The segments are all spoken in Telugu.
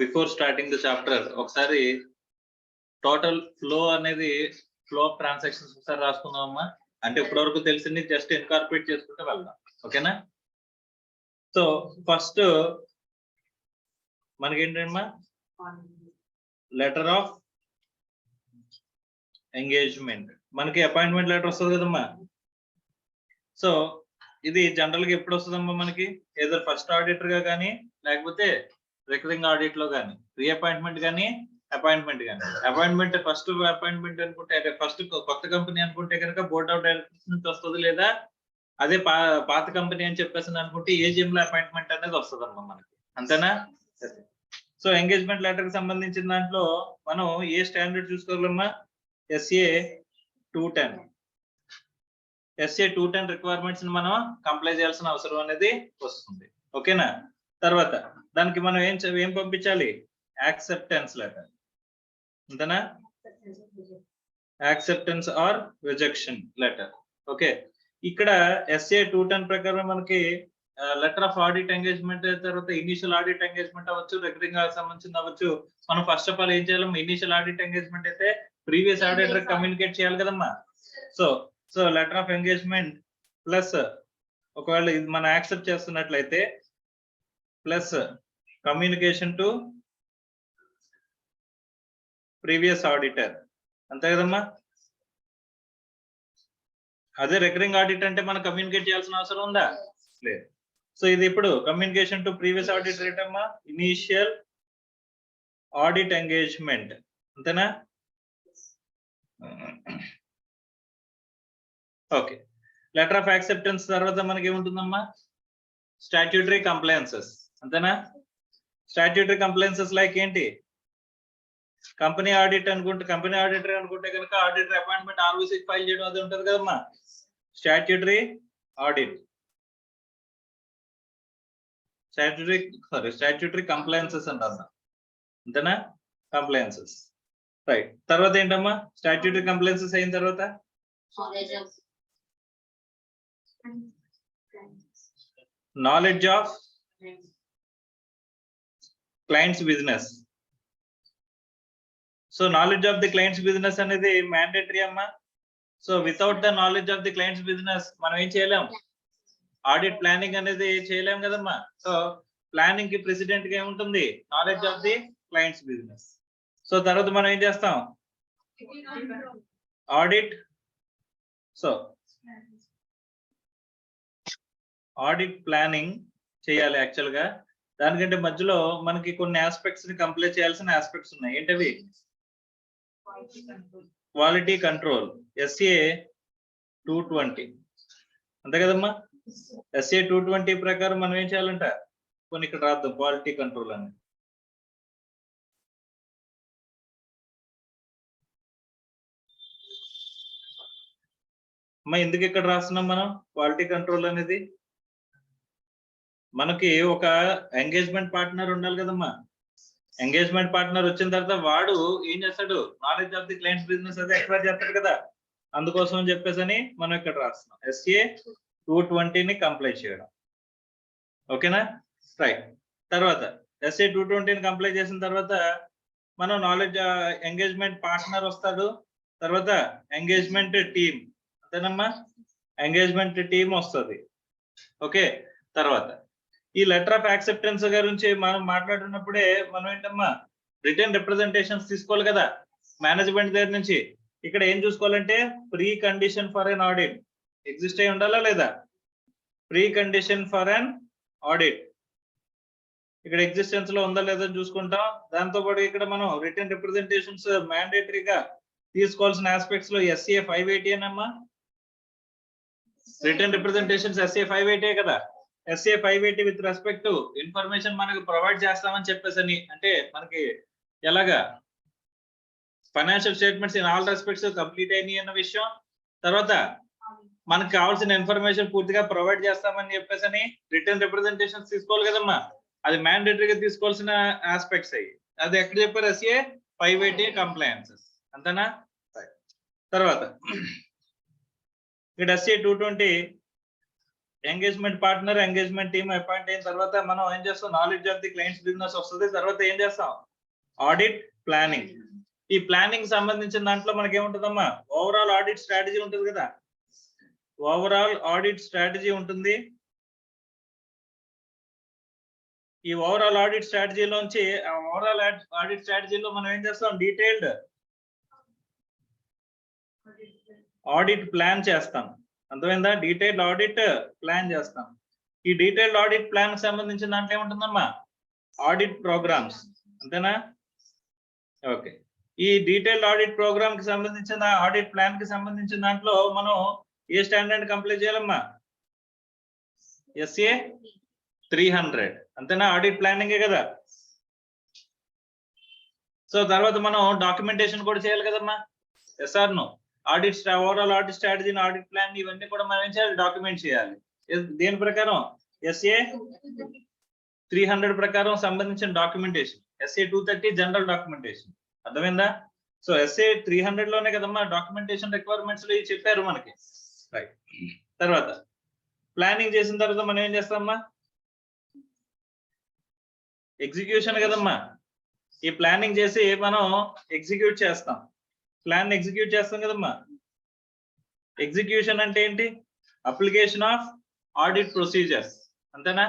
బిఫోర్ స్టార్టింగ్ ద చాప్టర్ ఒకసారి టోటల్ ఫ్లో అనేది ఫ్లో ఆఫ్ ట్రాన్సాక్షన్స్ ఒకసారి రాసుకుందామమ్మా. అంటే ఇప్పటి వరకు తెలిసింది జస్ట్ ఇన్కార్పొరేట్ చేసుకుంటే వెళ్దాం. ఓకేనా? సో ఫస్ట్ మనకేంటమ్మా, లెటర్ ఆఫ్ ఎంగేజ్మెంట్. మనకి అపాయింట్మెంట్ లెటర్ వస్తుంది కదమ్మా. సో ఇది జనరల్ గా ఎప్పుడు వస్తుందమ్మా మనకి? ఏదో ఫస్ట్ ఆడిటర్ గా కానీ, లేకపోతే రికరింగ్ ఆడిట్ లో కానీ, రీఅపాయింట్మెంట్ కానీ, అపాయింట్మెంట్ కానీ. అపాయింట్మెంట్ ఫస్ట్ అపాయింట్మెంట్ అనుకుంటే, ఫస్ట్ కొత్త కంపెనీ అనుకుంటే కనుక బోర్డ్ ఆఫ్ డైరెక్టర్స్ నుంచి వస్తుంది, లేదా అదే పాత కంపెనీ అని చెప్పేసి అనుకుంటే ఏజిఎం లో అపాయింట్మెంట్ అనేది వస్తుంది అమ్మా మనకి. అంతేనా? సో ఎంగేజ్మెంట్ లెటర్ కి సంబంధించిన దాంట్లో మనం ఏ స్టాండర్డ్ చూసుకోవాలమ్మా? SA 210. SA 210 రిక్వైర్మెంట్స్ ని మనం కంప్లై చేయాల్సిన అవసరం అనేది వస్తుంది. ఓకేనా? తర్వాత దానికి మనం ఏం పంపించాలి? Acceptance letter. అంతేనా? Acceptance or rejection letter. Okay, ఇక్కడ SA 210 ప్రకారం మనకి లెటర్ ఆఫ్ ఆడిట్ ఎంగేజ్మెంట్, తర్వాత ఇనిషియల్ ఆడిట్ ఎంగేజ్మెంట్ అవ్వచ్చు, రికరింగ్ సంబంధించింది అవ్వచ్చు. మనం ఫస్ట్ ఆఫ్ ఆల్ ఏం చేయాలి? ఇనిషియల్ ఆడిట్ ఎంగేజ్మెంట్ అయితే ప్రీవియస్ ఆడిటర్ కమ్యూనికేట్ చేయాలి కదమ్మా. So letter of engagement plus ఒకవేళ ఇది మనం యాక్సెప్ట్ చేస్తున్నట్లయితే plus communication to previous auditor. అంతే కదమ్మా? అదే రికరింగ్ ఆడిట్ అంటే మనం కమ్యూనికేట్ చేయాల్సిన అవసరం ఉందా? లేదు. సో ఇది ఇప్పుడు కమ్యూనికేషన్ టు ప్రీవియస్ ఆడిటర్ ఏంటమ్మా? Initial audit engagement. అంతేనా? ఓకే, లెటర్ ఆఫ్ యాక్సెప్టెన్స్ తర్వాత మనకి ఏముంటుందమ్మా? Statutory compliances. అంతేనా? స్టాట్యూటరీ కంప్లైన్సెస్ లైక్ ఏంటి? కంపెనీ ఆడిట్ అనుకుంటే, కంపెనీ ఆడిటర్ అనుకుంటే కనుక ఆడిటర్ అపాయింట్మెంట్ ROC ఫైల్ చేయడం అది ఉంటుంది కదమ్మా. స్టాట్యూటరీ ఆడిట్, స్టాట్యూటరీ కంప్లైన్సెస్ అంటారు. అంతేనా? కంప్లైన్సెస్. రైట్. తర్వాత ఏంటమ్మా? స్టాట్యూటరీ కంప్లైన్సెస్ అయిన తర్వాత knowledge of clients business. So knowledge of the clients business అనేది మ్యాండేటరీ అమ్మా. So without the knowledge of the clients business మనం ఏం చేయలేం? ఆడిట్ ప్లానింగ్ అనేది చేయలేం కదమ్మా. సో ప్లానింగ్ కి ప్రెసిడెంట్ గా ఏముంటుంది? Knowledge of the clients business. So తర్వాత మనం ఏం చేస్తాం? ఆడిట్. సో ఆడిట్ ప్లానింగ్ చేయాలి యాక్చువల్ గా. దానికంటే మధ్యలో మనకి కొన్ని ఆస్పెక్ట్స్ ని కంప్లీట్ చేయాల్సిన ఆస్పెక్ట్స్ ఉన్నాయి. ఏంటవి? Quality control, SA 220. అంతే కదమ్మా? SA 220 ప్రకారం మనం ఏం చేయాలంట? కొన్ని ఇక్కడ రాద్దాం, క్వాలిటీ కంట్రోల్ అని. అమ్మా ఎందుకు ఇక్కడ రాస్తున్నాం మనం క్వాలిటీ కంట్రోల్ అనేది? మనకి ఒక ఎంగేజ్మెంట్ పార్ట్నర్ ఉండాలి కదమ్మా. ఎంగేజ్మెంట్ పార్ట్నర్ వచ్చిన తర్వాత వాడు ఏం చేస్తాడు? Knowledge of the clients business అదే ఎక్స్ప్లెయిన్ చేస్తాడు కదా. అందుకోసం అని చెప్పేసి మనం ఇక్కడ రాస్తున్నాం SA 220ని కంప్లై చేయడం. ఓకేనా? రైట్. తర్వాత SA 220ని కంప్లై చేసిన తర్వాత మనం నాలెడ్జ్ ఎంగేజ్మెంట్ పార్ట్నర్ వస్తాడు, తర్వాత ఎంగేజ్మెంట్ టీమ్. అంతేనమ్మా? ఎంగేజ్మెంట్ టీమ్ వస్తుంది. ఓకే, తర్వాత ఈ లెటర్ ఆఫ్ యాక్సెప్టెన్స్ గురించి మనం మాట్లాడుతున్నప్పుడే మనం ఏంటమ్మా? రిటర్న్ రిప్రజెంటేషన్స్ తీసుకోవాలి కదా మేనేజ్మెంట్ దగ్గర నుంచి. ఇక్కడ ఏం చూసుకోవాలంటే pre condition for an audit exist అయి ఉండాలా లేదా? Pre condition for an audit ఇక్కడ ఎగ్జిస్టెన్స్ లో ఉందా లేదా చూసుకుంటాం. దాంతో పాటు ఇక్కడ మనం రిటర్న్ రిప్రజెంటేషన్స్ మ్యాండేటరీగా తీసుకోవాల్సిన ఆస్పెక్ట్స్ లో SA 580 అమ్మా. రిటర్న్ రిప్రజెంటేషన్స్ SA 580 కదా. SA 580 with respect to information మనకు ప్రొవైడ్ చేస్తామని చెప్పేసి, అంటే మనకి ఎలాగా financial statements in all respects complete అయినాయి అన్న విషయం, తర్వాత మనకు కావాల్సిన ఇన్ఫర్మేషన్ పూర్తిగా ప్రొవైడ్ చేస్తామని చెప్పేసి రిటర్న్ రిప్రజెంటేషన్స్ తీసుకోవాలి కదమ్మా. అది మ్యాండేటరీగా తీసుకోవాల్సిన ఆస్పెక్ట్స్ అయ్యి. అది ఎక్కడ చెప్పారు? SA 580 compliances. అంతేనా? తర్వాత ఇక్కడ SA 220 engagement partner engagement team appoint అయిన తర్వాత మనం ఏం చేస్తాం, knowledge of the clients business వస్తుంది. తర్వాత ఏం చేస్తాం, ఆడిట్ ప్లానింగ్. ఈ ప్లానింగ్ సంబంధించిన దాంట్లో మనకి ఏముంటుందమ్మా, ఓవరాల్ ఆడిట్ స్ట్రాటజీ ఉంటుంది కదా, ఓవరాల్ ఆడిట్ స్ట్రాటజీ ఉంటుంది. ఈ ఓవరాల్ ఆడిట్ స్ట్రాటజీలోంచి ఓవరాల్ ఆడిట్ స్ట్రాటజీలో మనం ఏం చేస్తాం, డీటెయిల్డ్ ఆడిట్ ప్లాన్ చేస్తాం. అర్థమైందా, డీటెయిల్డ్ ఆడిట్ ప్లాన్ చేస్తాం. ఈ డీటెయిల్డ్ ఆడిట్ ప్లాన్ కి సంబంధించిన దాంట్లో ఏముంటుందమ్మా, ఆడిట్ ప్రోగ్రామ్స్. అంతేనా, ఓకే. ఈ డీటెయిల్డ్ ఆడిట్ ప్రోగ్రామ్ కి సంబంధించిన ఆడిట్ ప్లాన్ కి సంబంధించిన దాంట్లో మనం ఏ స్టాండర్డ్ కంప్లీట్ చేయాలమ్మా, SA 300. అంతేనా, ఆడిట్ ప్లానింగే కదా. సో తర్వాత మనం డాక్యుమెంటేషన్ కూడా చేయాలి కదమ్మా, SR no. Audit overall audit స్ట్రాటజీని, ఆడిట్ ప్లాన్ ఇవన్నీ కూడా మనం ఏం చేయాలి, డాక్యుమెంట్ చేయాలి. దేని ప్రకారం, SA 300 ప్రకారం సంబంధించిన డాక్యుమెంటేషన్. SA 230 general documentation. అర్థమైందా. సో SA 300 లోనే కదమ్మా డాక్యుమెంటేషన్ రిక్వైర్మెంట్స్ లో చెప్పారు మనకి, రైట్. తర్వాత ప్లానింగ్ చేసిన తర్వాత మనం ఏం చేస్తామమ్మా, ఎగ్జిక్యూషన్ కదమ్మా. ఈ ప్లానింగ్ చేసి మనం ఎగ్జిక్యూట్ చేస్తాం, ప్లాన్ ఎగ్జిక్యూట్ చేస్తాం కదమ్మా. ఎగ్జిక్యూషన్ అంటే ఏంటి, అప్లికేషన్ ఆఫ్ ఆడిట్ ప్రొసీజర్స్. అంతేనా.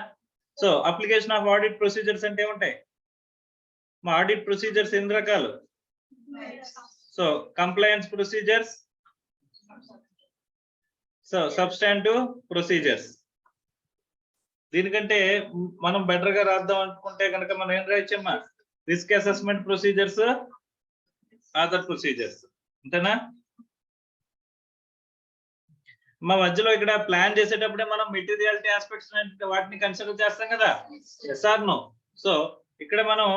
So application of audit procedures అంటే ఏముంటాయి, మా ఆడిట్ ప్రొసీజర్స్ ఎన్ని రకాలు. So compliance procedures, so substantive procedures. దీనికంటే మనం బెటర్ గా రాద్దాం అనుకుంటే కనుక మనం ఏం రాయొచ్చమ్మా, risk assessment procedures, other procedures. అంతేనా. మా మధ్యలో ఇక్కడ ప్లాన్ చేసేటప్పుడే మనం మెటీరియాలిటీ ఆస్పెక్ట్స్ వాటిని కన్సిడర్ చేస్తాం కదా, SR నో. సో ఇక్కడ మనం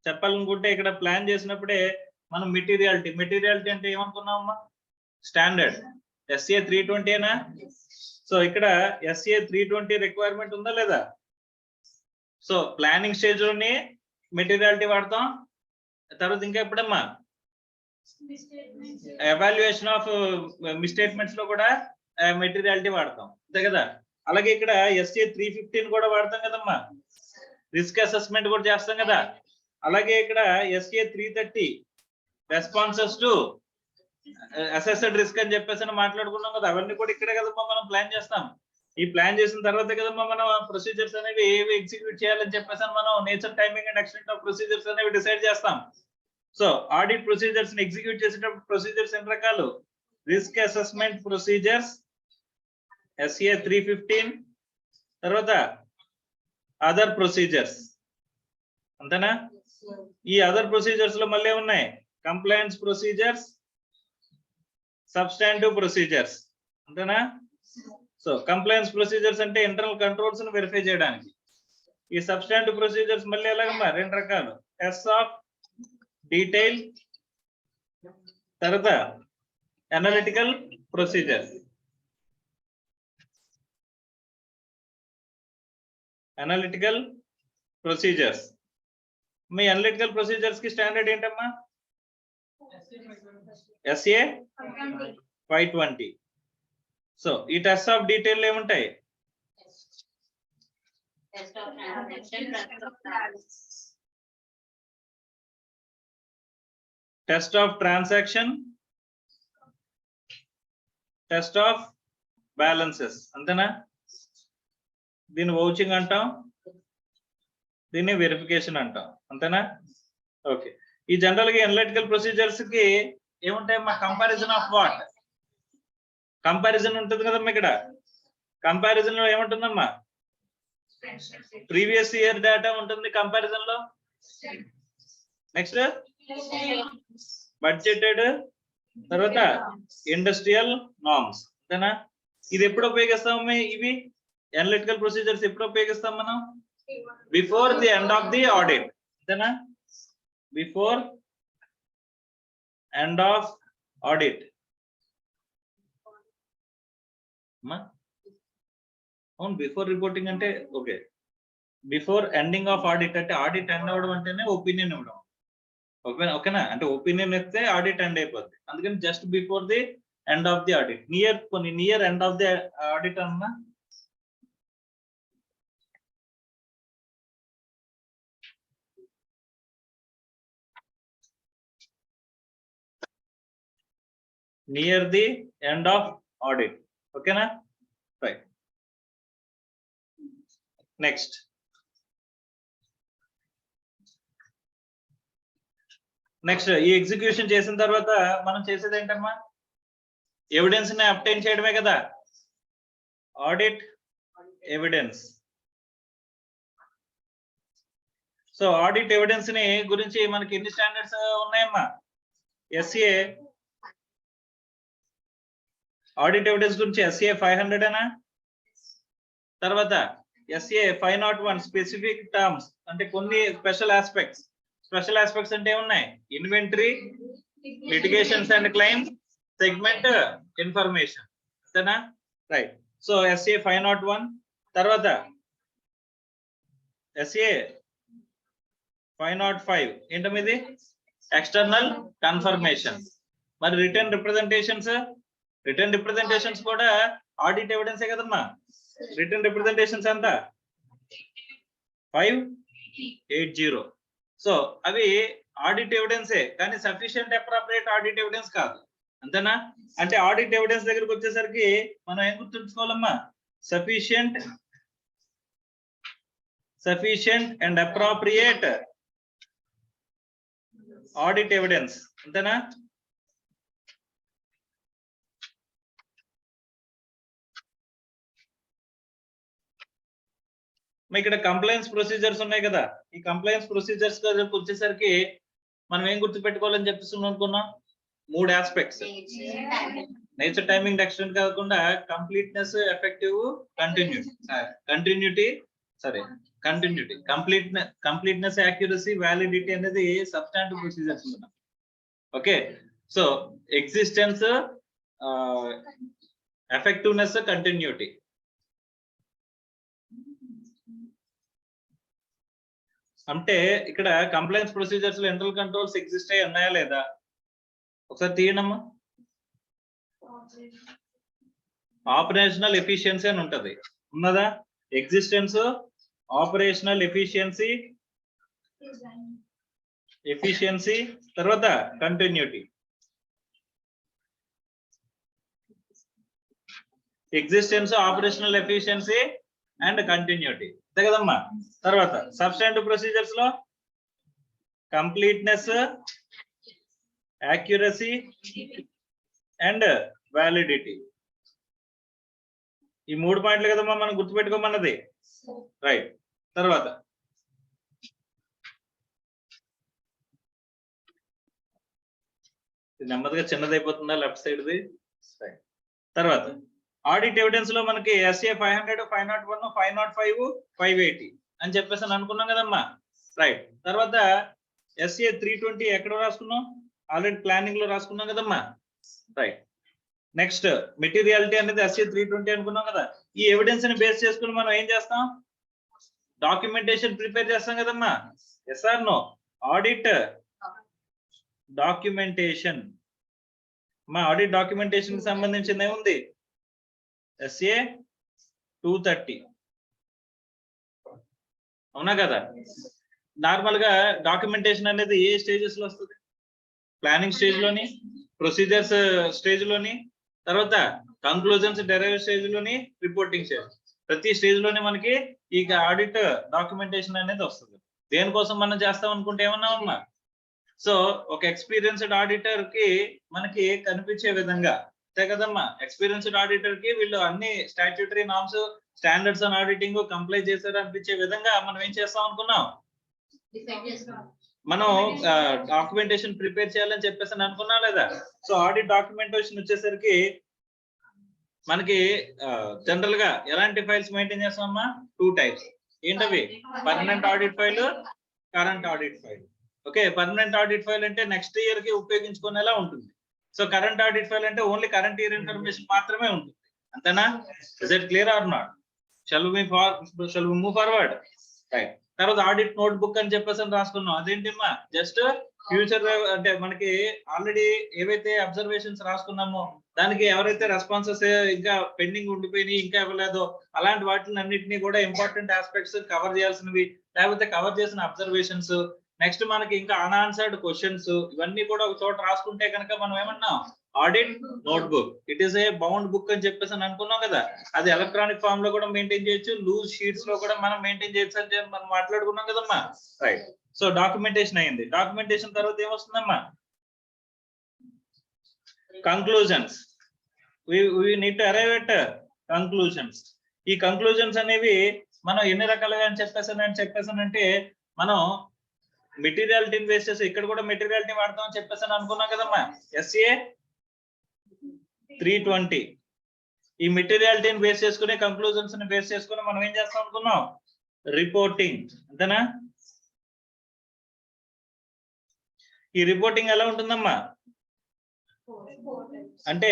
చెప్పాలనుకుంటే ఇక్కడ ప్లాన్ చేసినప్పుడే మనం మెటీరియాలిటీ అంటే ఏమనుకున్నామమ్మా, స్టాండర్డ్ SA 320 సో ఇక్కడ SA 320 రిక్వైర్మెంట్ ఉందా లేదా. సో ప్లానింగ్ స్టేజ్ లోని మెటీరియాలిటీ వాడతాం. తర్వాత ఇంకా ఎప్పుడమ్మా, ఎవాల్యుయేషన్ ఆఫ్ మిస్టేట్మెంట్స్ లో కూడా మెటీరియాలిటీ వాడతాం, అంతే కదా. అలాగే ఇక్కడ SA 315 కూడా వాడతాం కదమ్మా, రిస్క్ అసెస్మెంట్ కూడా చేస్తాం కదా. అలాగే ఇక్కడ SA 330 responses to assessed risk అని చెప్పేసి మాట్లాడుకున్నాం కదా, అవన్నీ కూడా ఇక్కడే కదమ్మా మనం ప్లాన్ చేస్తాం. ఈ ప్లాన్ చేసిన తర్వాత కదమ్మా మనం ప్రొసీజర్స్ అనేవి ఏవి ఎగ్జిక్యూట్ చేయాలని చెప్పేసి మనం nature, timing and extent of procedures అనేవి డిసైడ్ చేస్తాం. సో ఆడిట్ ప్రొసీజర్స్ ని ఎగ్జిక్యూట్ చేసేటప్పుడు ప్రొసీజర్స్ ఎన్ని రకాలు, రిస్క్ అసెస్మెంట్ ప్రొసీజర్స్ SA 315, తర్వాత అదర్ ప్రొసీజర్స్. అంతేనా. ఈ అదర్ ప్రొసీజర్స్ లో మళ్ళీ ఉన్నాయి, కంప్లైన్స్ ప్రొసీజర్స్, సబ్స్టాంటివ్ ప్రొసీజర్స్. అంతేనా. సో కంప్లైన్స్ ప్రొసీజర్స్ అంటే ఇంటర్నల్ కంట్రోల్స్ ని వెరిఫై చేయడానికి. ఈ సబ్స్టాంటివ్ ప్రొసీజర్స్ మళ్ళీ ఎలాగమ్మా, రెండు రకాలు, S ఆఫ్ డీటెయిల్, తర్వాత అనలిటికల్ ప్రొసీజర్స్. Analytical procedures. మీ అనలిటికల్ ప్రొసీజర్స్ కి స్టాండర్డ్ ఏంటమ్మా, SA 520. సో ఈ టెస్ట్ ఆఫ్ డీటెయిల్ ఏముంటాయి, test of transaction, test of balances. అంతేనా. దీన్ని వౌచింగ్ అంటాం, దీన్ని వెరిఫికేషన్ అంటాం. అంతేనా. ఓకే. ఈ జనరల్ గా అనలిటికల్ ప్రొసీజర్స్ కి ఏముంటాయి, మా కంపారిజన్ ఆఫ్ వాట్, కంపారిజన్ ఉంటుంది కదమ్మా. ఇక్కడ కంపారిజన్ లో ఏముంటుందమ్మా, ప్రీవియస్ ఇయర్ డేటా ఉంటుంది కంపారిజన్ లో. నెక్స్ట్ బడ్జెటెడ్, తర్వాత ఇండస్ట్రియల్ నార్మ్స్. అంతేనా. ఇది ఎప్పుడు ఉపయోగిస్తామమ్మా, ఇవి అనలిటికల్ ప్రొసీజర్స్ ఎప్పుడు ఉపయోగిస్తాం మనం, before the end of the audit. అంతేనా, బిఫోర్ ఎండ్ ఆఫ్ ఆడిట్. అవును, బిఫోర్ రిపోర్టింగ్ అంటే okay, before ending of audit అంటే ఆడిట్ ఎండ్ అవ్వడం అంటేనే ఒపీనియన్ ఇవ్వడం. ఓకేనా. అంటే ఒపీనియన్ ఇస్తే ఆడిట్ ఎండ్ అయిపోద్ది. అందుకని just before the end of the audit. Near end of the audit అన్నా near the end of audit. Okay na? Right. Next. ఈ ఎగ్జిక్యూషన్ చేసిన తర్వాత మనం చేసేది ఏంటమ్మా, ఎవిడెన్స్ ని అబ్టైన్ చేయడమే కదా, audit evidence. So audit evidence ని గురించి మనకి ఎన్ని స్టాండర్డ్స్ ఉన్నాయమ్మా? ఎస్ఏ ఆడిట్ ఎవిడెన్స్ గురించి ఎస్ఏ 500 అనా, తర్వాత ఎస్ఏ 501 స్పెసిఫిక్ టర్మ్స్ అంటే కొన్ని స్పెషల్ ఆస్పెక్ట్స్ అంటే ఉన్నాయి, inventory, litigations and claims, segment information, అంతేనా? రైట్. సో ఎస్ఏ 501 తర్వాత ఎస్ఏ 505 ఏంటమిది, ఎక్స్టర్నల్ కన్ఫర్మేషన్. మరి రిటర్న్ రిప్రజెంటేషన్స్ కూడా ఆడిట్ ఎవిడెన్సే కదమ్మా. రిటర్న్ రిప్రజెంటేషన్స్ ఎంత 580. సో అవి ఆడిట్ ఎవిడెన్సే కానీ సఫిషియంట్ అప్రాప్రియేట్ ఆడిట్ ఎవిడెన్స్ కాదు, అంతేనా? అంటే ఆడిట్ ఎవిడెన్స్ దగ్గరికి వచ్చేసరికి మనం ఏం గుర్తుంచుకోవాలమ్మా, sufficient and appropriate audit evidence, అంతేనా? ఇక్కడ కంప్లైన్స్ ప్రొసీజర్స్ ఉన్నాయి కదా, ఈ కంప్లైన్స్ ప్రొసీజర్స్ వచ్చేసరికి మనం ఏం గుర్తుపెట్టుకోవాలని చెప్పేసి అనుకున్నాం, 3 ఆస్పెక్ట్స్. నేచర్, టైమింగ్, ఎక్స్టెంట్ కాకుండా completeness, effective, completeness, accuracy, validity అనేది సబ్స్టాంటివ్ ప్రొసీజర్స్ ఉన్నాయి. Okay, so existence, effectiveness, continuity. అంటే ఇక్కడ కంప్లైన్స్ ప్రొసీజర్స్ లో ఇంటర్నల్ కంట్రోల్స్ ఎగ్జిస్ట్ అయ్యి ఉన్నాయా లేదా ఒకసారి తీయనమ్మా. ఆపరేషనల్ ఎఫిషియన్సీ అని ఉంటది, ఉన్నదా? ఎగ్జిస్టెన్స్, ఆపరేషనల్ ఎఫిషియన్సీ తర్వాత continuity. Existence, operational efficiency and continuity, అంతే కదమ్మా. తర్వాత సబ్స్టాంటివ్ ప్రొసీజర్స్ లో కంప్లీట్నెస్, యాక్యురసీ అండ్ వ్యాలిడిటీ. ఈ 3 పాయింట్లు కదమ్మా మనం గుర్తుపెట్టుకోమన్నది. రైట్. తర్వాత నెమ్మదిగా చిన్నదైపోతుందా లెఫ్ట్ సైడ్ది. తర్వాత ఆడిట్ ఎవిడెన్స్ లో మనకి ఎస్ఏ 500, 501, 505, 580 అని చెప్పేసి అనుకున్నాం కదమ్మా. రైట్. తర్వాత ఎస్ఏ 320 ఎక్కడ రాసుకున్నాం, ఆల్రెడీ ప్లానింగ్ లో రాసుకున్నాం కదమ్మా. రైట్. నెక్స్ట్ మెటీరియాలిటీ అనేది ఎస్ఏ 320 అనుకున్నాం కదా. ఈ ఎవిడెన్స్ ని బేస్ చేసుకుని మనం ఏం చేస్తాం, డాక్యుమెంటేషన్ ప్రిపేర్ చేస్తాం కదమ్మా. Yes or no? Audit documentation, మా ఆడిట్ డాక్యుమెంటేషన్ కి సంబంధించింది ఏముంది, ఎస్ఏ 230, అవునా కదా? నార్మల్ గా డాక్యుమెంటేషన్ అనేది ఏ స్టేజెస్ లో వస్తుంది, ప్లానింగ్ స్టేజ్ లోని, ప్రొసీజర్స్ స్టేజ్ లోని, తర్వాత కంక్లూజన్స్ డెరైవ్ స్టేజ్ లోని, రిపోర్టింగ్ స్టేజ్. ప్రతి స్టేజ్ లోనే మనకి ఈ ఆడిట్ డాక్యుమెంటేషన్ అనేది వస్తుంది. దేనికోసం మనం చేస్తాం అనుకుంటే ఏమన్నామమ్మా, సో ఒక ఎక్స్పీరియన్స్డ్ ఆడిటర్ కి మనకి కనిపించే విధంగా, అంతే కదమ్మా. ఎక్స్పీరియన్స్డ్ ఆడిటర్ కి వీళ్ళు అన్ని statutory norms, standards on auditing comply చేశారు అనిపించే విధంగా మనం ఏం చేస్తాం అనుకున్నాం, మనం డాక్యుమెంటేషన్ ప్రిపేర్ చేయాలని చెప్పేసి అనుకున్నాం లేదా. సో ఆడిట్ డాక్యుమెంటేషన్ వచ్చేసరికి మనకి జనరల్ గా ఎలాంటి ఫైల్స్ మెయింటైన్ చేస్తామమ్మా, 2 టైప్స్. ఏంటవి, permanent audit file, current audit file. Okay, permanent audit file అంటే నెక్స్ట్ ఇయర్ కి ఉపయోగించుకునేలా ఉంటుంది. సో కరెంట్ ఆడిట్ ఫైల్ అంటే ఓన్లీ కరెంట్ ఇయర్ ఇన్ఫర్మేషన్ మాత్రమే ఉంటుంది, అంతేనా? Is it clear or not? Shall we move forward? Right. తర్వాత ఆడిట్ నోట్ బుక్ అని చెప్పేసి రాసుకున్నాం, అదేంటిమ్మా, జస్ట్ ఫ్యూచర్ అంటే మనకి ఆల్రెడీ ఏవైతే అబ్జర్వేషన్స్ రాసుకున్నామో దానికి ఎవరైతే రెస్పాన్సెస్ ఇంకా పెండింగ్ ఉండిపోయినాయి ఇంకా ఇవ్వలేదో అలాంటి వాటిని అన్నింటినీ కూడా ఇంపార్టెంట్ ఆస్పెక్ట్స్ కవర్ చేయాల్సినవి లేకపోతే కవర్ చేసిన అబ్జర్వేషన్స్ నెక్స్ట్ మనకి ఇంకా అన్ఆన్సర్డ్ క్వశ్చన్స్ ఇవన్నీ కూడా ఒక చోట రాసుకుంటే కనుక మనం ఏమన్నాం audit notebook it is a bound book అని చెప్పేసి అనుకున్నాం కదా అది ఎలక్ట్రానిక్ ఫామ్ లో కూడా మెయింటైన్ చేయొచ్చు లూజ్ షీట్స్ లో కూడా మనం మెయింటైన్ చేయొచ్చు అని మనం మాట్లాడుకున్నాం కదమ్మా రైట్ సో డాక్యుమెంటేషన్ అయింది డాక్యుమెంటేషన్ తర్వాత ఏమొస్తుందమ్మా conclusions we need to arrive at conclusions ఈ కంక్లూజన్స్ అనేవి మనం ఎన్ని రకాలుగా అని చెప్పేసానంటే మనం మెటీరియాలిటీని బేస్ చేసి ఇక్కడ కూడా మెటీరియాలిటీ వాడతాం అని చెప్పేసి అనుకున్నాం కదమ్మా SA 320 ఈ మెటీరియాలిటీని బేస్ చేసుకుని కంక్లూజన్స్ ని బేస్ చేసుకుని మనం ఏం చేస్తాం అనుకున్నాం రిపోర్టింగ్ అంతేనా ఈ రిపోర్టింగ్ ఎలా ఉంటుందమ్మా అంటే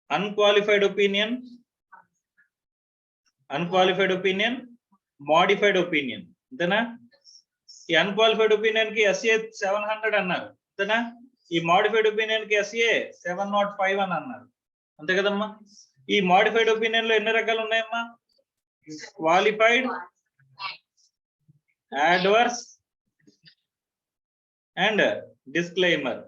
అన్క్వాలిఫైడ్ ఒపీనియన్ మోడిఫైడ్ ఒపీనియన్ అంతేనా ఈ అన్క్వాలిఫైడ్ ఒపీనియన్ కి SA 700 అన్నారు అంతేనా ఈ మోడిఫైడ్ ఒపీనియన్ కి SA 705 అని అన్నారు అంతే కదమ్మా ఈ మోడిఫైడ్ ఒపీనియన్ లో ఎన్ని రకాలు ఉన్నాయమ్మా క్వాలిఫైడ్ అడ్వర్స్ అండ్ డిస్క్లైమర్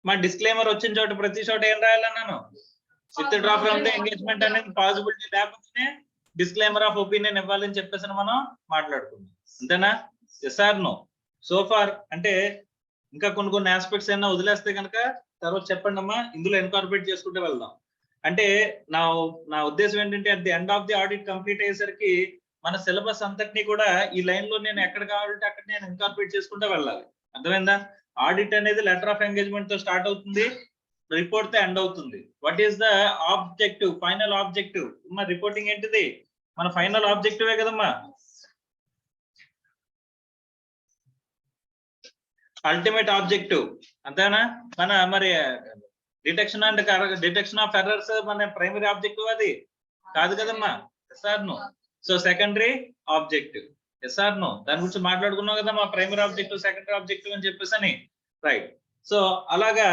మా డిస్క్లైమర్ వచ్చిన చోట ప్రతి చోట ఏం రాయాలన్నాను withdraw from the engagement అనేది పాసిబిలిటీ లేకపోతే డిస్క్లైమర్ ఆఫ్ ఒపీనియన్ ఇవ్వాలని చెప్పేసి మనం మాట్లాడుకున్నాం అంతేనా yes or no so far అంటే ఇంకా కొన్ని ఆస్పెక్ట్స్ అయినా వదిలేస్తే కనుక తర్వాత చెప్పండి అమ్మా ఇందులో ఇన్కార్పొరేట్ చేసుకుంటే వెళ్దాం అంటే నా ఉద్దేశం ఏంటంటే at the end of the audit complete అయ్యేసరికి మన సిలబస్ అంతటినీ కూడా ఈ లైన్ లో నేను ఎక్కడ కావాలంటే అక్కడ నేను ఇన్కార్పొరేట్ చేసుకుంటే వెళ్ళాలి అర్థమైందా ఆడిట్ అనేది లెటర్ ఆఫ్ ఎంగేజ్మెంట్ తో స్టార్ట్ అవుతుంది రిపోర్ట్ తో ఎండ్ అవుతుంది what is the objective final objective మా రిపోర్టింగ్ ఏంటిది మన ఫైనల్ ఆబ్జెక్టివే కదమ్మా అల్టిమేట్ ఆబ్జెక్టివ్ అంతేనా మన మరి డిటెక్షన్ ఆఫ్ ఎర్రర్స్ మన ప్రైమరీ ఆబ్జెక్టివ్ అది కాదు కదమ్మా yes or no so secondary objective yes or no దాని గురించి మాట్లాడుకున్నాం కదా మా ప్రైమరీ ఆబ్జెక్టివ్ సెకండరీ ఆబ్జెక్టివ్ అని చెప్పేసి అని రైట్ సో అలాగా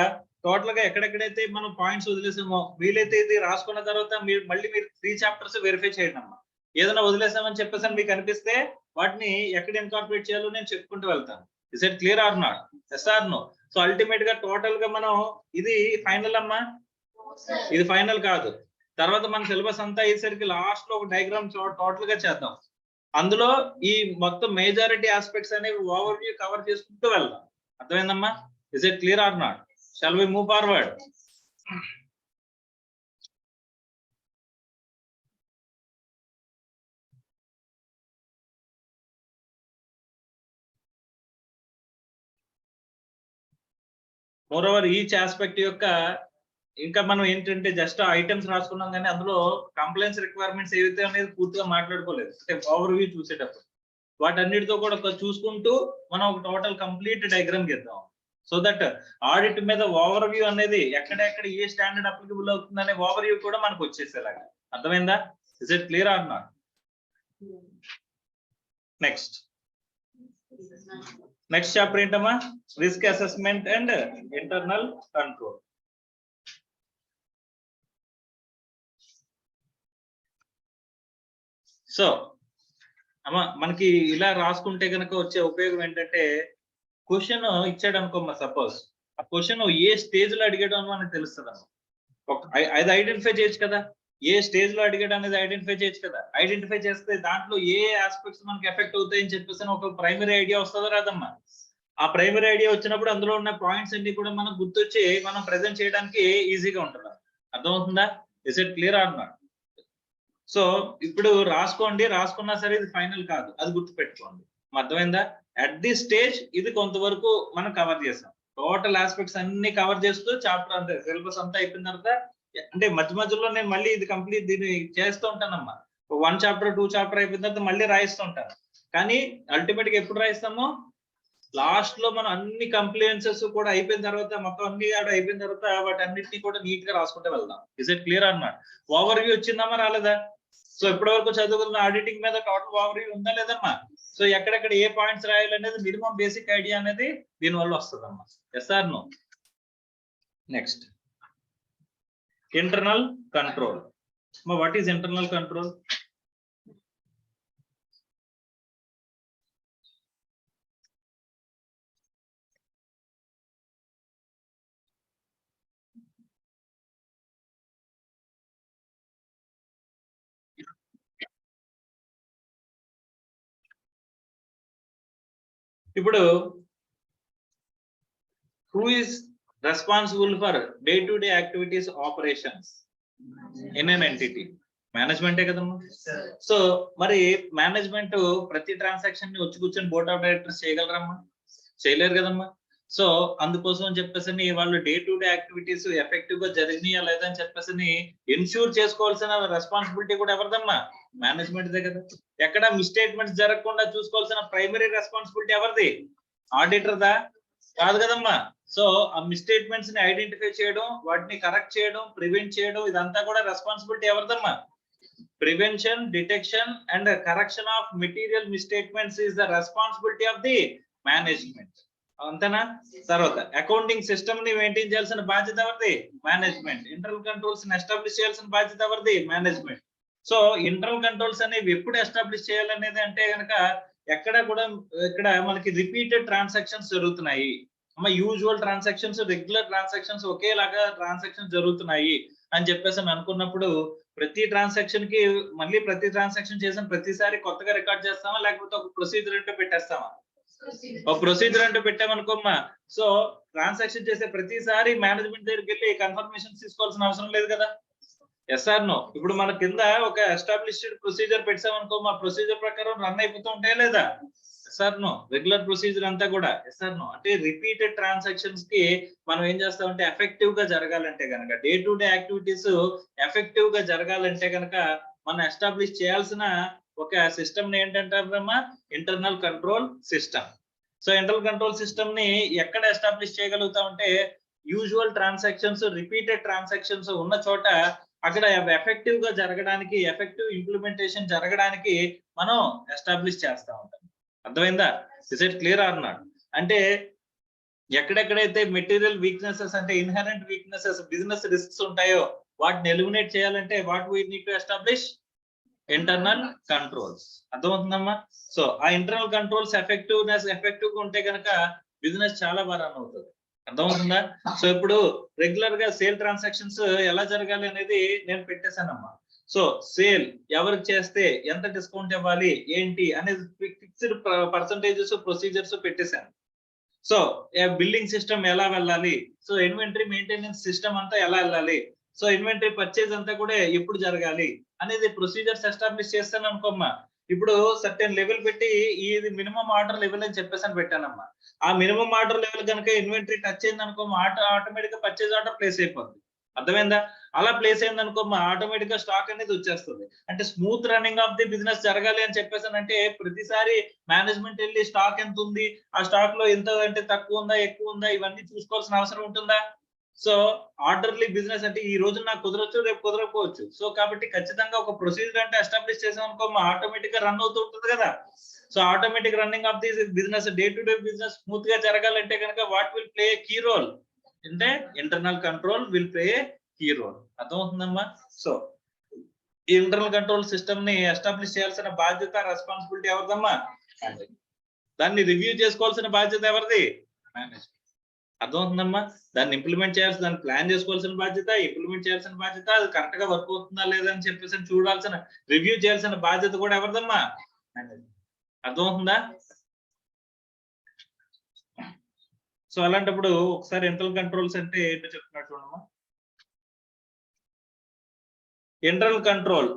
టోటల్ గా ఎక్కడెక్కడైతే మనం పాయింట్స్ వదిలేసామో వీలైతే ఇది రాసుకున్న తర్వాత మీరు 3 చాప్టర్స్ వెరిఫై చేయండి అమ్మా ఏదైనా వదిలేసామని చెప్పేసి మీకు అనిపిస్తే వాటిని ఎక్కడ ఇన్కార్పొరేట్ చేయాలో నేను చెప్పుకుంటూ వెళ్తాను is it clear or not yes or no so ultimate గా టోటల్ గా మనం ఇది ఫైనల్ అమ్మా ఇది ఫైనల్ కాదు తర్వాత మన సిలబస్ అంతా అయ్యేసరికి లాస్ట్ లో ఒక డయాగ్రామ్ టోటల్ గా చేద్దాం అందులో ఈ మొత్తం మేజారిటీ ఆస్పెక్ట్స్ అనేవి ఓవర్ వ్యూ కవర్ చేసుకుంటూ వెళ్దాం అర్థమైందమ్మా is it clear or not shall we move forward moreover each aspect యొక్క ఇంకా మనం ఏంటంటే జస్ట్ ఐటమ్స్ రాసుకున్నాం కానీ అందులో కంప్లైంట్స్ రిక్వైర్మెంట్స్ ఏవైతే అనేది పూర్తిగా మాట్లాడుకోలేదు అంటే ఓవర్ వ్యూ చూసేటప్పుడు వాటన్నిటితో కూడా చూసుకుంటూ మనం ఒక టోటల్ కంప్లీట్ డయాగ్రామ్ గీద్దాం సో దట్ ఆడిట్ మీద ఓవర్ వ్యూ అనేది ఎక్కడెక్కడ ఏ స్టాండర్డ్ అప్లికబుల్ అవుతుంది అనే ఓవర్ వ్యూ కూడా మనకు వచ్చేసేలాగా అర్థమైందా is it clear or not next chapter ఏంటమ్మా risk assessment and internal control so అమ్మా మనకి ఇలా రాసుకుంటే కనుక వచ్చే ఉపయోగం ఏంటంటే క్వశ్చన్ ఇచ్చాడు అనుకోమ్మా సపోజ్ ఆ క్వశ్చన్ ఏ స్టేజ్ లో అడిగాడు అని మనకు తెలుస్తుంది అమ్మా అది ఐడెంటిఫై చేయొచ్చు కదా ఏ స్టేజ్ లో అడిగాడు అనేది ఐడెంటిఫై చేయొచ్చు కదా ఐడెంటిఫై చేస్తే దాంట్లో ఏ ఆస్పెక్ట్స్ మనకి ఎఫెక్ట్ అవుతాయని చెప్పేసి ఒక ప్రైమరీ ఐడియా వస్తుందో రాదమ్మా ఆ ప్రైమరీ ఐడియా వచ్చినప్పుడు అందులో ఉన్న పాయింట్స్ అన్ని కూడా మనం గుర్తొచ్చి మనం ప్రెజెంట్ చేయడానికి ఈజీగా ఉంటుంది అర్థమవుతుందా is it clear or not so ఇప్పుడు రాసుకోండి రాసుకున్నా సరే ఇది ఫైనల్ కాదు అది గుర్తు పెట్టుకోండి అర్థమైందా అట్ ది స్టేజ్ ఇది కొంతవరకు మనం కవర్ చేసాం టోటల్ ఆస్పెక్ట్స్ అన్ని కవర్ చేస్తూ చాప్టర్ అంతే సిలబస్ అంతా అయిపోయిన తర్వాత అంటే మధ్యలో నేను మళ్ళీ ఇది కంప్లీట్ దీన్ని చేస్తూ ఉంటానమ్మా 1 చాప్టర్ 2 చాప్టర్ అయిపోయిన తర్వాత మళ్ళీ రాయిస్తూ ఉంటాను కానీ అల్టిమేట్ గా ఎప్పుడు రాయిస్తామో లాస్ట్ లో మనం అన్ని కంప్లైన్సెస్ కూడా అయిపోయిన తర్వాత మొత్తం అన్ని అయిపోయిన తర్వాత వాటి అన్నిటిని కూడా నీట్ గా రాసుకుంటే వెళ్దాం ఇస్ ఇట్ క్లియర్ అన్నమాట ఓవర్ వ్యూ వచ్చిందమ్మా రాలేదా సో ఇప్పటి వరకు చదువుకున్న ఆడిటింగ్ మీద టోటల్ ఓవర్ ఉందా లేదమ్మా? సో ఎక్కడెక్కడ ఏ పాయింట్స్ రాయాలనేది మినిమం బేసిక్ ఐడియా అనేది దీనివల్ల వస్తుందమ్మా. Yes or no? Next internal control. What is internal control? ఇప్పుడు who is responsible for day-to-day activities operations in an entity? మేనేజ్మెంటే కదమ్మా. సో మరి మేనేజ్మెంట్ ప్రతి ట్రాన్సాక్షన్ ని వచ్చి కూర్చొని బోర్డ్ ఆఫ్ డైరెక్టర్స్ చేయగలరమ్మా? చేయలేరు కదమ్మా. సో అందుకోసం అని చెప్పేసి వాళ్ళు day to day activities effective గా జరిగినాయా లేదా అని చెప్పేసి ఇన్ష్యూర్ చేసుకోవాల్సిన రెస్పాన్సిబిలిటీ కూడా ఎవరిదమ్మా? మేనేజ్మెంట్ దే కదా. ఎక్కడ మిస్టేట్మెంట్స్ జరగకుండా చూసుకోవాల్సిన ప్రైమరీ రెస్పాన్సిబిలిటీ ఎవరిది? ఆడిటర్ దా? కాదు కదమ్మా. సో ఆ మిస్టేట్మెంట్స్ ని ఐడెంటిఫై చేయడం, వాటిని కరెక్ట్ చేయడం, ప్రివెంట్ చేయడం, ఇదంతా కూడా రెస్పాన్సిబిలిటీ ఎవరిదమ్మా? Prevention, detection and correction of material misstatements is the responsibility of the management. అంతేనా? తర్వాత అకౌంటింగ్ సిస్టమ్ ని మెయింటైన్ చేయాల్సిన బాధ్యత ఎవరిది? మేనేజ్మెంట్. ఇంటర్నల్ కంట్రోల్స్ ని ఎస్టాబ్లిష్ చేయాల్సిన బాధ్యత ఎవరిది? మేనేజ్మెంట్. సో ఇంటర్నల్ కంట్రోల్స్ అనేవి ఎప్పుడు ఎస్టాబ్లిష్ చేయాలనేది అంటే కనుక ఎక్కడ కూడా ఇక్కడ మనకి రిపీటెడ్ ట్రాన్సాక్షన్స్ జరుగుతున్నాయి అమ్మ. యూజువల్ ట్రాన్సాక్షన్స్, రెగ్యులర్ ట్రాన్సాక్షన్స్ ఒకేలాగా ట్రాన్సాక్షన్స్ జరుగుతున్నాయి అని చెప్పేసి అనుకున్నప్పుడు ప్రతి ట్రాన్సాక్షన్ కి మళ్ళీ ప్రతి ట్రాన్సాక్షన్ చేసిన ప్రతిసారి కొత్తగా రికార్డ్ చేస్తామా, లేకపోతే ఒక ప్రొసీజర్ అంటే పెట్టేస్తామా? ఒక ప్రొసీజర్ అంటే పెట్టామనుకోమ్మా. సో ట్రాన్సాక్షన్ చేసే ప్రతిసారి మేనేజ్మెంట్ దగ్గరికి వెళ్ళి కన్ఫర్మేషన్ తీసుకోవాల్సిన అవసరం లేదు కదా. Yes or no? ఇప్పుడు మన కింద ఒక ఎస్టాబ్లిష్డ్ ప్రొసీజర్ పెట్టామనుకో, మా ప్రొసీజర్ ప్రకారం రన్ అయిపోతూ ఉంటాయా లేదా? Yes or no? Regular procedure అంతా కూడా ఎస్ ఆర్ నో? అంటే రిపీటెడ్ ట్రాన్సాక్షన్స్ కి మనం ఏం చేస్తామంటే ఎఫెక్టివ్ గా జరగాలంటే కనుక, day to day activities effective గా జరగాలంటే కనుక మనం ఎస్టాబ్లిష్ చేయాల్సిన ఒక సిస్టమ్ ఏంటంటారమ్మా? Internal control system. So internal control system ని ఎక్కడ ఎస్టాబ్లిష్ చేయగలుగుతామంటే యూజువల్ ట్రాన్సాక్షన్స్, రిపీటెడ్ ట్రాన్సాక్షన్స్ ఉన్న చోట అక్కడ ఎఫెక్టివ్ గా జరగడానికి, ఎఫెక్టివ్ ఇంప్లిమెంటేషన్ జరగడానికి మనం ఎస్టాబ్లిష్ చేస్తా ఉంటాం. అర్థమైందా? Is it clear or not? అంటే ఎక్కడెక్కడైతే మెటీరియల్ వీక్నెసెస్ అంటే ఇన్హెరెంట్ వీక్నెసెస్, బిజినెస్ రిస్క్స్ ఉంటాయో వాటిని ఎలిమినేట్ చేయాలంటే what we need to establish? Internal controls. అర్థమవుతుందమ్మా? సో ఆ ఇంటర్నల్ కంట్రోల్స్ ఎఫెక్టివ్ గా ఉంటే కనుక బిజినెస్ చాలా బాగా రన్ అవుతుంది. అర్థమవుతుందా? సో ఇప్పుడు రెగ్యులర్ గా సేల్ ట్రాన్సాక్షన్స్ ఎలా జరగాలి అనేది నేను పెట్టేశానమ్మా. సో సేల్ ఎవరికి చేస్తే ఎంత డిస్కౌంట్ ఇవ్వాలి ఏంటి అనేది ఫిక్స్డ్ పర్సంటేజెస్, ప్రొసీజర్స్ పెట్టేశాను. సో బిల్లింగ్ సిస్టమ్ ఎలా వెళ్ళాలి, సో ఇన్వెంటరీ మెయింటెనెన్స్ సిస్టమ్ అంతా ఎలా వెళ్ళాలి, సో ఇన్వెంటరీ పర్చేజ్ అంతా కూడా ఎప్పుడు జరగాలి అనేది ప్రొసీజర్స్ ఎస్టాబ్లిష్ చేస్తాను అనుకోమ్మా. ఇప్పుడు సర్టెన్ లెవెల్ పెట్టి ఇది మినిమం ఆర్డర్ లెవెల్ అని చెప్పేసి పెట్టానమ్మా. ఆ మినిమం ఆర్డర్ లెవెల్ కనుక ఇన్వెంటరీ టచ్ అయింది అనుకోమ్మా, ఆటోమేటిక్ గా పర్చేజ్ ఆర్డర్ ప్లేస్ అయిపోద్ది. అర్థమైందా? అలా ప్లేస్ అయింది అనుకోమ్మా, ఆటోమేటిక్ గా స్టాక్ అనేది వచ్చేస్తుంది. అంటే smooth running of the business జరగాలి అని చెప్పేసానంటే ప్రతిసారి మేనేజ్మెంట్ వెళ్ళి స్టాక్ ఎంత ఉంది, ఆ స్టాక్ లో ఎంత అంటే తక్కువ ఉందా, ఎక్కువ ఉందా, ఇవన్నీ చూసుకోవాల్సిన అవసరం ఉంటుందా? సో ఆర్డర్లీ బిజినెస్ అంటే ఈ రోజు నాకు కుదరచ్చు, రేపు కుదరకపోవచ్చు. సో కాబట్టి ఖచ్చితంగా ఒక ప్రొసీజర్ అంటే ఎస్టాబ్లిష్ చేసాం అనుకో, ఆటోమేటిక్ గా రన్ అవుతూ ఉంటుంది కదా. So automatic running of this business, day to day business smooth గా జరగాలంటే కనుక what will play key role అంటే internal control will play key role. అర్థమవుతుందమ్మా? సో ఈ ఇంటర్నల్ కంట్రోల్ సిస్టమ్ ని ఎస్టాబ్లిష్ చేయాల్సిన బాధ్యత, రెస్పాన్సిబిలిటీ ఎవరిదమ్మా? దాన్ని రివ్యూ చేసుకోవాల్సిన బాధ్యత ఎవరిది? మేనేజ్మెంట్. అర్థమవుతుందమ్మా? దాన్ని ఇంప్లిమెంట్ చేయాల్సిన, దాన్ని ప్లాన్ చేసుకోవాల్సిన బాధ్యత, ఇంప్లిమెంట్ చేయాల్సిన బాధ్యత, అది కరెక్ట్ గా వర్క్ అవుతుందా లేదా అని చెప్పేసి చూడాల్సిన, రివ్యూ చేయాల్సిన బాధ్యత కూడా ఎవరిదమ్మా? అర్థమవుతుందా? సో అలాంటప్పుడు ఒకసారి ఇంటర్నల్ కంట్రోల్స్ అంటే ఏంటో చెప్తున్నట్టు చూడమ్మా. Internal control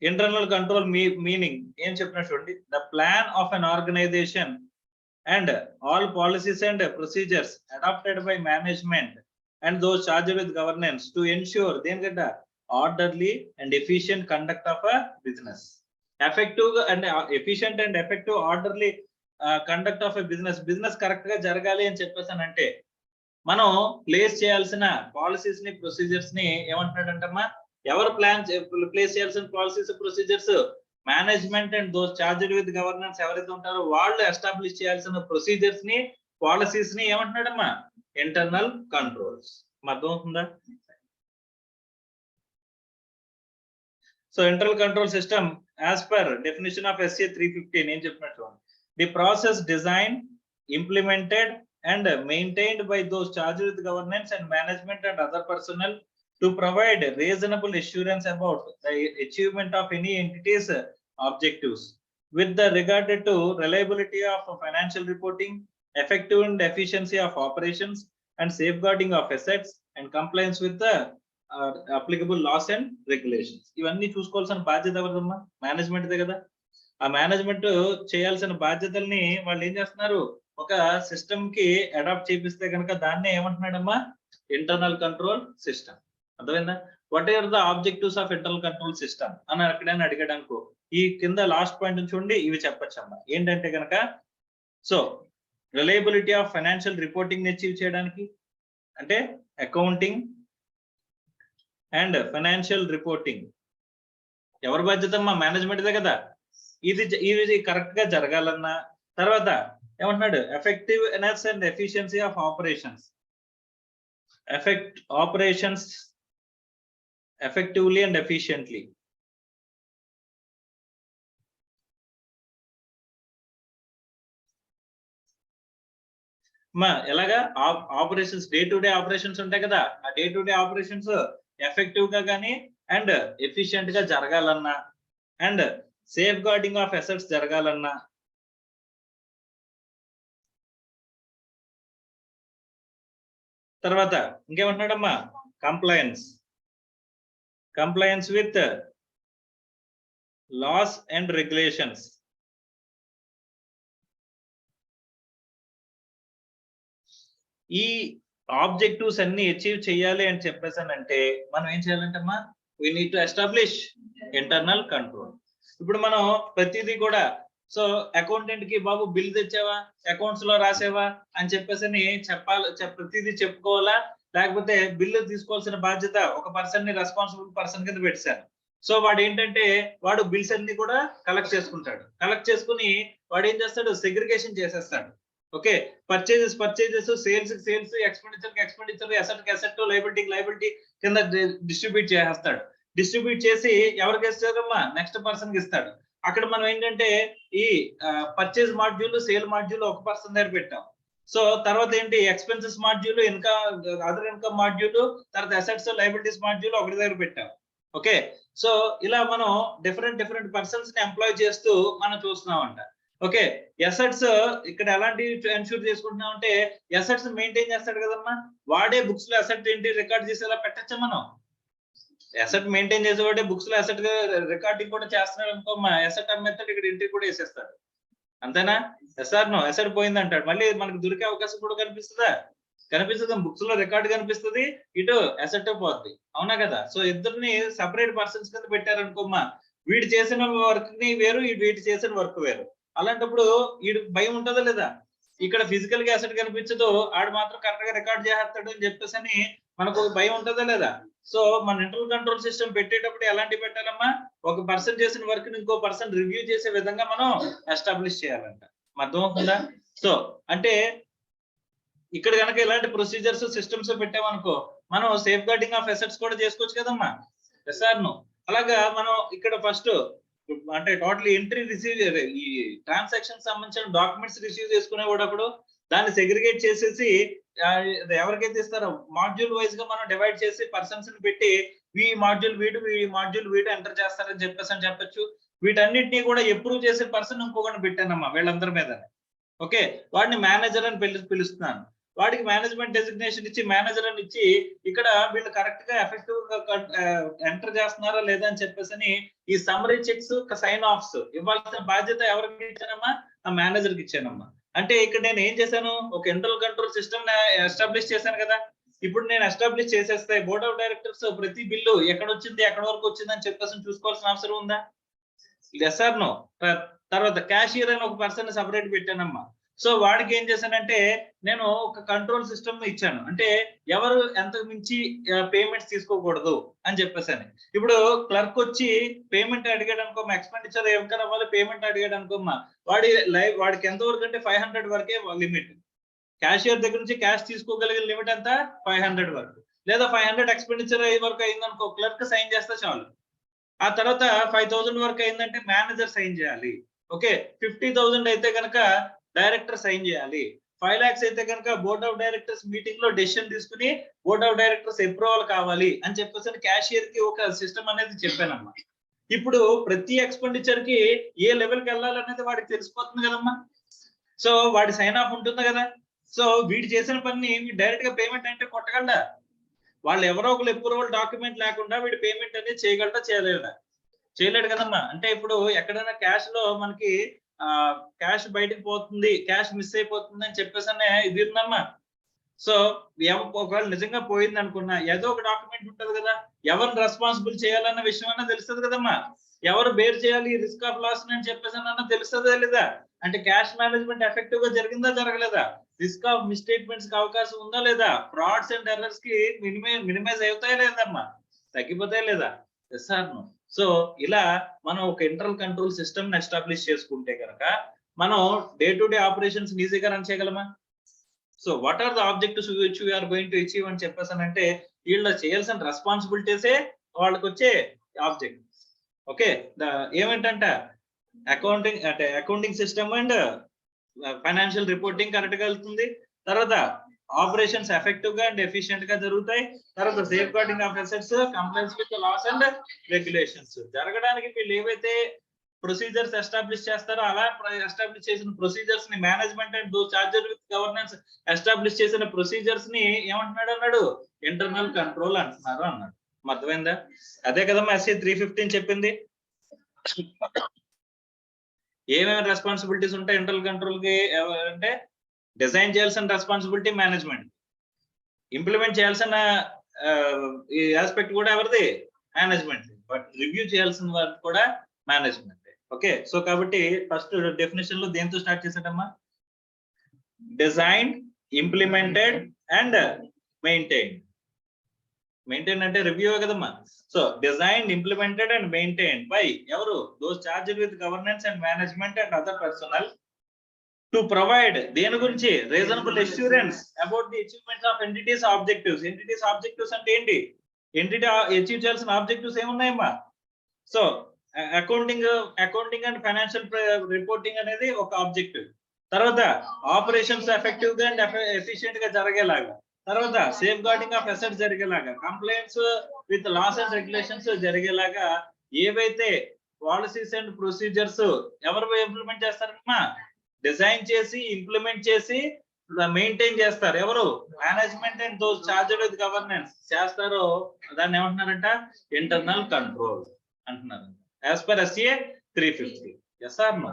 internal control meaning ఏం చెప్పినట్టు చూడండి. The plan of an organisation and all policies and procedures adopted by management and those charged with governance to ensure the orderly and efficient conduct of a business. Effective and efficient and effective orderly conduct of a business correct ga jaragali అని చెప్పేసానంటే మనం ప్లేస్ చేయాల్సిన పాలసీస్ ని ప్రొసీజర్స్ ని ఏమంటున్నాడంటమ్మా, ఎవరు ప్లేస్ చేయాల్సిన policies procedures, management and those charged with governance ఎవరైతే ఉంటారో వాళ్ళు ఎస్టాబ్లిష్ చేయాల్సిన ప్రొసీజర్స్ ని, పాలసీస్ ని ఏమంటున్నాడమ్మా, ఇంటర్నల్ కంట్రోల్స్. అర్థం అవుతుందా? So internal control system as per definition of SCA 350 నేను చెప్పినట్టు, the process design, implemented and maintained by those charged with governance and management and other personnel to provide reasonable assurance about the achievement of any entity's objectives with the regard to reliability of financial reporting, effective and efficiency of operations, and safeguarding of assets and compliance with the applicable laws and regulations. ఇవన్నీ చూసుకోవాల్సిన బాధ్యత ఎవరిదమ్మా, మేనేజ్మెంట్ దే కదా. ఆ మేనేజ్మెంట్ చేయాల్సిన బాధ్యతల్ని వాళ్ళు ఏం చేస్తున్నారు, ఒక సిస్టమ్ కి అడాప్ట్ చేపిస్తే కనుక దాన్నే ఏమంటున్నాడమ్మా, ఇంటర్నల్ కంట్రోల్ సిస్టమ్. అర్థమైందా? What are the objectives of internal control system అని ఎక్కడైనా అడిగాడు అనుకో, ఈ కింద లాస్ట్ పాయింట్ చూడండి, ఇవి చెప్పచ్చమ్మా. ఏంటంటే కనుక, so reliability of financial reporting achieve చేయడానికి, అంటే అకౌంటింగ్ అండ్ ఫైనాన్షియల్ రిపోర్టింగ్ ఎవరి బాధ్యత అమ్మా, మేనేజ్మెంట్ దే కదా. ఇది కరెక్ట్ గా జరగాలన్నా, తర్వాత ఏమంటున్నాడు, effectiveness and efficiency of operations, operations effectively and efficiently. ఎలాగా operations, day to day operations ఉంటాయి కదా, ఆ day to day operations effective గా కానీ అండ్ ఎఫిషియెంట్ గా జరగాలన్నా, and safeguarding of assets జరగాలన్నా, తర్వాత ఇంకేమంటున్నాడమ్మా, compliance with laws and regulations. ఈ ఆబ్జెక్టివ్స్ అన్ని అచీవ్ చేయాలి అని చెప్పేసానంటే మనం ఏం చేయాలంటమ్మా, we need to establish internal control. ఇప్పుడు మనం ప్రతిదీ కూడా, సో అకౌంటెంట్ కి బాబు బిల్ తెచ్చావా, అకౌంట్స్ లో రాసేవా అని చెప్పేసి చెప్పాలి, ప్రతిదీ చెప్పుకోవాలా, లేకపోతే బిల్లు తీసుకోవాల్సిన బాధ్యత ఒక పర్సన్ ని రెస్పాన్సిబుల్ పర్సన్ కింద పెట్టారు. సో వాడు ఏంటంటే, వాడు బిల్స్ అన్ని కూడా కలెక్ట్ చేసుకుంటాడు. కలెక్ట్ చేసుకుని వాడు ఏం చేస్తాడు, సెగ్రిగేషన్ చేసేస్తాడు. Okay, purchases, sales, expenditure, asset, liability కింద డిస్ట్రిబ్యూట్ చేసేస్తాడు. డిస్ట్రిబ్యూట్ చేసి ఎవరికి ఇస్తారమ్మా, నెక్స్ట్ పర్సన్ కి ఇస్తాడు. అక్కడ మనం ఏంటంటే ఈ పర్చేజ్ మాడ్యూల్, సేల్ మాడ్యూల్ ఒక పర్సన్ దగ్గర పెట్టాం. సో తర్వాత ఏంటి, expenses module, other income module, తర్వాత అసెట్స్, లైబిలిటీస్ మాడ్యూల్ ఒకటి దగ్గర పెట్టాం. ఓకే, సో ఇలా మనం డిఫరెంట్ పర్సన్స్ ని ఎంప్లాయ్ చేస్తూ మనం చూస్తున్నాం అంట. ఓకే, అసెట్స్ ఇక్కడ ఎలాంటి ఎన్ష్యూర్ చేసుకుంటున్నాం అంటే, అసెట్స్ మెయింటైన్ చేస్తాడు కదమ్మా, వాడే బుక్స్ లో అసెట్ ఏంటి రికార్డ్ చేసేలా పెట్టచ్చా మనం. అసెట్ మెయింటైన్ చేసేవాడే బుక్స్ లో అసెట్ రికార్డింగ్ కూడా చేస్తున్నాడు అనుకో, మా అసెట్ అమ్మేస్తాడు, ఇక్కడ ఎంట్రీ కూడా వేసేస్తాడు. అంతేనా? ఎస్ఆర్ నో, అసెట్ పోయింది అంటాడు, మళ్ళీ మనకు దొరికే అవకాశం కూడా కనిపిస్తుందా? కనిపిస్తుంది. బుక్స్ లో రికార్డ్ కనిపిస్తుంది, ఇటు అసెట్ పోద్ది. అవునా కదా? సో ఇద్దరిని సెపరేట్ పర్సన్స్ కింద పెట్టారనుకోమ్మా, వీడు చేసిన వర్క్ ని వేరు, వీడు చేసిన వర్క్ వేరు. అలాంటప్పుడు వీడు భయం ఉంటుందా లేదా? ఇక్కడ ఫిజికల్ గా అసెట్ కనిపించదు, ఆడు మాత్రం కరెక్ట్ గా రికార్డ్ చేస్తాడు అని చెప్పేసి అని మనకు భయం ఉంటుందా లేదా? సో మన ఇంటర్నల్ కంట్రోల్ సిస్టమ్ పెట్టేటప్పుడు ఎలాంటి పెట్టాలమ్మా, ఒక పర్సన్ చేసిన వర్క్ ని ఇంకో పర్సన్ రివ్యూ చేసే విధంగా మనం ఎస్టాబ్లిష్ చేయాలంట. అర్థం అవుతుందా? సో అంటే ఇక్కడ కనుక ఇలాంటి ప్రొసీజర్స్, సిస్టమ్స్ పెట్టామనుకో, మనం సేఫ్ గార్డింగ్ ఆఫ్ అసెట్స్ కూడా చేసుకోవచ్చు కదమ్మా. ఎస్ఆర్ను అలాగా మనం ఇక్కడ ఫస్ట్ అంటే టోటల్ ఎంట్రీ రిసీవ్, ఈ ట్రాన్సాక్షన్ సంబంధించిన డాక్యుమెంట్స్ రిసీవ్ చేసుకునేవాడు అప్పుడు దాన్ని సెగ్రిగేట్ చేసేసి ఎవరికైతే ఇస్తారో మాడ్యూల్ వైజ్ గా మనం డివైడ్ చేసి పర్సన్స్ ని పెట్టి, ఈ మాడ్యూల్ వీడు ఎంటర్ చేస్తారని చెప్పేసి అని చెప్పొచ్చు. వీటన్నిటిని కూడా అప్రూవ్ చేసే పర్సన్ ఇంకొకటి పెట్టానమ్మా వీళ్ళందరి మీద. ఓకే, వాడిని మేనేజర్ అని పిలుస్తున్నాను. వాడికి మేనేజ్మెంట్ డెసిగ్నేషన్ ఇచ్చి, మేనేజర్ అని ఇచ్చి, ఇక్కడ వీళ్ళు కరెక్ట్ గా ఎఫెక్టివ్ గా ఎంటర్ చేస్తున్నారా లేదా అని చెప్పేసి ఈ సమ్మరీ చెక్స్, సైన్ ఆఫ్స్ ఇవ్వాల్సిన బాధ్యత ఎవరికి ఇచ్చానమ్మా, ఆ మేనేజర్ కి ఇచ్చానమ్మా. అంటే ఇక్కడ నేను ఏం చేశాను, ఒక ఇంటర్నల్ కంట్రోల్ సిస్టమ్ ఎస్టాబ్లిష్ చేశాను కదా. ఇప్పుడు నేను ఎస్టాబ్లిష్ చేసేస్తే బోర్డ్ ఆఫ్ డైరెక్టర్స్ ప్రతి బిల్లు ఎక్కడ వచ్చింది, ఎక్కడ వరకు వచ్చింది అని చెప్పేసి చూసుకోవాల్సిన అవసరం ఉందా? Yes or no? తర్వాత క్యాషియర్ అని ఒక పర్సన్ సెపరేట్ పెట్టానమ్మా. సో వాడికి ఏం చేశానంటే నేను ఒక కంట్రోల్ సిస్టమ్ ఇచ్చాను, అంటే ఎవరు ఎంత మించి పేమెంట్స్ తీసుకోకూడదు అని చెప్పేసాను. ఇప్పుడు క్లర్క్ వచ్చి పేమెంట్ అడిగాడు అనుకోమ్మా, ఎక్స్పెండిచర్ ఎవరికైనా అవ్వాలి, పేమెంట్ అడిగాడు అనుకోమ్మా, వాడికి ఎంత వరకు అంటే 500 వరకే లిమిట్. క్యాషియర్ దగ్గర నుంచి క్యాష్ తీసుకోగలిగిన లిమిట్ ఎంత 500 వరకు, లేదా 500 ఎక్స్పెండిచర్ అయ్యే వరకు అయిందనుకో క్లర్క్ సైన్ చేస్తే చాలు. ఆ తర్వాత 5000 వరకు అయిందంటే మేనేజర్ సైన్ చేయాలి. ఓకే, 50,000 అయితే కనుక డైరెక్టర్ సైన్ చేయాలి. 5 lakhs అయితే కనుక బోర్డ్ ఆఫ్ డైరెక్టర్స్ మీటింగ్ లో డెసిషన్ తీసుకుని బోర్డ్ ఆఫ్ డైరెక్టర్స్ అప్రూవల్ కావాలి అని చెప్పేసి క్యాషియర్ కి ఒక సిస్టమ్ అనేది చెప్పానమ్మా. ఇప్పుడు ప్రతి ఎక్స్పెండిచర్ కి ఏ లెవెల్ కి వెళ్ళాలనేది వాడికి తెలిసిపోతుంది కదమ్మా. సో వాడి సైన్ ఆఫ్ ఉంటుంది కదా. సో వీడు చేసిన పని డైరెక్ట్ గా పేమెంట్ అంటే కొట్టగలడా? వాళ్ళు ఎవరో ఒకరు అప్రూవల్ డాక్యుమెంట్ లేకుండా వీడు పేమెంట్ అనేది చేయగలడా, చేయలేడా? చేయలేడు కదమ్మా. అంటే ఇప్పుడు ఎక్కడైనా క్యాష్ లో మనకి క్యాష్ బయటకు పోతుంది, క్యాష్ మిస్ అయిపోతుంది అని చెప్పేసి ఇది ఉందమ్మా. సో ఒకవేళ నిజంగా పోయింది అనుకున్నా ఏదో ఒక డాక్యుమెంట్ ఉంటది కదా, ఎవరిని రెస్పాన్సిబుల్ చేయాలన్న విషయం అన్నా తెలుస్తుంది కదమ్మా. ఎవరు బేర్ చేయాలి రిస్క్ ఆఫ్ లాస్ అని చెప్పేసి అన్న తెలుస్తుందా లేదా? అంటే క్యాష్ మేనేజ్మెంట్ ఎఫెక్టివ్ గా జరిగిందా, జరగలేదా? రిస్క్ ఆఫ్ మిస్టేట్మెంట్స్ కి అవకాశం ఉందా లేదా? ఫ్రాడ్స్ అండ్ ఎర్రర్స్ కి మినిమైజ్ అవుతాయా లేదమ్మా, తగ్గిపోతాయా లేదా? Yes or no? సో ఇలా మనం ఒక ఇంటర్నల్ కంట్రోల్ సిస్టమ్ ని ఎస్టాబ్లిష్ చేసుకుంటే కనుక మనం డే టు డే ఆపరేషన్స్ ఈజీగా రన్ చేయగలమా? So what are the objectives which we are going to achieve అని చెప్పేసానంటే వీళ్ళు చేయాల్సిన రెస్పాన్సిబిలిటీసే వాళ్ళకి వచ్చే ఆబ్జెక్ట్. ఓకే, ఏమిటంట అకౌంటింగ్ అంటే accounting system and financial reporting correct గా వెళ్తుంది. తర్వాత ఆపరేషన్స్ ఎఫెక్టివ్ గా అండ్ ఎఫిషియెంట్ గా జరుగుతాయి. తర్వాత safeguarding of assets, compliance with laws and regulations జరగడానికి వీళ్ళు ఏవైతే ప్రొసీజర్స్ ఎస్టాబ్లిష్ చేస్తారో అలా ఎస్టాబ్లిష్ చేసిన ప్రొసీజర్స్ ని management and charger with governance establish చేసిన ప్రొసీజర్స్ ని ఏమంటున్నాడు అన్నాడు, ఇంటర్నల్ కంట్రోల్ అంటున్నారు అన్నాడు. అర్థమైందా? అదే కదమ్మా SC 315 చెప్పింది. ఏమేమి రెస్పాన్సిబిలిటీస్ ఉంటాయి ఇంటర్నల్ కంట్రోల్ కి అంటే డిజైన్ చేయాల్సిన రెస్పాన్సిబిలిటీ మేనేజ్మెంట్, ఇంప్లిమెంట్ చేయాల్సిన ఈ ఆస్పెక్ట్ కూడా ఎవరిది, మేనేజ్మెంట్, బట్ రివ్యూ చేయాల్సిన వాటి కూడా మేనేజ్మెంట్. ఓకే, సో కాబట్టి ఫస్ట్ డెఫినేషన్ లో దేంతో స్టార్ట్ చేసాడమ్మా, design, implemented and maintain. Maintain అంటే రివ్యూ కదమ్మా. So design, implemented and maintain by ఎవరు, those charged with governance and management and other personnel to provide దేని గురించి, reasonable assurance about the achievement of entities objectives. Entities objectives అంటే ఏంటి, ఎంటిటీ అచీవ్ చేయాల్సిన ఆబ్జెక్టివ్స్ ఏమున్నాయమ్మా? So accounting and financial reporting అనేది ఒక ఆబ్జెక్టివ్. తర్వాత ఆపరేషన్స్ ఎఫెక్టివ్ గా అండ్ ఎఫిషియెంట్ గా జరిగేలాగా, తర్వాత సేఫ్ గార్డింగ్ ఆఫ్ అసెట్స్ జరిగేలాగా, complaints with laws and regulations జరిగేలాగా ఏవైతే పాలసీస్ అండ్ ప్రొసీజర్స్ ఎవరు ఇంప్లిమెంట్ చేస్తారమ్మా, డిజైన్ చేసి ఇంప్లిమెంట్ చేసి మెయింటైన్ చేస్తారు ఎవరు, management and those charged with governance చేస్తారో దాన్ని ఏమంటున్నారంట, ఇంటర్నల్ కంట్రోల్ అంటున్నారు as per SCA 350. Yes or no?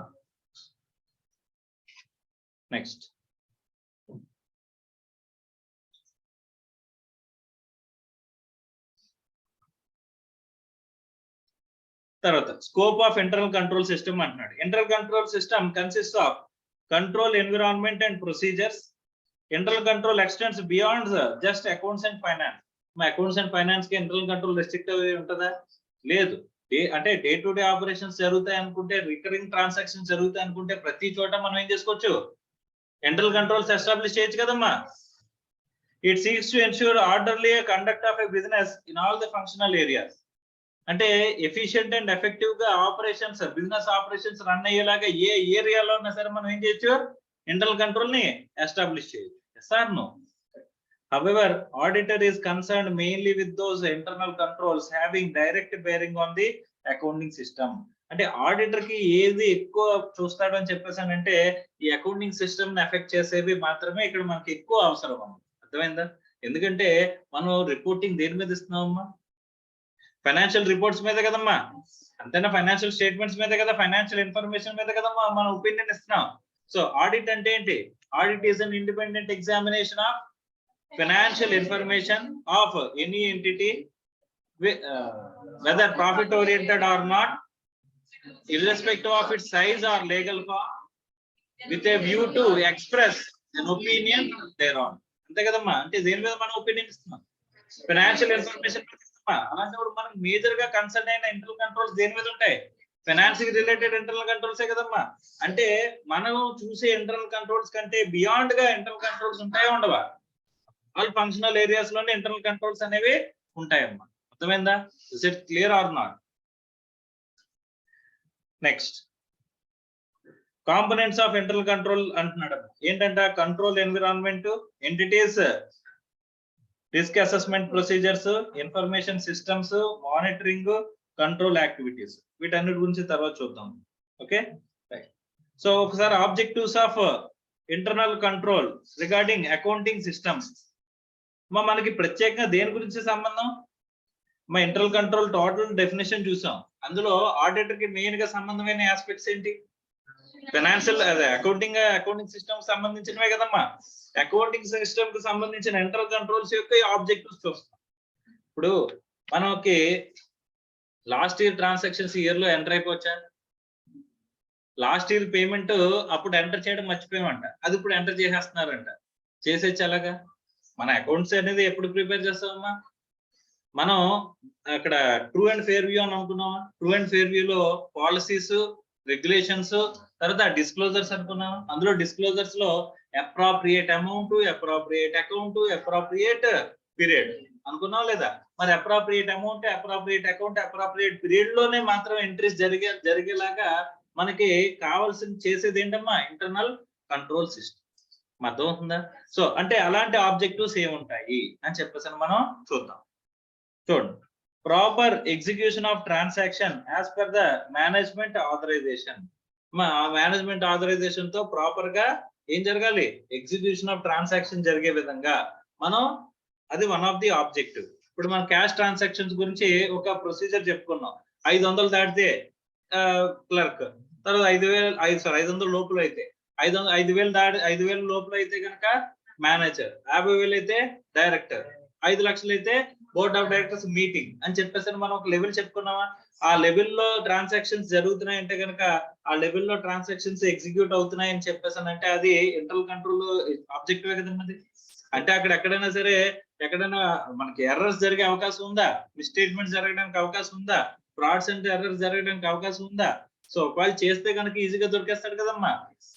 Next తర్వాత scope of internal control system అంటున్నాడు. Internal control system consist of control environment and procedures. Internal control extends beyond just accounts and finance. మా అకౌంట్స్ అండ్ ఫైనాన్స్ కి ఇంటర్నల్ కంట్రోల్ రెస్ట్రిక్టివ్ ఉంటుందా? లేదు. అంటే డే టు డే ఆపరేషన్స్ జరుగుతాయి అనుకుంటే, రికరింగ్ ట్రాన్సాక్షన్స్ జరుగుతాయి అనుకుంటే ప్రతి చోట మనం ఏం చేసుకోవచ్చు, ఇంటర్నల్ కంట్రోల్స్ ఎస్టాబ్లిష్ చేయొచ్చు కదమ్మా. It seeks to ensure orderly conduct of a business in all the functional areas. అంటే ఎఫిషియెంట్ అండ్ ఎఫెక్టివ్ గా ఆపరేషన్స్, బిజినెస్ ఆపరేషన్స్ రన్ అయ్యేలాగా ఏ ఏరియాలో ఉన్నా సరే మనం ఏం చేయొచ్చు, ఇంటర్నల్ కంట్రోల్ ని ఎస్టాబ్లిష్ చేయొచ్చు. Yes or no? However, auditor is concerned mainly with those internal controls having direct bearing on the accounting system. అంటే ఆడిటర్ కి ఏది ఎక్కువ చూస్తాడు అని చెప్పేసానంటే ఈ అకౌంటింగ్ సిస్టమ్ ని ఎఫెక్ట్ చేసేవి మాత్రమే ఇక్కడ మనకి ఎక్కువ అవసరం అమ్మా. అర్థమైందా? ఎందుకంటే మనం రిపోర్టింగ్ దేని మీద ఇస్తున్నామమ్మా, ఫైనాన్షియల్ రిపోర్ట్స్ మీద కదమ్మా, అంతేనా? ఫైనాన్షియల్ స్టేట్మెంట్స్ మీద కదా, ఫైనాన్షియల్ ఇన్ఫర్మేషన్ మీద కదమ్మా మన ఒపీనియన్ ఇస్తున్నాం. సో ఆడిట్ అంటే ఏంటి, audit is an independent examination of financial information of any entity, whether profit oriented or not, irrespective of its size or legal form, with a view to express an opinion thereon. అంతే కదమ్మా, అంటే దేని మీద మనం ఒపీనియన్ ఇస్తున్నాం? ఫైనాన్షియల్ ఇన్ఫర్మేషన్ అలాంటప్పుడు మనకు మేజర్ గా కన్సర్న్ అయిన ఇంటర్నల్ కంట్రోల్స్ దేని మీద ఉంటాయి? ఫైనాన్స్ కి రిలేటెడ్ ఇంటర్నల్ కంట్రోల్సే కదమ్మా. అంటే మనం చూసే ఇంటర్నల్ కంట్రోల్స్ కంటే బియాండ్ గా ఇంటర్నల్ కంట్రోల్స్ ఉంటాయా ఉండవా? ఆల్ ఫంక్షనల్ ఏరియాస్ లోనే ఇంటర్నల్ కంట్రోల్స్ అనేవి ఉంటాయమ్మా. అర్థమైందా? Is it clear or not? Next components of internal control అంటున్నాడు. ఏంటంట? Control environment, entities, risk assessment procedures, information systems, monitoring, control activities. వీటన్నిటి గురించి తర్వాత చూద్దాం. ఓకే, సో ఒకసారి objectives of internal control regarding accounting systems. మనకి ప్రత్యేకంగా దేని గురించి సంబంధం? మా ఇంటర్నల్ కంట్రోల్ టోటల్ డెఫినేషన్ చూసాం. అందులో ఆడిటర్ కి మెయిన్ గా సంబంధమైన ఆస్పెక్ట్స్ ఏంటి? ఫైనాన్షియల్ అదే అకౌంటింగ్ సిస్టమ్ సంబంధించినవే కదమ్మా. అకౌంటింగ్ సిస్టమ్ కి సంబంధించిన ఇంటర్నల్ కంట్రోల్స్ యొక్క ఆబ్జెక్టివ్స్ చూస్తాం. ఇప్పుడు మనకి లాస్ట్ ఇయర్ ట్రాన్సాక్షన్స్ ఇయర్ లో ఎంటర్ అయిపోవచ్చా? లాస్ట్ ఇయర్ పేమెంట్ అప్పుడు ఎంటర్ చేయడం మర్చిపోయామంట, అది ఇప్పుడు ఎంటర్ చేసేస్తున్నారంట. చేసేచ్చు అలాగా? మన అకౌంట్స్ అనేది ఎప్పుడు ప్రిపేర్ చేస్తామమ్మా? మనం అక్కడ ట్రూ అండ్ ఫెయిర్ వ్యూ అని అనుకున్నామా? ట్రూ అండ్ ఫెయిర్ వ్యూలో పాలసీస్, రెగ్యులేషన్స్, తర్వాత డిస్క్లోజర్స్ అనుకున్నామా? అందులో డిస్క్లోజర్స్ లో appropriate amount, appropriate account, appropriate period అనుకున్నాం లేదా? మరి appropriate amount, appropriate account, appropriate period లోనే మాత్రం ఎంట్రీస్ జరిగేలాగా మనకి కావాల్సింది చేసేది ఏంటమ్మా? Internal control system. అర్థమవుతుందా? సో అంటే అలాంటి ఆబ్జెక్టివ్స్ ఏముంటాయి అని చెప్పేసి మనం చూద్దాం. చూడండి, proper execution of transaction as per the management authorisation. Management authorisation తో ప్రాపర్ గా ఏం జరగాలి? ఎగ్జిక్యూషన్ ఆఫ్ ట్రాన్సాక్షన్ జరిగే విధంగా మనం, అది వన్ ఆఫ్ ది ఆబ్జెక్టివ్. ఇప్పుడు మనం క్యాష్ ట్రాన్సాక్షన్స్ గురించి ఒక ప్రొసీజర్ చెప్పుకున్నాం. 500 దాటితే క్లర్క్, తర్వాత 500 లోపల అయితే 5,000 దాటి 5,000 లోపల అయితే కనుక మేనేజర్, 50,000 అయితే డైరెక్టర్, 5 లక్షలు అయితే బోర్డ్ ఆఫ్ డైరెక్టర్స్ మీటింగ్ అని చెప్పేసి మనం ఒక లెవెల్ చెప్పుకున్నామా? ఆ లెవెల్లో ట్రాన్సాక్షన్స్ జరుగుతున్నాయి అంటే కనుక ఆ లెవెల్లో ట్రాన్సాక్షన్స్ ఎగ్జిక్యూట్ అవుతున్నాయి అని చెప్పేసి అంటే అది ఇంటర్నల్ కంట్రోల్ ఆబ్జెక్టివే కదన్నది. అంటే అక్కడ ఎక్కడైనా సరే ఎక్కడైనా మనకి ఎర్రర్స్ జరిగే అవకాశం ఉందా? మిస్టేట్మెంట్స్ జరగడానికి అవకాశం ఉందా? ఫ్రాడ్స్ అంటే ఎర్రర్స్ జరగడానికి అవకాశం ఉందా? సో ఒకవేళ చేస్తే కనుక ఈజీగా దొరికేస్తాడు కదమ్మా.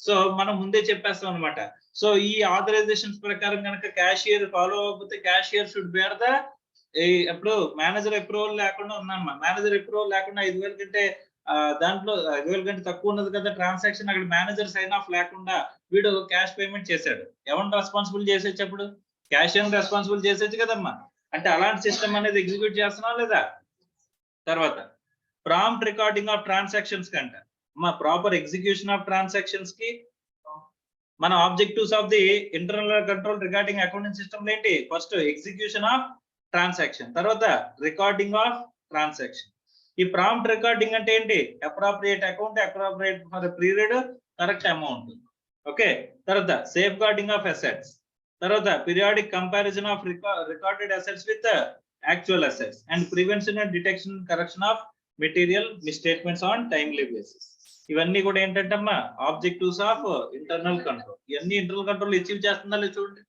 సో మనం ముందే చెప్పేస్తాం అనమాట. సో ఈ ఆథరైజేషన్స్ ప్రకారం కనుక క్యాషియర్ ఫాలో అవ్వకపోతే క్యాషియర్ షుడ్ బేర్ ద, ఎప్పుడు మేనేజర్ అప్రూవల్ లేకుండా ఉన్నానమ్మా. మేనేజర్ అప్రూవల్ లేకుండా 5,000 కంటే దాంట్లో 5,000 కంటే తక్కువ ఉన్నది కదా ట్రాన్సాక్షన్, అక్కడ మేనేజర్ సైన్ ఆఫ్ లేకుండా వీడు క్యాష్ పేమెంట్ చేశాడు. ఎవరిని రెస్పాన్సిబుల్ చేసేచ్చు? అప్పుడు క్యాషియర్ రెస్పాన్సిబుల్ చేసేచ్చు కదమ్మా. అంటే అలాంటి సిస్టమ్ అనేది ఎగ్జిక్యూట్ చేస్తున్నాం లేదా? తర్వాత ప్రాంప్ట్ రికార్డింగ్ ఆఫ్ ట్రాన్సాక్షన్స్ కంట మా ప్రాపర్ ఎగ్జిక్యూషన్ ఆఫ్ ట్రాన్సాక్షన్స్ కి మన objectives of the internal control regarding accounting system ఏంటి? ఫస్ట్ ఎగ్జిక్యూషన్ ఆఫ్ ట్రాన్సాక్షన్, తర్వాత రికార్డింగ్ ఆఫ్ ట్రాన్సాక్షన్. ఈ ప్రాంప్ట్ రికార్డింగ్ అంటే ఏంటి? Appropriate account, appropriate for period, correct amount. Okay, తర్వాత సేఫ్ గార్డింగ్ ఆఫ్ అసెట్స్, తర్వాత periodic comparison of recorded assets with actual assets, and prevention and detection correction of material misstatements on timely basis. ఇవన్నీ కూడా ఏంటంటే అమ్మా ఆబ్జెక్టివ్స్ ఆఫ్ ఇంటర్నల్ కంట్రోల్. ఇవన్నీ ఇంటర్నల్ కంట్రోల్ అచీవ్ చేస్తుందా లేదు చూడండి.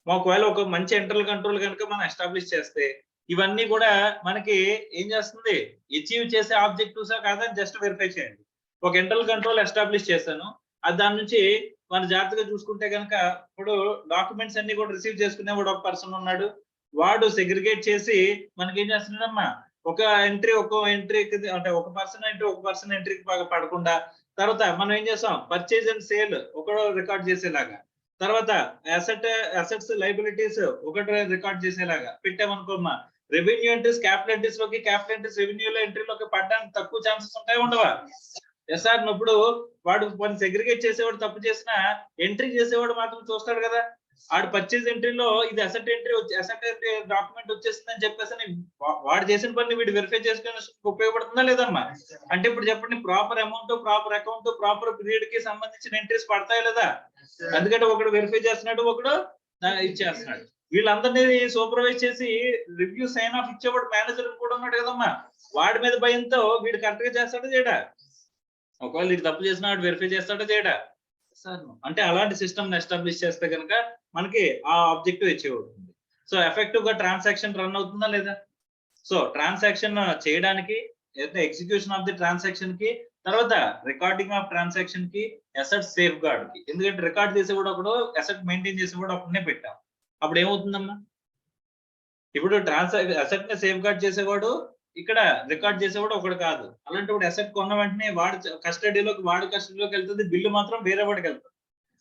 ఒకవేళ ఒక మంచి ఇంటర్నల్ కంట్రోల్ కనుక మనం ఎస్టాబ్లిష్ చేస్తే ఇవన్నీ కూడా మనకి ఏం చేస్తుంది? అచీవ్ చేసే ఆబ్జెక్టివ్సా కాదని జస్ట్ వెరిఫై చేయండి. ఒక ఇంటర్నల్ కంట్రోల్ ఎస్టాబ్లిష్ చేశాను, అది దాని నుంచి మన జాగ్రత్తగా చూసుకుంటే కనుక ఇప్పుడు డాక్యుమెంట్స్ అన్ని కూడా రిసీవ్ చేసుకునే వాడు ఒక పర్సన్ ఉన్నాడు. వాడు సెగ్రిగేట్ చేసి మనకి ఏం చేస్తున్నాడమ్మా? ఒక ఎంట్రీకి అంటే ఒక పర్సన్ ఎంట్రీకి పడకుండా, తర్వాత మనం ఏం చేస్తాం? పర్చేజ్ అండ్ సేల్ ఒకడో రికార్డ్ చేసేలాగా, తర్వాత అసెట్స్ లైబిలిటీస్ ఒకటి రికార్డ్ చేసేలాగా పెట్టామనుకోమ్మా. రెవెన్యూ ఎంట్రీస్ క్యాపిటల్ ఎంట్రీస్ లోకి, క్యాపిటల్ ఎంట్రీస్ రెవెన్యూలో ఎంట్రీలోకి పడడానికి తక్కువ ఛాన్సెస్ ఉంటాయి ఉండవా? ఎస్ఆర్ నప్పుడు వాడు కొన్ని సెగ్రిగేట్ చేసేవాడు తప్పు చేసిన ఎంట్రీ చేసేవాడు మాత్రం చూస్తాడు కదా. ఆడు పర్చేజ్ ఎంట్రీలో ఇది అసెట్ ఎంట్రీ డాక్యుమెంట్ వచ్చేస్తుందని చెప్పేసి వాడు చేసిన పని వీడు వెరిఫై చేసుకునే ఉపయోగపడుతుందా లేదమ్మా? అంటే ఇప్పుడు చెప్పండి, proper amount, proper account, proper period కి సంబంధించిన ఎంట్రీస్ పడతాయి లేదా? ఎందుకంటే ఒకడు వెరిఫై చేస్తున్నాడు, ఒకడు ఇచ్చేస్తున్నాడు. వీళ్ళందరినీ సూపర్వైజ్ చేసి రివ్యూ సైన్ ఆఫ్ ఇచ్చేవాడు మేనేజర్ కూడా ఉన్నాడు కదమ్మా. వాడి మీద భయంతో వీడు కరెక్ట్ గా చేస్తాడో చేయడా? ఒకవేళ వీడు తప్పు చేసిన వాడు వెరిఫై చేస్తాడో చేయడా? అంటే అలాంటి సిస్టమ్ ఎస్టాబ్లిష్ చేస్తే కనుక మనకి ఆ ఆబ్జెక్టివ్ అచీవ్ అవుతుంది. సో ఎఫెక్టివ్ గా ట్రాన్సాక్షన్ రన్ అవుతుందా లేదా? సో ట్రాన్సాక్షన్ చేయడానికి ఎగ్జిక్యూషన్ ఆఫ్ ది ట్రాన్సాక్షన్ కి, తర్వాత రికార్డింగ్ ఆఫ్ ట్రాన్సాక్షన్ కి, అసెట్ సేఫ్ గార్డ్ కి. ఎందుకంటే రికార్డ్ చేసే కూడా ఒకడు, అసెట్ మెయింటైన్ చేసే కూడా ఒకనే పెట్టాం. అప్పుడు ఏమవుతుందమ్మా? ఇప్పుడు అసెట్ ని సేఫ్ గార్డ్ చేసేవాడు ఇక్కడ, రికార్డ్ చేసేవాడు ఒకడు కాదు. అలాంటి అసెట్ కొన్న వెంటనే వాడు కస్టడీలోకి వెళ్తుంది, బిల్లు మాత్రం వేరే వాడికి వెళ్తుంది.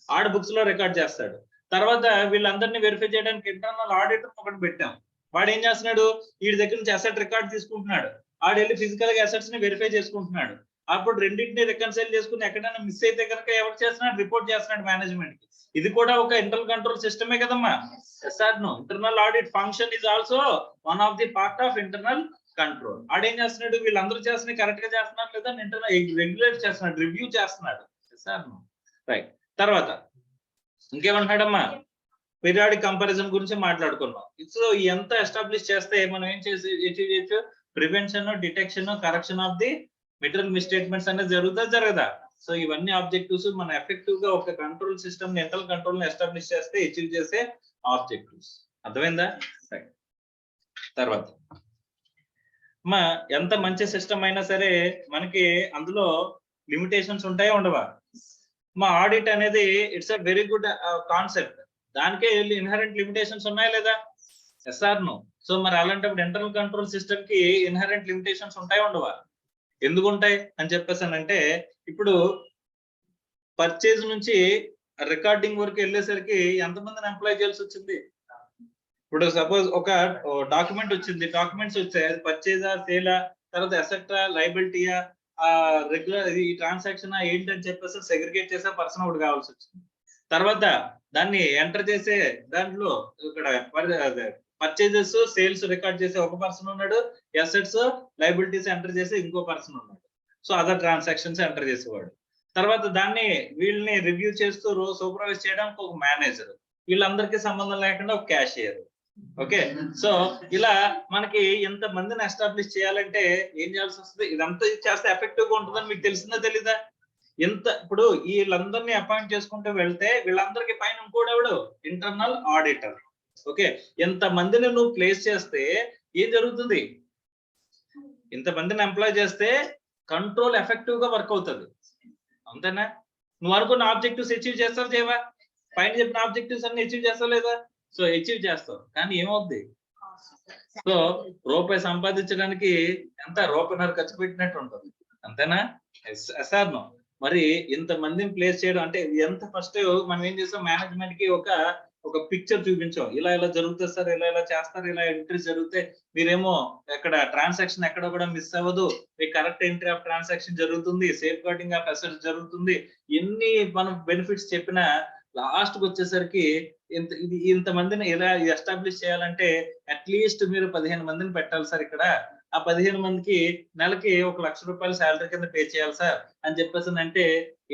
ఆడు బుక్స్ లో రికార్డ్ చేస్తాడు. తర్వాత వీళ్ళందరినీ వెరిఫై చేయడానికి ఇంటర్నల్ ఆడిటర్ ఒకటి పెట్టాం. వాడు ఏం చేస్తున్నాడు? వీడి దగ్గర నుంచి అసెట్ రికార్డ్ తీసుకుంటున్నాడు, ఆడు వెళ్ళి ఫిజికల్ గా అసెట్స్ ని వెరిఫై చేసుకుంటున్నాడు. అప్పుడు రెండింటిని రికన్సైల్ చేసుకుని ఎక్కడైనా మిస్ అయితే కనుక ఎవరు చేస్తున్నాడు? రిపోర్ట్ చేస్తున్నాడు మేనేజ్మెంట్ కి. ఇది కూడా ఒక ఇంటర్నల్ కంట్రోల్ సిస్టమే కదమ్మా. No, internal audit function is also one of the part of internal control. ఆడేం చేస్తున్నాడు? వీళ్ళందరూ చేస్తున్న కరెక్ట్ గా చేస్తున్నారు లేదా ఇంటర్నల్ రెగ్యులేట్ చేస్తున్నాడు, రివ్యూ చేస్తున్నాడు. రైట్. తర్వాత ఇంకేమంటున్నాడమ్మా? పీరియాడిక్ కంపారిజన్ గురించి మాట్లాడుకున్నాం. సో ఎంత ఎస్టాబ్లిష్ చేస్తే మనం ఏం చేసి అచీవ్ చేయొచ్చు? Prevention, detection, correction of the material misstatements అనేది జరగదా? సో ఇవన్నీ ఆబ్జెక్టివ్స్ మనం ఎఫెక్టివ్ గా ఒక కంట్రోల్ సిస్టమ్, ఇంటర్నల్ కంట్రోల్ ని ఎస్టాబ్లిష్ చేస్తే అచీవ్ చేసే ఆబ్జెక్టివ్స్. అర్థమైందా? తర్వాత మా ఎంత మంచి సిస్టమ్ అయినా సరే మనకి అందులో లిమిటేషన్స్ ఉంటాయా ఉండవా? మా ఆడిట్ అనేది it's a very good concept. దానికే ఇన్హరెంట్ లిమిటేషన్స్ ఉన్నాయా లేదా? Yes or no. సో మరి అలాంటప్పుడు ఇంటర్నల్ కంట్రోల్ సిస్టమ్ కి ఇన్హరెంట్ లిమిటేషన్స్ ఉంటాయా ఉండవా? ఎందుకు ఉంటాయి అని చెప్పేసానంటే, ఇప్పుడు పర్చేజ్ నుంచి రికార్డింగ్ వరకు వెళ్ళేసరికి ఎంతమందిని ఎంప్లాయ్ చేయాల్సి వచ్చింది? ఇప్పుడు సపోజ్ ఒక డాక్యుమెంట్ వచ్చింది, డాక్యుమెంట్స్ వచ్చాయి, అది పర్చేజా, సేలా, తర్వాత అసెట్టా, లయబిలిటీయా, రెగ్యులర్ ఈ ట్రాన్సాక్షన్ ఏంటని చెప్పేసి సెగ్రిగేట్ చేసే పర్సన్ ఒకటి కావాల్సి వచ్చింది. తర్వాత దాన్ని ఎంటర్ చేసే దాంట్లో ఇక్కడ పర్చేజెస్, సేల్స్ రికార్డ్ చేసే ఒక పర్సన్ ఉన్నాడు, అసెట్స్, లయబిలిటీస్ ఎంటర్ చేసే ఇంకో పర్సన్ ఉన్నాడు. సో అదర్ ట్రాన్సాక్షన్స్ ఎంటర్ చేసేవాడు. తర్వాత దాన్ని వీళ్ళని రివ్యూ చేస్తూ సూపర్వైజ్ చేయడానికి ఒక మేనేజర్, వీళ్ళందరికీ సంబంధం లేకుండా ఒక క్యాషియర్. ఓకే. సో ఇలా మనకి ఎంత మందిని ఎస్టాబ్లిష్ చేయాలంటే ఏం చేయాల్సి వస్తుంది? ఇదంతా చేస్తే ఎఫెక్టివ్ గా ఉంటుందని మీకు తెలిసిందా తెలీదా? ఇప్పుడు వీళ్ళందరినీ అపాయింట్ చేసుకుంటూ వెళ్తే వీళ్ళందరికీ పైన ఇంకోడెవడు? Internal auditor. ఓకే. ఎంత మందిని నువ్వు ప్లేస్ చేస్తే ఏం జరుగుతుంది? ఇంతమందిని ఎంప్లాయ్ చేస్తే కంట్రోల్ ఎఫెక్టివ్ గా వర్క్ అవుతుంది. అంతేనా? నువ్వు అనుకున్న ఆబ్జెక్టివ్స్ అచీవ్ చేస్తావు చేయవా? పైన చెప్పిన ఆబ్జెక్టివ్స్ అన్ని అచీవ్ చేస్తావు లేదా? సో అచీవ్ చేస్తావు, కానీ ఏమవుద్ది? సో రూపాయి సంపాదించడానికి ఎంత రూపాయిన్నర ఖర్చు పెట్టినట్టు ఉంటుంది. అంతేనా? Yes or no. మరి ఇంత మందిని ప్లేస్ చేయడం అంటే ఎంత ఫస్ట్ మనం ఏం చేస్తాం? మేనేజ్మెంట్ కి ఒక పిక్చర్ చూపించాం, ఇలా జరుగుతుంది సార్, ఇలా చేస్తారు, ఇలా ఎంట్రీస్ జరిగితే మీరేమో ఎక్కడ ట్రాన్సాక్షన్ ఎక్కడ కూడా మిస్ అవ్వదు, మీ కరెక్ట్ ఎంట్రీ ఆఫ్ ట్రాన్సాక్షన్ జరుగుతుంది, సేఫ్ గార్డింగ్ ఆఫ్ అసెట్స్ జరుగుతుంది. ఎన్ని మనం బెనిఫిట్స్ చెప్పినా లాస్ట్ కి వచ్చేసరికి ఇంత మందిని ఇలా ఎస్టాబ్లిష్ చేయాలంటే అట్లీస్ట్ మీరు 15 మందిని పెట్టాలి సార్ ఇక్కడ. ఆ 15 మందికి నెలకి 1 లక్ష రూపాయలు శాలరీ కింద పే చేయాలి సార్ అని చెప్పేసి అంటే